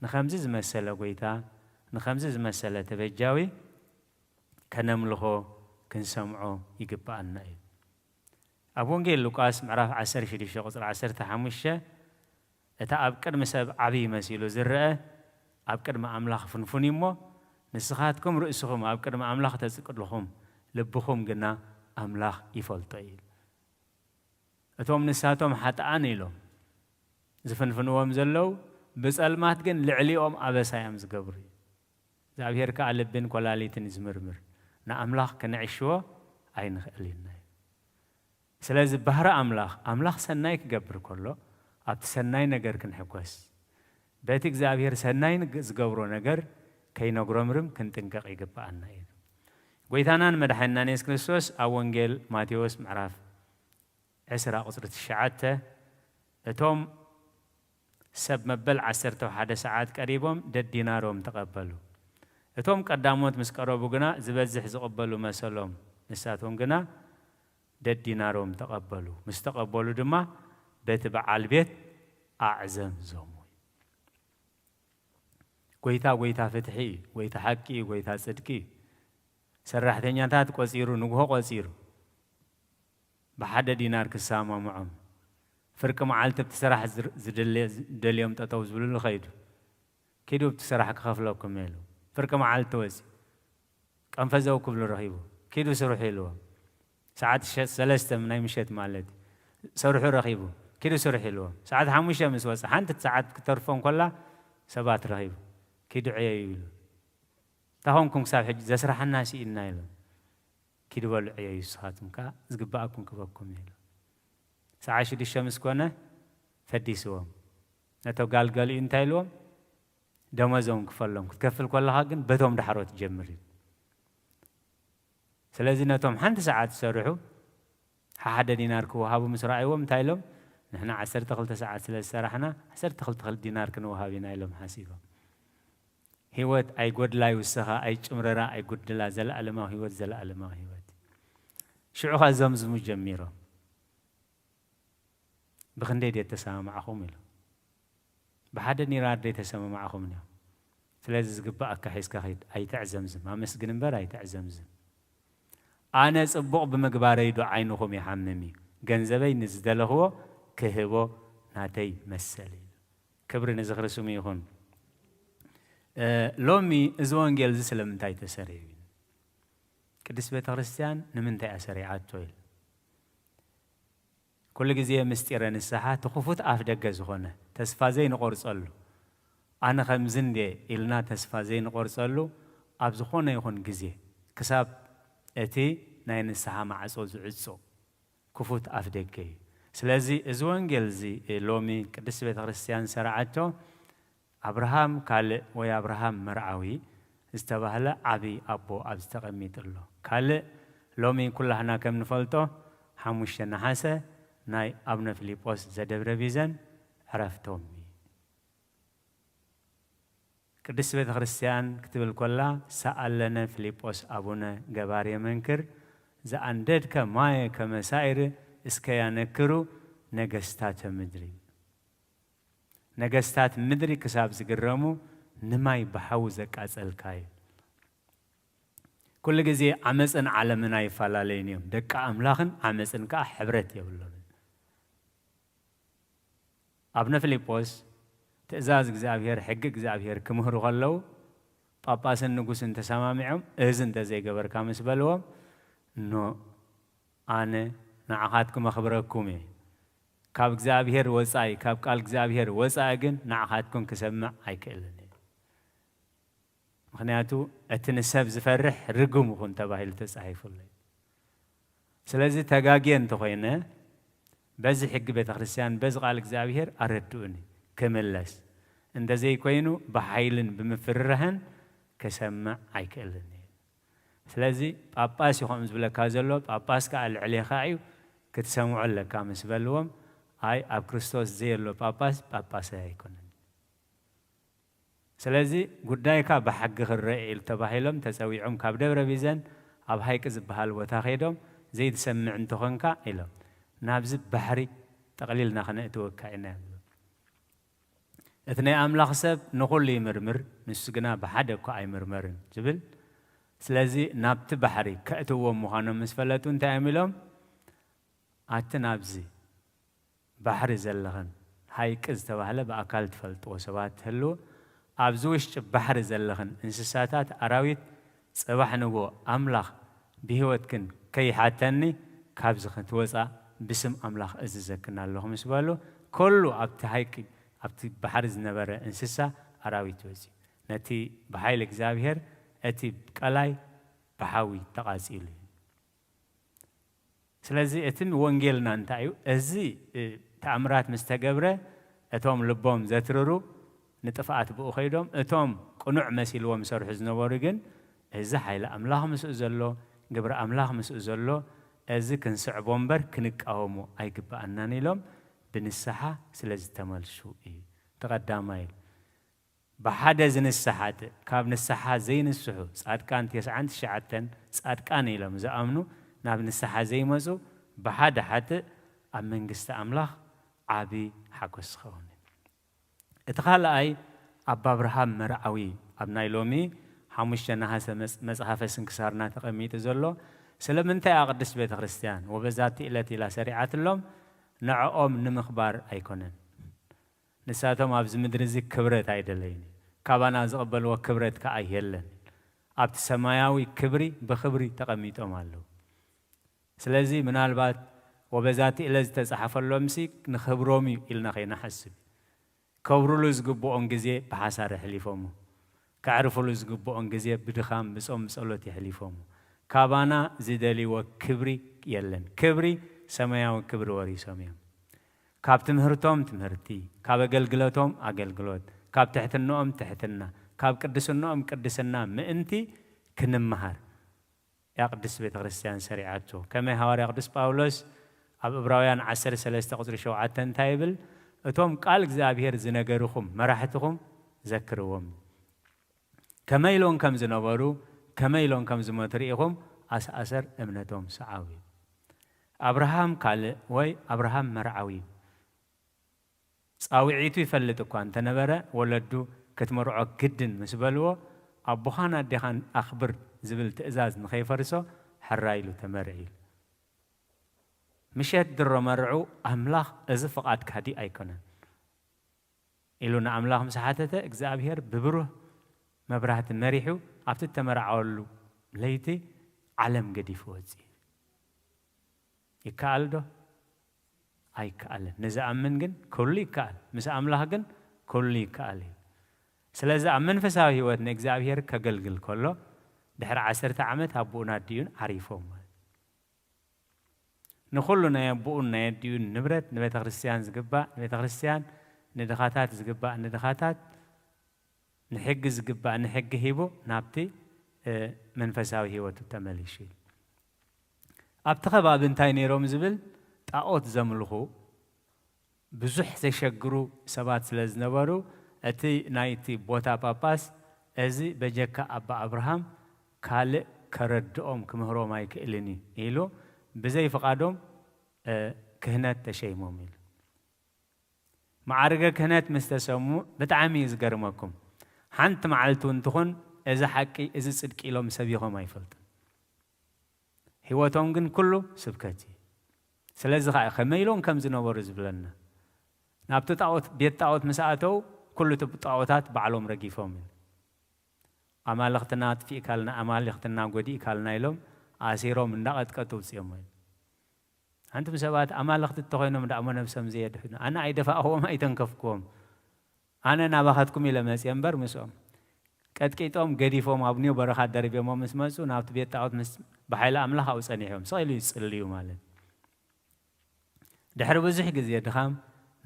Speaker 2: نخمزز مسألة قويتا نخمزز مسألة تبجاوي كنملخو كنسمعو يقبع النائب أبونجيل لوكاس معرف 10 شديد شغل 10 تحمشة أتا أبكر مساب عبي مسيلو زرقة أبكر ما أملاخ فنفنيمو نسخاتكم رؤسكم أبكر ما أملاخ تزكر لهم لبخم قلنا أملاخ يفلطيل أتوم نساتهم حتى أنيلو زفنفنوهم زلوا بس المات جن لعليهم أبسايم زقبري زابير كعلبين كلاليتن زمرمر نأملاخ كنعشوا عين خلينا سلاز بحر أملاخ سنايك قبر كله أب سناي نجر كنحكوس بيتك زابير سناي زقبرو نجر كي نقرمرم كنتنقق يقبع النايد قويتانان مدحنا نيس كريستوس أوانجيل ماتيوس معرف 10 قصرة الشعاتة توم سب مبل 11 ساعات قريبهم دينارهم تقبلوا اتوم قداموت مسقربو غنا زبزح زقبلوا مسلهم نساتهم غنا دينارهم تقبلوا مستقبلوا دما بتبع البيت اعزم زومو قويتا فتحي قويتا حقي قويتا صدقي سرحتنياتات قصيرو نغو قصيرو بحد دينار كسامه معهم فرق معالت بتسرح دليوم تتوز بلو خيدو كيدو بتسرح كخفلوكم ميلو فرق معالت توزي كم فزاو كبلو رهيبو كيدو سروحي لو ساعات سلسته من اي مشيت مالتي سروحو رهيبو كيدو سروحي لو ساعات حموشه مسوس حنت ساعات كترفون كلها سبات رهيبو كيدو عيايلو تاهونكم ساب حج زسرح الناس إنايلو كيدو بلو عيايو سخاتم كا زقباكم كبكم ميلو ساعة دي الشمس كونه فديسوهم نتو قال انتايلوهم دمزهم كفلهم كتكفل كل حاجن بتهم دحروت تجمرين سلازي نتوم حنت ساعات تسرحوا حد دينار كو وهابو مسرعيهم تايلهم نحن 10 ساعات سلاز سرحنا 10 دينار كن وهابينا لهم حسيبهم هيوت اي قد لا يوسخا اي جمررا اي قد لا زل علما هيوت زل علما هيوت شعوها زمزم جميرو بخندي دي تسامع معهم له بحد نيراد دي تسامع معهم له سلاز زقبا كحيس كخيد اي تعزمزم ما مسجن بر اي تعزمزم انا صبق بمغباري دو عينهم يحممي ገንዘበይ ንዝደለኽዎ ክህቦ ናተይ መሰል እዩ ክብሪ ንዝኽርስሙ ይኹን ሎሚ እዚ ወንጌል እዚ ስለምንታይ ተሰሪዑ ቅድስት ቤተ ክርስቲያን ንምንታይ ኣሰሪዓቶ ኢሉ ኩሉ ግዜ ምስጢረ ንስሓ ትኽፉት ኣፍ ደገ ዝኾነ ተስፋ ዘይንቆርፀሉ ኣነ ከምዚ እንደ ኢልና ተስፋ ዘይንቆርፀሉ ኣብ ዝኾነ ይኹን ግዜ ክሳብ እቲ ናይ ንስሓ ማዕፆ ዝዕፆ ክፉት ኣፍ ደገ እዩ ስለዚ እዚ ወንጌል እዚ ሎሚ ቅድስት ቤተ ክርስቲያን ሰራዓቶ أبراهام قال ويا أبراهام مرعوي استباهله أبي أبو أبستقميت الله قال لومي كلنا كم نفلتو حموش النحاسة ناي أبنا فيليبوس زدبر بيزن عرفتومي قدس بيت خريستيان كتب الكلا سألنا فيليبوس أبونا جباري منكر زاندد كماي كمسائر إسكيا نكرو ነገስታት ምድሪ ነገስታት ምድሪ ክሳብ ዝግረሙ ንማይ በሓው ዘቃጸልካዩ ኩሉ ግዜ ዓመፅን ዓለምን ኣይፈላለዩን እዮም ደቂ ኣምላኽን ዓመፅን ከዓ ሕብረት የብሎም ኣብነ ፊልጶስ ትእዛዝ እግዚኣብሔር ሕጊ እግዚኣብሔር ክምህሩ ከለዉ ጳጳስን ንጉስን ተሰማሚዖም እዚ እንተዘይገበርካ ምስ በልዎም ኖ ኣነ ንዓኻትኩም ኣኽብረኩም እየ ካብ እግዚኣብሔር ወፃኢ ካብ ቃል እግዚኣብሔር ወፃኢ ግን ንዓኻትኩም ክሰምዕ ኣይክእልን እየ ምክንያቱ እቲ ንሰብ ዝፈርሕ ርጉም ይኹን ተባሂሉ ተጻሒፉሉ ስለዚ ተጋግየ እንተኾይነ በዚ ሕጊ ቤተ ክርስቲያን በዚ ቃል እግዚኣብሔር ኣረድኡኒ ክምለስ እንደዘይ ኮይኑ ብሓይልን ብምፍርረህን ክሰምዕ ኣይክእልን እየ ስለዚ ጳጳስ ይኹም ዝብለካ ዘሎ ጳጳስ ከዓ ልዕሌኻ እዩ ክትሰምዖ ኣለካ ምስ በልዎም ኣይ ኣብ ክርስቶስ ዘየሎ ጳጳስ ጳጳስ ኣይኮነን ስለዚ ጉዳይካ ብሓጊ ክረአ ኢሉ ተባሂሎም ተፀዊዖም ካብ ደብረ ቢዘን ኣብ ሃይቂ ዝበሃል ቦታ ኸይዶም ዘይትሰምዕ እንተኾንካ ኢሎም ናብዚ ባሕሪ ጠቕሊልና ክነእትወካ ኢና እቲ ናይ ኣምላኽ ሰብ ንኹሉ ይምርምር ንሱ ግና ብሓደ እኳ ኣይምርመርን ዝብል ስለዚ ናብቲ ባሕሪ ከእትዎም ምዃኖም ምስ ፈለጡ እንታይ እዮም ኢሎም ኣቲ ናብዚ ባሕሪ ዘለኸን ሃይቂ ዝተባህለ ብኣካል ትፈልጥዎ ሰባት ህልዎ ኣብዚ ውሽጢ ባሕሪ ዘለኸን እንስሳታት ኣራዊት ጽባሕ ንጎ ኣምላኽ ብህይወትክን ከይሓተኒ ካብዚ ክትወፃእ ብስም ኣምላኽ እዝዘክና ኣለኹ ምስ በሉ ኩሉ ኣብቲ ሃይቂ ኣብቲ ባሕሪ ዝነበረ እንስሳ ኣራዊት ወፂኡ ነቲ ብሓይሊ እግዚኣብሔር እቲ ቀላይ ብሓዊ ተቓጺሉ እዩ ስለዚ እቲ ወንጌልና እንታይ እዩ እዚ ተኣምራት ምስ ተገብረ እቶም ልቦም ዘትርሩ ንጥፍኣት ብኡ ኸይዶም እቶም ቁኑዕ መሲልዎም ሰርሑ ዝነበሩ ግን እዚ ሓይሊ ኣምላኽ ምስኡ ዘሎ ግብሪ ኣምላኽ ምስኡ ዘሎ እዚ ክንስዕቦ እምበር ክንቃወሙ ኣይግባአናን ኢሎም ብንስሓ ስለ ዝተመልሱ እዩ ተቐዳማይ ብሓደ ዝንስሓት ካብ ንስሓ ዘይንስሑ ጻድቃን 99 ጻድቃን ኢሎም ዝኣምኑ ናብ ንስሓ ዘይመፁ ብሓደ ሓትእ ኣብ መንግስቲ ኣምላኽ ዓብዪ ሓጎስ ዝኸውን እቲ ካልኣይ ኣባ ኣብርሃም መርዓዊ ኣብ ናይ ሎሚ 5 ነሓሰ መጽሓፈ ስንክሳርና ተቐሚጡ ዘሎ ስለምንታይ ኣቅድስ ቤተ ክርስቲያን ወበዛቲ ዕለት ኢላ ሰሪዓትሎም ንዕኦም ንምኽባር ኣይኮነን ንሳቶም ኣብዚ ምድሪ እዚ ክብረት ኣይደለይን ካባና ዝቕበልዎ ክብረት ከዓ የለን ኣብቲ ሰማያዊ ክብሪ ብክብሪ ተቐሚጦም ኣለዉ ስለዚ ምናልባት ወበዛቲ ዕለት ዝተጻሓፈሎም ሲ ንኽብሮም እዩ ኢልና ከይናሓስብ ከብሩሉ ዝግብኦም ግዜ ብሓሳር ሕሊፎሙ ከዕርፍሉ ዝግብኦም ግዜ ብድኻም ብጾም ጸሎት ይሕሊፎሙ ካባና ዝደልይዎ ክብሪ የለን ክብሪ ሰማያዊ ክብሪ ወሪሶም እዮም ካብ ትምህርቶም ትምህርቲ ካብ ኣገልግሎቶም ኣገልግሎት ካብ ትሕትንኦም ትሕትና ካብ ቅድስንኦም ቅድስና ምእንቲ ክንመሃር ያ ቅድስ ቤተ ክርስቲያን ሰሪዓቶ ከመይ ሃዋርያ ቅዱስ ጳውሎስ ኣብ ዕብራውያን 13:7 እንታይ ይብል እቶም ቃል እግዚኣብሔር ዝነገርኹም መራሕትኹም ዘክርዎም ከመይ ኢሎም ከም ዝነበሩ ከመይ ኢሎም ከም ዝሞቱ ርኢኹም ኣሰኣሰር እምነቶም ሰዓዊ ኣብርሃም ካልእ ወይ ኣብርሃም መርዓዊ ጻውዒቱ ይፈልጥ እኳ እንተነበረ ወለዱ ክትመርዖ ግድን ምስ በልዎ ኣቦኻን ኣዴኻን ኣኽብር ዝብል ትእዛዝ ንኸይፈርሶ ሕራ ኢሉ ተመርዒ ኢሉ ምሸት ድሮ መርዑ ኣምላኽ እዚ ፍቓድ ካዲ ኣይኮነን ኢሉ ንኣምላኽ ምስ ሓተተ እግዚኣብሔር ብብሩህ መብራህቲ መሪሑ ኣብቲ ተመርዓወሉ ለይቲ ዓለም ገዲፉ ወፂኡ ይከኣል ዶ ኣይከኣልን ንዝኣምን ግን ኩሉ ይከኣል ምስ ኣምላኽ ግን ኩሉ ይከኣል እዩ ስለዚ ኣብ መንፈሳዊ ህይወት ንእግዚኣብሔር ከገልግል ከሎ ድሕሪ 10 ዓመት ኣቦኡን ኣዲኡን ዓሪፎም ንኹሉ ናይ ኣቦኡን ናይ ኣዲኡን ንብረት ንቤተ ክርስቲያን ዝግባእ ንቤተ ክርስቲያን ንድኻታት ዝግባእ ንድኻታት ንሕጊ ዝግባእ ንሕጊ ሂቡ ናብቲ መንፈሳዊ ህይወቱ ተመሊሱ እዩ ኣብቲ ከባቢ እንታይ ነይሮም ዝብል ጣዖት ዘምልኹ ብዙሕ ዘሸግሩ ሰባት ስለ ዝነበሩ እቲ ናይቲ ቦታ ጳጳስ እዚ በጀካ ኣባ ኣብርሃም ካልእ ከረድኦም ክምህሮም ኣይክእልን ኢሉ ብዘይ ፍቓዶም ክህነት ተሸይሞም ኢሉ معرقة كهنت مستسمو بتعمي يزقرمكم حنت معلتون تخون إذا حكي إذا صدق إلهم سبيهم ما يفلت هواتهم جن كله سبكتي سلازق خميلون كم زنور زبلنا نابت تعوت بيت تعوت مساعته كله تبتعوتات بعلوم رجيفهم أما لختنات في كلنا أما لختنا قدي كلنا إلهم عسيرهم من نقد كتوب سيمين أنتم سبات أما لخت التقينا من أمانة بسم زيادة أنا أيد فأهو ما يتنكفكم أنا نباخدكم إلى مسيمبر مسوم قد كيتهم قديفهم أبني وبرخات دربي ما مسمسو نابت بيت تعوت مس بحيل أملاها وسنيهم صايلو يسأليو مالك دحر بزح جزية دخام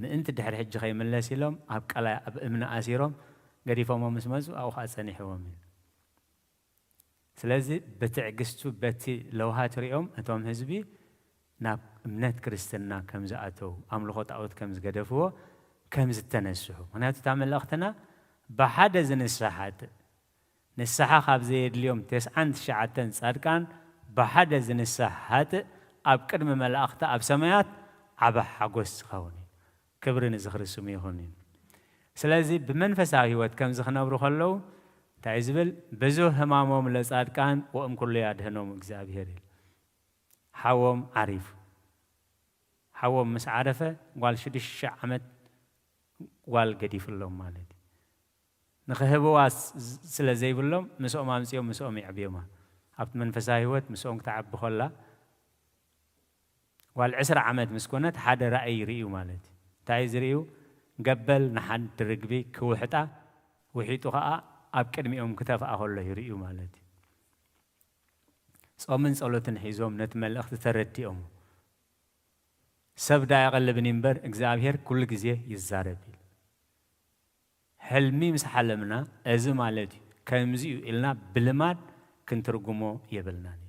Speaker 2: أنت دحر حج خيم الله سلام أبقى على أمنا أسيرهم قديفهم ما مسمسو أو خاص سنيهم سلازي بتعجستو بتي لو هاتريهم أنتم هزبي ناب منات كريستنا كم زعتو أملخوت أوت كم زقدفوا كم زتنسحوا هنا تعمل أختنا بحدا زن الساحات نسحة خاب زيد اليوم 9 شعتن صار بحدا زن الساحات أبكر من الأخت أب سمايات عبا حقوس خوني كبرن زخر السمي هونين سلازي بمنفسه هوت كم زخنا بروخلو تعزبل بزو همامهم لصار كان وأم كل يادهنهم إجزابير حوم عريف حوم مس عرفة قال شدش عمد قال قديف اللهم مالدي نخهبوا سلا زي بلهم مسوم أمسيهم مسوم يعبيهما أبت من فساهوت مسوم تعب بخلا قال عسر عمد مسكونات حدا رأي ريو مالدي تعيز ريو قبل نحن ترقبي كوحتا وحيتو خاء أبكر ميوم كتاف أهله ريو مالدي صومن صلوتن حيزوم نتمل أخت ترديهم سبدا يقلب نمبر إجزابير كل جزية يزاربيل حلمي مسحلمنا أزم علتي كمزيو إلنا بلمات كنت رجمو يبلناني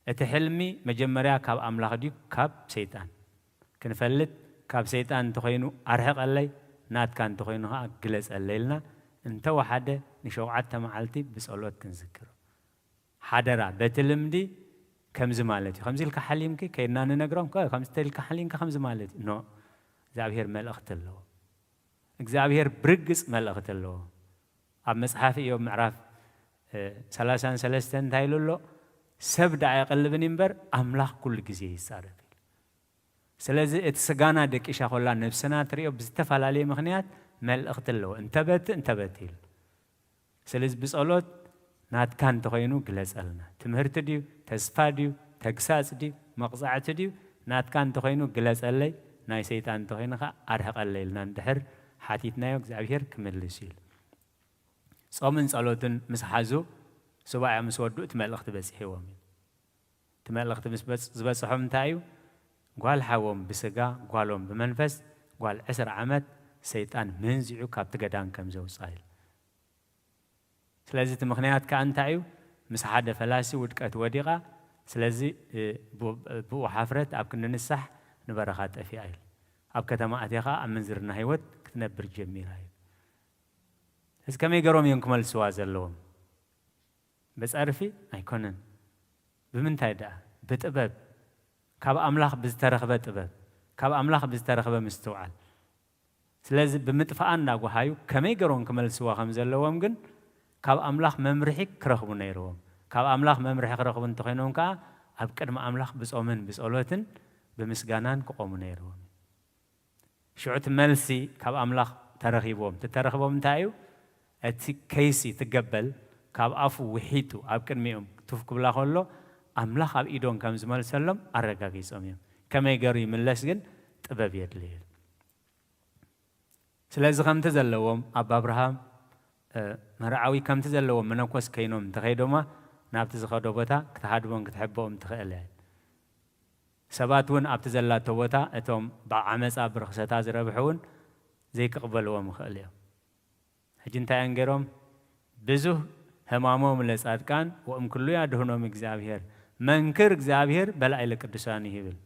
Speaker 2: أتحلمي مجمريا كاب أملاك دي كاب سيطان كنفلت كاب سيطان تخينو أرهق اللي نات كان تخينوها جلس الليلنا انت وحده نشوعات معلتي بسألوات كنذكره حدرا بتلمدي كم زمالتي خمس الكحليم كي كينا ننقرهم خمس الكحليم كخمس مالتي نو زابير ملأخت له زابير برجس ملأخت له أب مصحف يوم معرف 33 تايلو له سبدا يقلب نمبر أملاك كل جزء يصير سلازي اتسجانا دك إيش أقول نفسنا تريو بستفعل عليه مخنيات ملأخت له انتبهتيل سلاز بسألوت نات كان تخينو جلس ألنا تمهرت ديو تسفا ديو تجساس ديو مقصعة ديو نات كان تخينو جلس ألي ناي سيطان تخينها أرهق الليل نندحر حاتيتنا يوك زابير كمل لسيل صومن صلوتن مسحازو سواء مسودو تملقت بس حوامي تملقت بس حوم تايو قال حوام بسقا قالهم بمنفس قال 10 عمد سيطان منزعو كابت قدان كم زو صايل سلازي تمخنيات كأنتايو مسحادة فلاسي ودكات وديقة سلازي بو حفرت أبكن ننسح نبرخات أفي آيل أبكتما أتيقا أمنزرنا هيوت كتنبر جميل هاي هز كم يقروم ينكمل سواز اللوم بس أعرفي أيكونن بمن تايدا بتقبب كاب أملاخ بزترخبة تقبب كاب أملاخ بزترخبة مستوعال سلازي بمتفقان ناقو هايو كم يقروم كمل سوا خمز اللوم جن كاب أملاخ ممرحي كرخبو نيروم كاب أملاخ ممرحي كرخبو انتخينون كا أبكر ما أملاخ بسؤمن بسؤولتن بمسجانان كقوم نيروم شعوت ملسي كاب أملاخ ترخيبوم تترخبوم تايو أتي كيسي تقبل كاب أفو وحيتو أبكر ميوم تفك بلا خلو أملاخ أب إيدون كم زمال سلم أرقا كيس أميم كما يقري من لسجن تبابيت ليل سلازي خم تزلوم أب أبراهام مرعوي كم تزلوا من أقوس كينهم تخيدوما نابت زخدو بتا كتحدون كتحبهم تخيلين سباتون أبتزلات توتا أتوم بعمس أبرخصتا زربحون زي قبلوا مخاليا هجنتا أنجرهم بزه همامهم لسأتكان وأم كله يدهنهم إجزابير منكر إجزابير بلا إلى كدساني هبل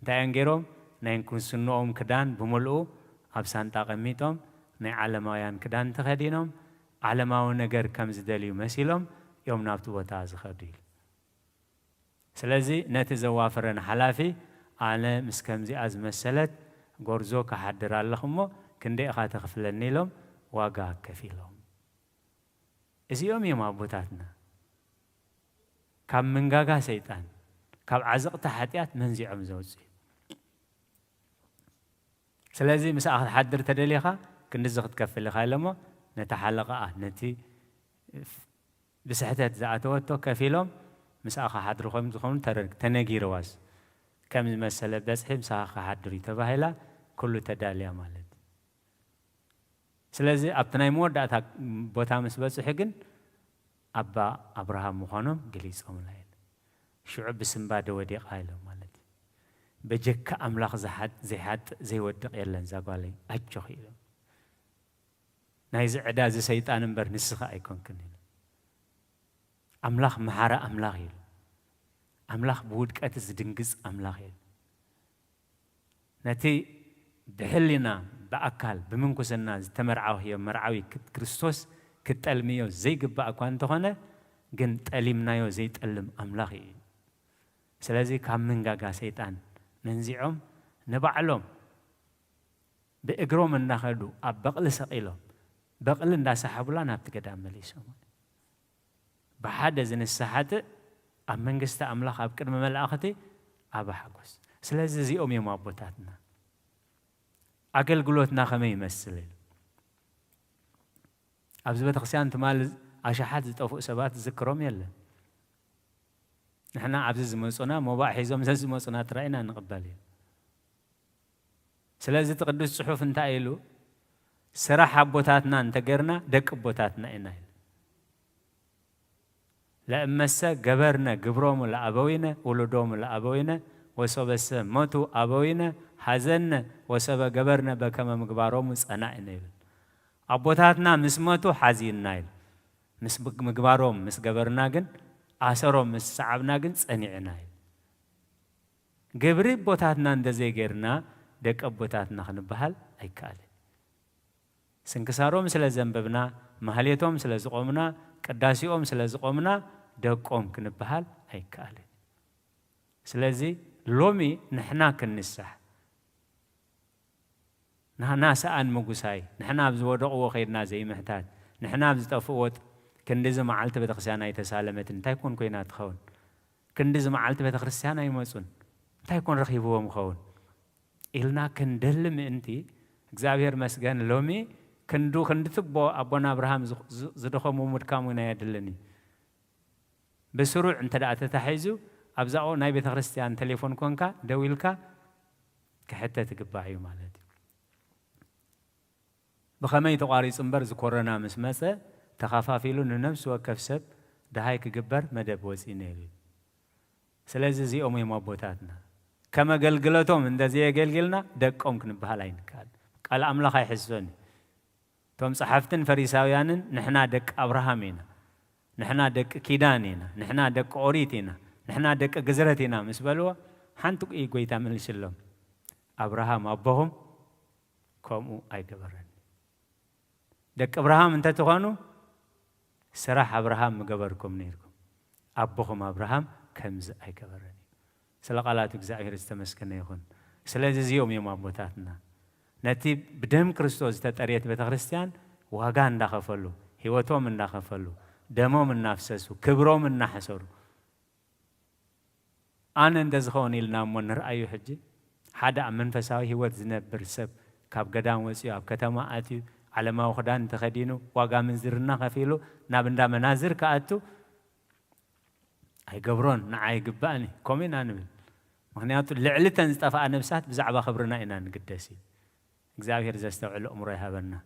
Speaker 2: تا أنجرهم نينكون سنوهم كدان بملؤ أبسان تاقميتهم ني علمايان كدان تخدينهم علماو نجر كم زدليو مسيلهم يوم نابتو وتاز خديل سلازي نتزوافرن حلافي أنا مسكمزي أز مسلت غورزو كحدر اللخمو كندي أخا تخفلني لهم واقع كفيلهم إزيوم يوم أبوتاتنا كم من جاجا سيطان كم عزق تحتيات منزع مزوجي سلازي مساء حدر تدليخا كنزق تكفل خالمو نتحلقة نتي بسحتات زعتوتو كفيلهم مساء حدر خم تخون تنجي رواز كم مسألة بس هم مساء حدر يتباهلا كله تداليا مالد سلازي أبتناي مور داتا بوتامس بس حقن أبا أبراهام مخانم جليس أملاين شعب بسنباد ودي قايلو مالتي بجك أملاخ زي ودق يلن زاقالي أجوخ إلو نايز عداز سيطان مبر نسخة أيكون كنين أملاخ محارة أملاخ يلو أملاخ بود كأتز دنقز أملاخ يلو نتي بحلنا بأكل بمنكوس الناس تمرعوه هي مرعوي كريستوس كتألميو زي قبا أكوان تخونه جن تألمنايو زي تألم أملاخي سلازي كم من جاجا سيطان ننزعهم نبعلهم بإجرام النخدو أبقل سقيلهم بقل الناس حبلا نبتقدام مليسهم بحد زين الساحات أمن جست أملاخ أبكر مملأختي أبا حقوس سلازي زي أمي ما بوتاتنا أكل قلوتنا خمي مسلين أبزبت خسيان تمال عشحات زتوفق سبات ذكرهم يلا نحنا عبز زمصنا موبا حيزهم زمصنا ترينا نقبلين سلازي تقدس صحف انت قايلو سراح بوتاتنا انت غيرنا دق بوتاتنا إنايل لأمسا جبرنا جبروم لأبوينا ولدوم لأبوينا وسبس موتو أبوينا حزن وسب جبرنا بكم مقباروم أنا إنايل أبوتاتنا مسموتو حزين نايل مس مقباروم مس جبرنا جن عسروم مس صعبنا جن أني نايل جبري بوتاتنا اندزي غيرنا دك أبوتاتنا خنبهال أي كالي سنكساروم سلا زنببنا محليتهم سلا زقومنا قداسيهم سلا زقومنا دقوم كنبهال أي كالي سلازي لومي نحنا كنسح نحنا سأن مقصاي نحنا بزودق وخيرنا زي محتاج نحنا بزتفوت كندز معلت بتخسيانا يتسالمت انت يكون كوينات خون كندز معلت بتخسيانا يمسون انت يكون رخيبهم خون إلنا كندلم انتي እግዚአብሔር መስገን ሎሚ ክንዱ ክንድትቦ አቦና አብርሃም ዝደኸሙ ሙድካሙና ያድልኒ በስሩዕ እንተ ዳእተ ተሐይዙ አብዛኦ ናይ ቤተ ክርስቲያን ቴሌፎን ኮንካ ደዊልካ ከሕተ ትግባዩ ማለት بخمي تقاريص امبر ذكرنا مسمسه تخافافيلو نفس وكف سب دهاي كجبر مدب وسينيل سلازي زي امي مابوتاتنا كما قلقلتهم اندزي قلقلنا دقهم كنبها لاين قال املاخ يحسوني توم صحفتن فريساويانن نحنا دق ابراهامينا نحنا دق كيدانينا نحنا دق اوريتينا نحنا دق غزرتينا مسبلوا حنتو اي غويتا ملشلهم ابراهام ابهم كومو اي قبرن دك ابراهام انت تخونو سراح ابراهام مقبركم نيركم ابوكم ابراهام كمز اي قبرني سلقالات እግዚአብሔር استمسكن يكون ስለዚህ ዚዮም የማቦታትና ነቲ በደም ክርስቶስ ተጠሪየት ቤተክርስቲያን ዋጋ እንዳከፈሉ ህይወቶም እንዳከፈሉ ደሞም እናፍሰሱ ክብሮም እናሐሰሩ አነ እንደዝኾን ኢልና ሞንርአዩ ሕጂ ሓደ መንፈሳዊ ህይወት ዝነብር ሰብ ካብ ገዳም ወፂኡ ኣብ ከተማ ኣትዩ علماء خدان تخدينه واقع من زرنا خفيلو نابندا منازر كأتو أي قبرون نعاي قباني كومين أنبل مخنياتو لعلتن استفاء نفسات بزعبا خبرنا إنا نقدسي إجزاوير زستوعي الأمر يهابنا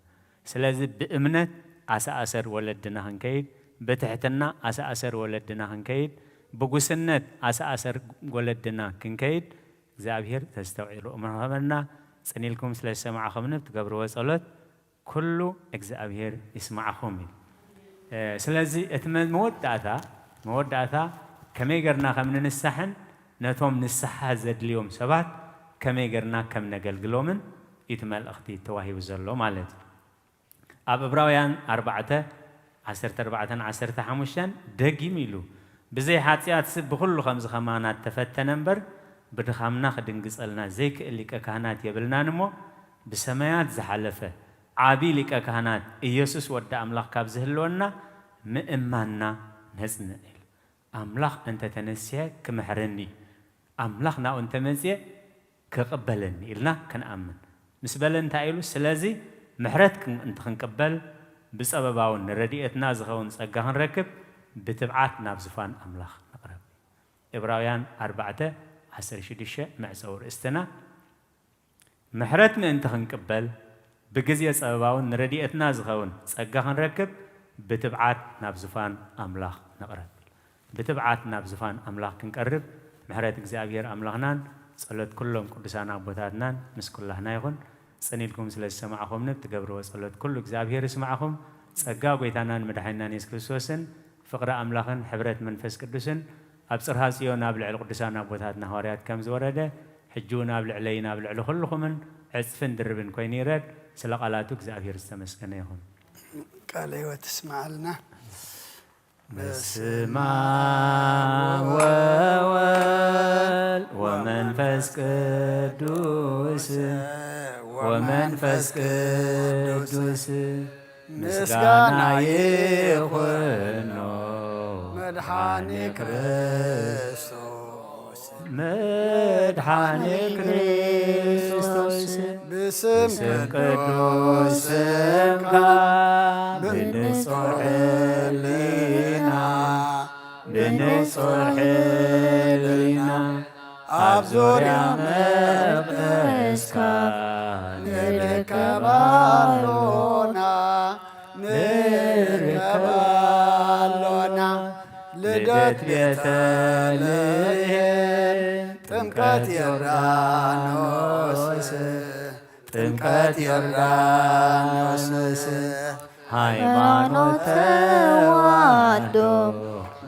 Speaker 2: سلازي بإمنة أسا أسر ولدنا هنكيد بتحتنا أسا أسر ولدنا هنكيد بقسنة أسا أسر ولدنا كنكيد إجزاوير زستوعي الأمر يهابنا سنيلكم سلاش سماع خمنب تقبروا وصلت كله إجزاء يسمعهم سلازي اتمن مودعتا كم يقرنا خمن السحن نتوم نسحها زد اليوم سبات كم يقرنا كم نقل قلومن يتمل أختي تواهي وزلو مالت أب إبراويان 10 دقي ميلو بزي حاتيات سب بكل 5 خمانات تفتن نمبر بدخامنا خدنقصلنا زيك اللي كهنات يبلنا نمو بسمايات زحلفه عابي لك كهنات إيسوس ودى أملاك كابزهلونا مئمانا نزنئل أملاك أنت تنسيه كمحرني أملاكنا أنت مزيه كقبلني إلنا كان أمن مسبلا تعيلو سلازي محرتك أنت خنقبل بسبباون رديئتنا زخون سأقاهن ركب بتبعاتنا بزفان أملاك نقرب إبراهيم 4:10 مع سور استنا محرتنا أنت خنقبل بجزية سبباون رديئتنا زخون سأقاهن ركب بتبعات نابزفان أملاك نقرب بتبعات نابزفان أملاك نقرب محرتك زابير أملاكنان صلت كلهم قدسانا بوتاتنان مس كلنا يكون سنيلكم سلس سمعكم نبتقبروا صلت كل زابير اسمعكم سأقا قويتانان مدحينان يسكرسوسن فقراء أملاكن حبرت منفس قدسن أبصرها سيونا بلعل قدسانا بوتاتنا هوريات كم زورده حجونا بلعلينا بلعل خلقمن عزفن دربن كويني رد سلقالاتك زابير استمسكن يكون
Speaker 1: قال ايوه تسمع لنا
Speaker 2: بسمع ووال ومنفس قدوس ومنفس قدوس مسغانا يخونو
Speaker 1: مدحاني كريستوس
Speaker 2: مدحاني كريستوس
Speaker 1: بسم
Speaker 2: قدوس سمكا بنصر حلينا بنصر حلينا أبزوريا مقدسكا
Speaker 1: نركبالونا لدت بيتلهم ጥምቀት ዮርዳኖስ ጥምቀት ዮርዳኖስ
Speaker 6: ሃይማኖት ተዋሕዶ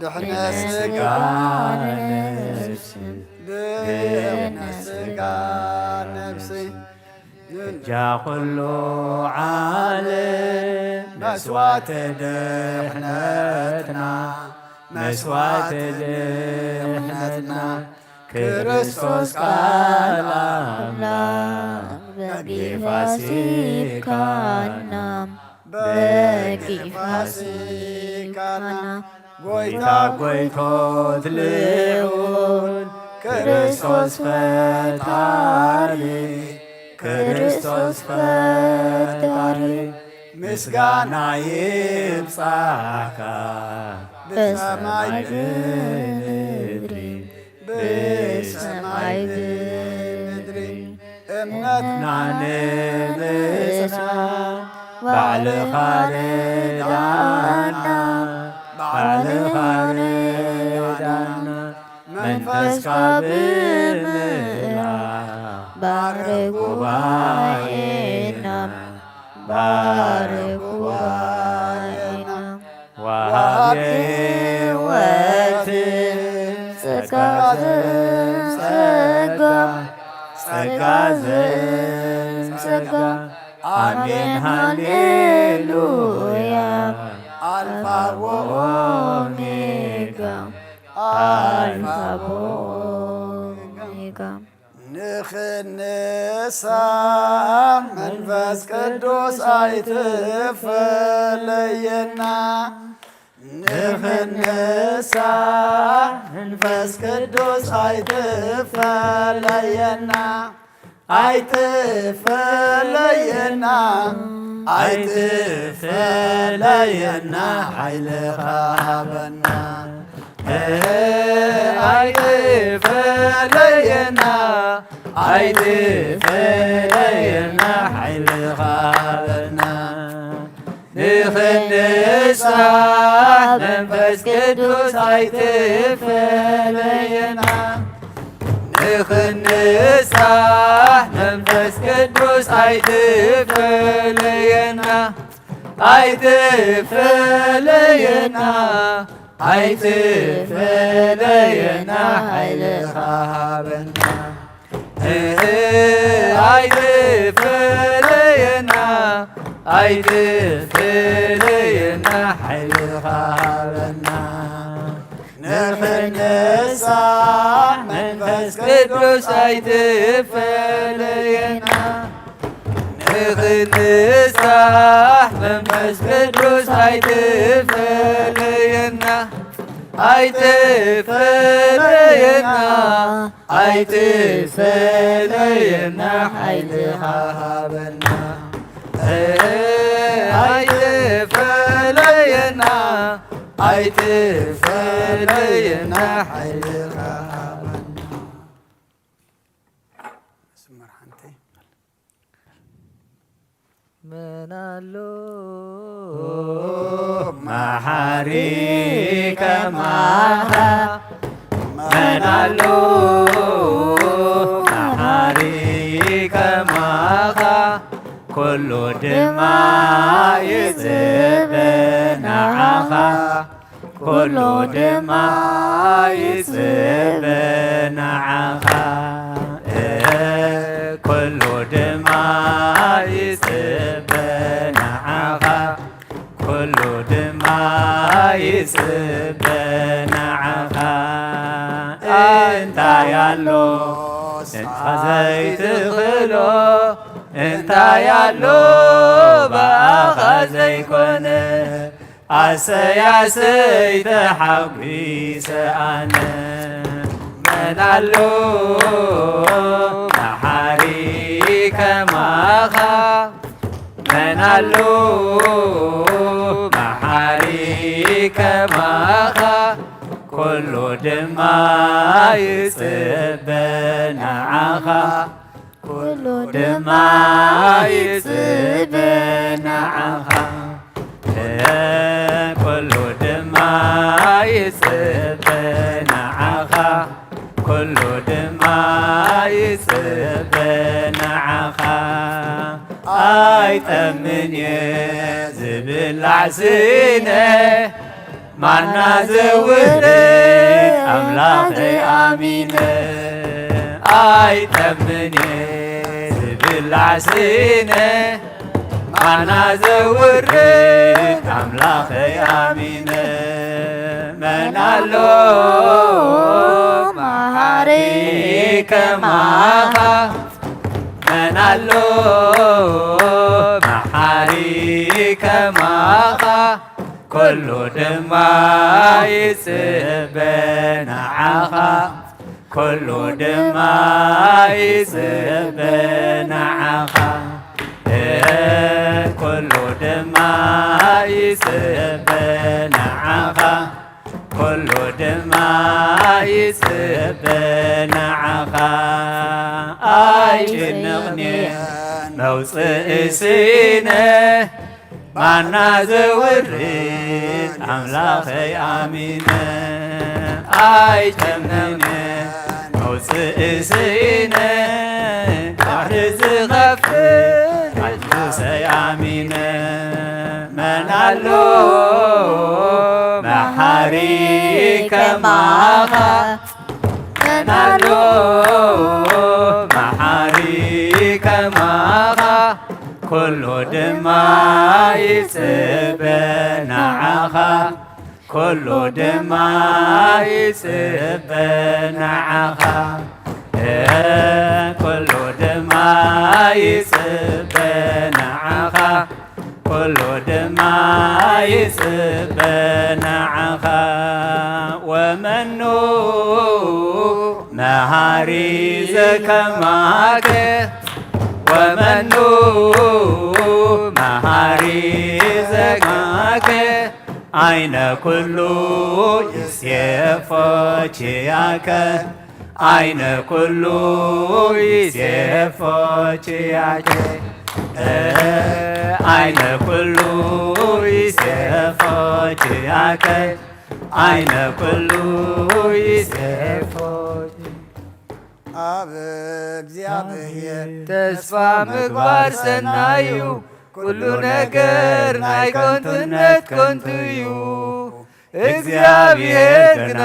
Speaker 1: ድሕነ ሥጋ ነፍስ ድሕነ ሥጋ ነፍስ
Speaker 2: جاخلو عالم مسوات دحنتنا مسوات دحنتنا كريستوس قال بقي فاسيكانا بقي فاسيكانا قويتا قويتو تلعون كريستوس فتاري كريستوس فتاري مسغانا يبصاكا بسماي بدري بسماي بدري امنتنا نبسنا بعل خاردانا بعل خاردانا منفس كابرنا بارك وعينا بارك وعينا وهبيوت سكا آمين هاليلويا ألفا وأوميغا ألفا وأوميغا نخنسا منفس قدوس አይትፈለየና نخنسا منفس قدوس አይትፈለየና አይትፈለየና አይትፈለየና ኃይልኻ በና አይትፈለየና አይትፈለየና ኃይልኻ በና ንኽንሳ መንፈስ ቅዱስ አይትፈለየና ንኽንሳ መንፈስ ቅዱስ አይትፈለየና አይትፈለየና አይትፈለየና ኃይልኻ በና አይትፈለየና አይትፈለየና ኃይልኻ በና ንኽንሳሕ መንፈስ ቅዱስ ኣይትፈለየና ንኽንሳሕ መንፈስ ቅዱስ ኣይትፈለየና ኣይትፈለየና ኣይትፈለየና ሓይልኻ ሃበና ኣይትፈለየና ኣይትፈለየና ሓይልኻ ሃበና
Speaker 4: መናሎ
Speaker 2: መሓሪ ከማኻ መናሎ መሓሪ ከማኻ ኩሉ ድማ ይጽበናዓኻ ኩሉ ድማ ይጽበናዓኻ ኩሉ ድማ ይጽበናዓኻ ኩሉ ድማ ይጽበናዓኻ እንታይ ኣሎ እንታ ዘይትኽእሎ እንታይ ኣሎ ባኻ ዘይኮነ ኣሰያሰይ ተሓጒሰ ኣነ መን ኣሎ መሓሪ ከማኻ መን ኣሎ መሓሪ ከማኻ ኩሉ ድማ ይጽበናዓኻ ኩሉ ድማ ይጽበናዓኻ ኩሉ ድማ ይጽበናዓኻ ኩሉ ድማ ይጽበናዓኻ ኣይጠምን እየ ዝብላዕ ስነ ማና ዘውህድ ኣምላኸይ ኣሚነ ኣይጠምን እየ ዝብላዕ ስነ ማና ዘውርድ ኣምላኸይ ኣሚነ መን ኣሎ መሓሪ ከማኻ መን ኣሎ መሓሪ ከማኻ ኩሉ ድማ ይጽበናዓኻ ኩሉ ድማ ይጽበናዓኻ ኩሉ ድማ ይጽበናዓኻ ኩሉ ድማ ይጽበናዓኻ ኣይጭንቕኒ መውፅእ ስነ ማና ዘውርድ ኣምላኸይ ኣሚነ ኣይጨምነኒ መውፅእ ስነ ባሕሪ ዝኸፍል ኣንዱሰይ ኣሚነ መን ኣሎ መሓሪ ከማኻ መን ኣሎ መሓሪ ከማኻ ኩሉ ድማ ይጽበናዓኻ ኩሉ ድማ ይጽበናዓኻ ኩሉ ድማ ይጽበናዓኻ ኩሉ ድማ ይጽበናዓኻ ወመኑ መሃሪ ዘከማከ ወመኑ መሃሪ ዘከማከ አይነ ኩሉ ይሴፎችያከ አይነ ኩሉ ይሴፎችያከ አይነ ኩሉ ይሴፎችያከ አይነ ኩሉ ይሴፎች
Speaker 1: አብ እግዚአብሔር
Speaker 4: ተስፋ ምግባር ሰናዩ ኩሉ ነገር ናይ ኮንትነት ኮንትዩ እግዚአብሔር ግና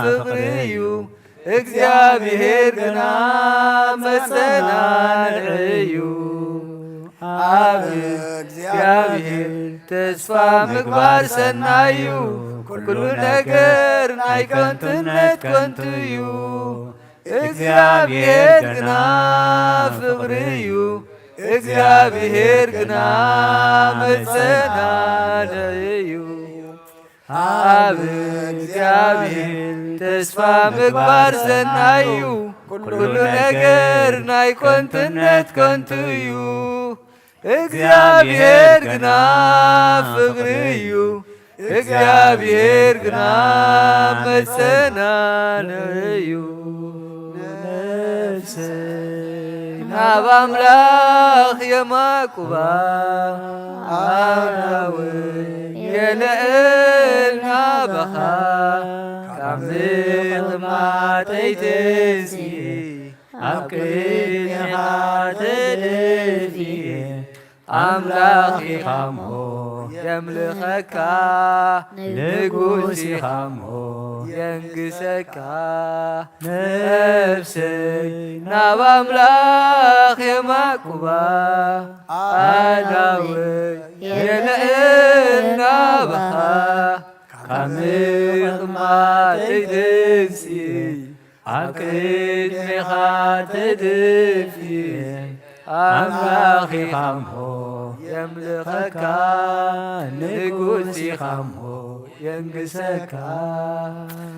Speaker 4: ፍቅርዩ እግዚአብሔር ግና መጸናንዕዩ አብ እግዚአብሔር ተስፋ ምግባር ሰናዩ ኩሉ ነገር ናይ ከንቱነት ከንቱ እዩ እግዚአብሔር ግና ፍቅሪ እዩ እግዚአብሔር ግና መጸናነይ እዩ ኣብ እግዚአብሔር ተስፋ ምግባር ሰናይ እዩ ኩሉ ነገር ናይ ከንቱነት ከንቱ እዩ እግዚአብሔር ግና ፍቅሪ እዩ እግዚአብሔር ግና መጸናነይ እዩ ናብ አምላኽ የማቁባ አናው የለእልና በኻ ካብ ምቕማጠይትሲ ኣብ ቅድሜኻ ተደፊየ አምላኽ ኢኻሞ የምልኸካ ንጉስ ኢኻሞ የንግሰካ ነፍሰይ ናብ አምላኽ የማቁባ ኣዳወይ የለእና በኻ ካብ ምቕማጠይ ትንሲ ኣብ ቅድሜኻ ተደፊየ አምላኽ ኢኻሞ የምልኸካ ንጉስ ኢኻሞ የንግሰካ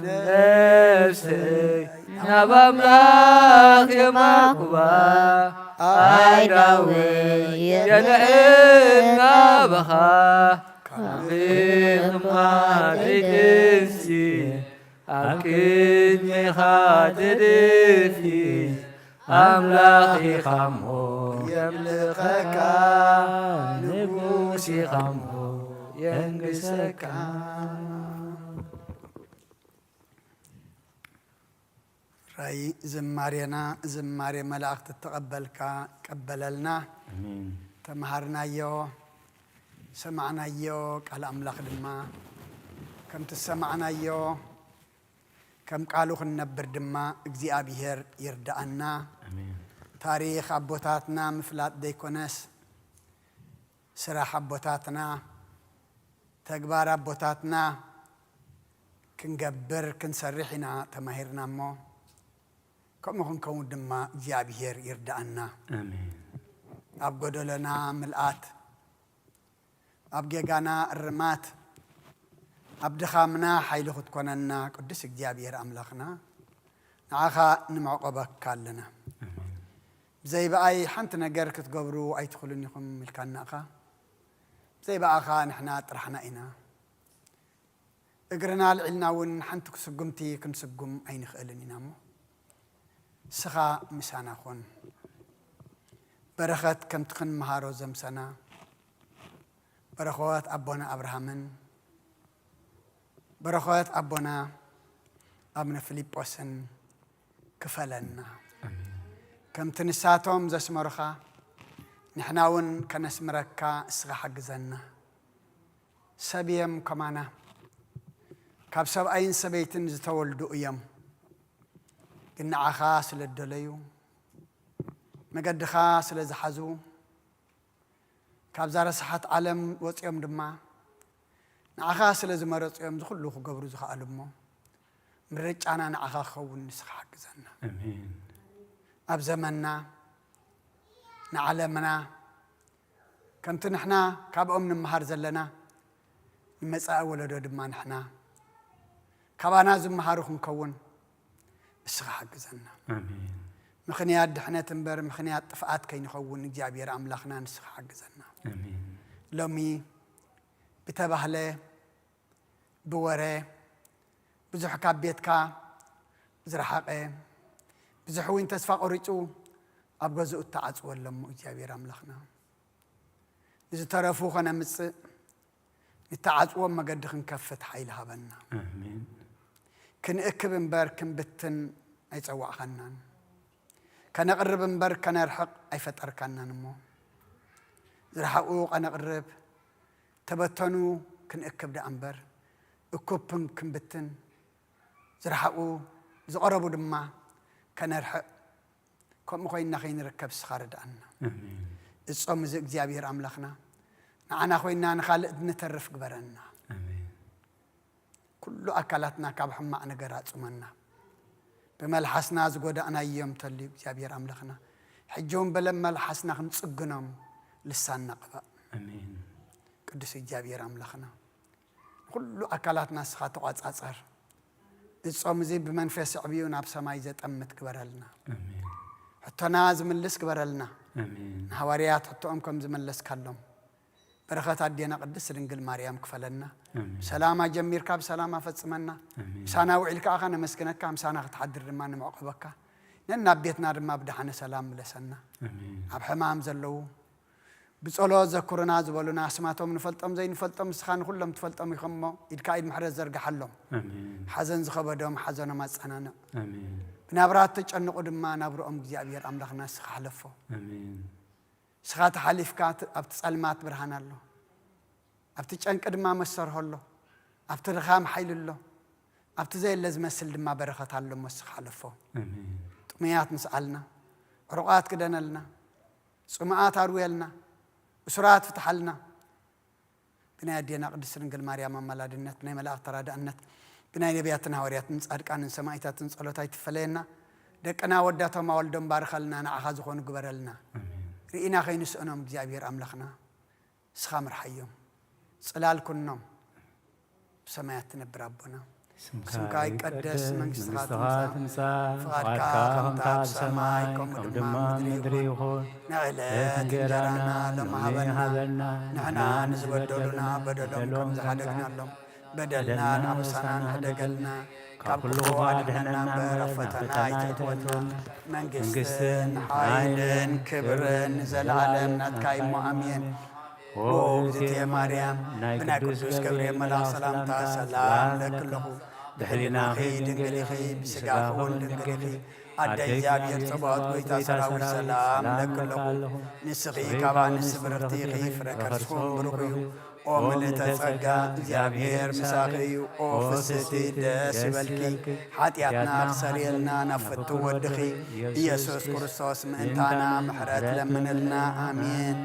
Speaker 4: ነፍሰይ ናብ አምላኽ የማቁባ ኣዳወይ የለእና በኻ ካብ ምቕማጠይ ትንሲ ኣብ ቅድሜኻ ተደፊየ አምላኽ ኢኻሞ የምልኸካ ንጉስ ኢኻሞ የንግሰካ
Speaker 1: ራይ ዝማሬና ዝማሬ መላእክት ተቀበልካ ቀበለልና ተማሃርናዮ ሰማዕናዮ ቃል አምላኽ ድማ ከም ተሰማዕናዮ ከም ቃሉ ክንነብር ድማ እግዚአብሔር ይርዳአና ታሪኽ አቦታትና ምፍላጥ ዘይኮነስ ስራሕ አቦታትና ተግባር አቦታትና ክንገብር ክንሰርሕ ኢና ተማሂርና እሞ ከምኡ ክንከውን ድማ እግዚአብሔር ይርዳአና ኣብ ጎደለና ምልአት ኣብ ጌጋና እርማት ኣብ ድኻምና ሓይሊ ክትኮነና ቅዱስ እግዚአብሔር አምላኽና ንዓኻ ንምዕቆበካ ኣለና ብዘይበኣይ ሓንቲ ነገር ክትገብሩ ኣይትኽእሉን ኢኹም ኢልካና ኢኻ ብዘይበኣኻ ንሕና ጥራሕና ኢና እግርና ልዕልና እውን ሓንቲ ክስጉምቲ ክንስጉም ኣይንኽእልን ኢና እሞ ስኻ ምሳና ኾን በረኸት ከምቲ ክንመሃሮ ዘምሰና በረኸት ኣቦና አብርሃምን በረኸት አቦና አብነ ፊልጶስን ክፈለና ከምቲ ንሳቶም ዘስመሩኻ ንሕና እውን ከነስምረካ እስኻ ሓግዘና ሰብየም ከማና ካብ ሰብኣይን ሰበይትን ዝተወልዱ እዮም ግን ንዓኻ ስለ ደለዩ መገድኻ ስለ ዝሓዙ ካብ ዛረስሓት ዓለም ወፂኦም ድማ ንዓኻ ስለ ዝመረፅዮም ዝኩሉ ክገብሩ ዝኽኣሉ እሞ ምርጫና ንዓኻ ክኸውን ንስኻ ሓግዘና ኣብ ዘመንና ንዓለምና ከምቲ ንሕና ካብኦም ንምሃር ዘለና ንመጻኢ ወለዶ ድማ ንሕና ካባና ዝመሃሩ ክንከውን ንስኻ ሓግዘና ምኽንያት ድሕነት እምበር ምኽንያት ጥፍኣት ከይንኸውን እግዚአብሔር አምላኽና ንስኻ ሓግዘና ሎሚ ብተባህለ ብወረ ብዙሕ ካብ ቤትካ ዝረሓቐ ብዙሕ እውን ተስፋ ቆሪፁ ኣብ ገዝኡ ተዓፅወሎሞ እግዚአብሔር አምላኽና ንዝተረፉ ኸነምፅእ ንተዓፅዎም መገዲ ክንከፍት ሓይሊ ሃበና ክንእክብ እምበር ክንብትን ኣይፀዋዕኸናን ከነቕርብ እምበር ከነርሕቕ ኣይፈጠርካናን እሞ ዝረሓቑ ከነቕርብ ተበተኑ ክንእክብ ዳ እምበር እኩብን ክንብትን ዝረሓቑ ዝቐረቡ ድማ ከነርሕቕ ከምኡ ኮይንና ከይንርከብ ስኻ ርዳእና እጾም እዚ እግዚአብሔር አምላኽና ንዓና ኮይንና ንኻልእ ንተርፍ ግበረና كل أكلاتنا كابحم ما نجرات سمنا بملحسنا زجودنا يوم تلي جابير أملخنا حجون بلما الحسنا نصقنام لسان نقبا
Speaker 2: آمين
Speaker 1: قدس جابير أملخنا كل أكلاتنا سخات وعصار الصوم زي بمنفس عبيون بسماي زت أمت كبرلنا
Speaker 2: آمين
Speaker 1: حتى نازم اللس كبرلنا
Speaker 2: آمين
Speaker 1: حواريات حتى أمكم زمن لس كلهم بركات عدينا قدس رنجل مريم كفلنا سلامة جمير كاب سلامة فتسمنا سانا وعلك أخانا مسكنك كام سانا تحضر رمان معقبك ننا بيتنا رما بدحنا سلام لسنا أب حمام زلوا بسألوا ذكرنا زبلنا سمعتهم نفلتهم زي نفلتهم سخان كلهم تفلتهم يخمو يدكايد محرز زرق حلهم حزن زخبدهم حزن ما سنانا بنابرات تجنن قدما نابرهم جابير أملاخنا سخالفو سخات حليف كات أبتسألمات برهان الله أبتجن قدما مسره الله أبترخام حيل الله أبتزي لازم أسلم ما بركة الله مسخالفو طميات نسألنا رقات كدنا لنا سمعات أرويلنا وسرات فتح لنا بنادينا قدس رنجل مريم ملادنت بنا ملاك تراد أنت بنا نبياتنا وريات نسأل كان سمايتات نسألوا تايت فلينا دكنا وداتهم ما ولدهم بارخلنا أنا أخذهم قبرلنا رئينا خين سأنهم جابير أملخنا سخامر حيهم صلال كنهم سماياتنا بربنا سمكاي قدس منجست خاتمسا فقادكا خمتاب سمايكم ودما مدري يخون نعلا تنجرانا لما هبلنا نحنا نزبدلنا بدلهم زحدقنا لهم بدلنا نعبسنا نهدقلنا كل وعدنا برفتنا يتوتنا منجست حيل كبر زلعلم نتكاي مؤمين وزيتي مريم بنا قدوس كبريم ملاك سلامتا سلام لك له دحلنا خي دنقلي خي بسقا خول دنقلي خي أدى جابير صبات ويتا سراوي سلام لك له نسخي كابا نسبرتي خي فركرسكم برخيو ومن تسقى جابير مساقيو وفستي داس بالكي حاتياتنا خسريلنا نفتو ودخي يسوس كرسوس مانتانا محرات لمنلنا آمين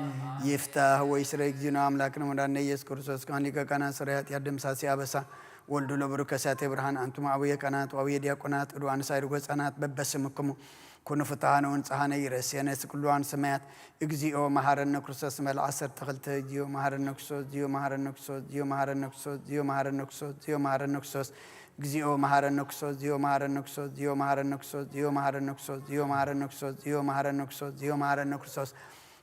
Speaker 1: يفتح ويسرق جنا أملاكنا مدرنا يسوع كرسوس كان لك كنا سريات يدم ساسي أبسا ولدو لبركة برهان أنتم أبويا كنات وأبويا ديا كنات روان سايرو كنات ببسمكم كونوا فتحنا ونصحنا يرسينا كلوان سمات إجزيو مهارنا كرسوس مال عصر تغلت جيو مهارنا كرسوس جيو مهارنا كرسوس جيو مهارنا كرسوس جيو مهارنا كرسوس جيو مهارنا كرسوس جيو مهارنا كرسوس جيو مهارنا كرسوس جيو مهارنا كرسوس جيو مهارنا كرسوس جيو مهارنا كرسوس جيو مهارنا كرسوس جيو مهارنا كرسوس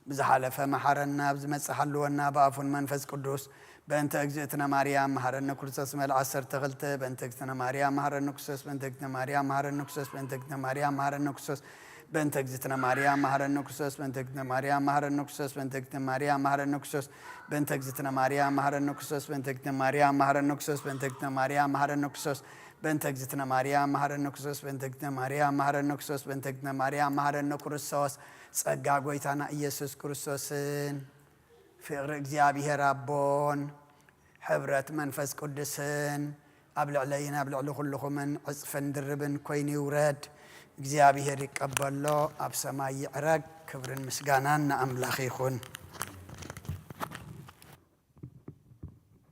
Speaker 1: بزحلفة محرنا بزمت حلونا بافون منفس قدوس بنت أجزتنا مريم محرنا كرسوس مال عصر تغلت بنت أجزتنا مريم محرنا كرسوس بنت أجزتنا مريم محرنا كرسوس بنت أجزتنا مريم محرنا كرسوس بنت أجزتنا مريم محرنا كرسوس بنت أجزتنا مريم محرنا كرسوس بنت أجزتنا مريم محرنا كرسوس بنت أجزتنا مريم محرنا كرسوس بنت أجزتنا مريم محرنا كرسوس بنت أجزتنا مريم محرنا كرسوس بنت أجزتنا مريم محرنا كرسوس بنت أجزتنا مريم محرنا كرسوس بنت أجزتنا مريم محرنا كرسوس ጸጋ ጎይታና ኢየሱስ ክርስቶስን ፍቅሪ እግዚአብሔር አቦን ሕብረት መንፈስ ቅዱስን ኣብ ልዕለይና ኣብ ልዕሊ ኩልኹምን ዕፅፍን ድርብን ኮይኑ ይውረድ እግዚአብሔር ይቀበሎ ኣብ ሰማይ ይዕረግ ክብርን ምስጋናን ንኣምላኽ ይኹን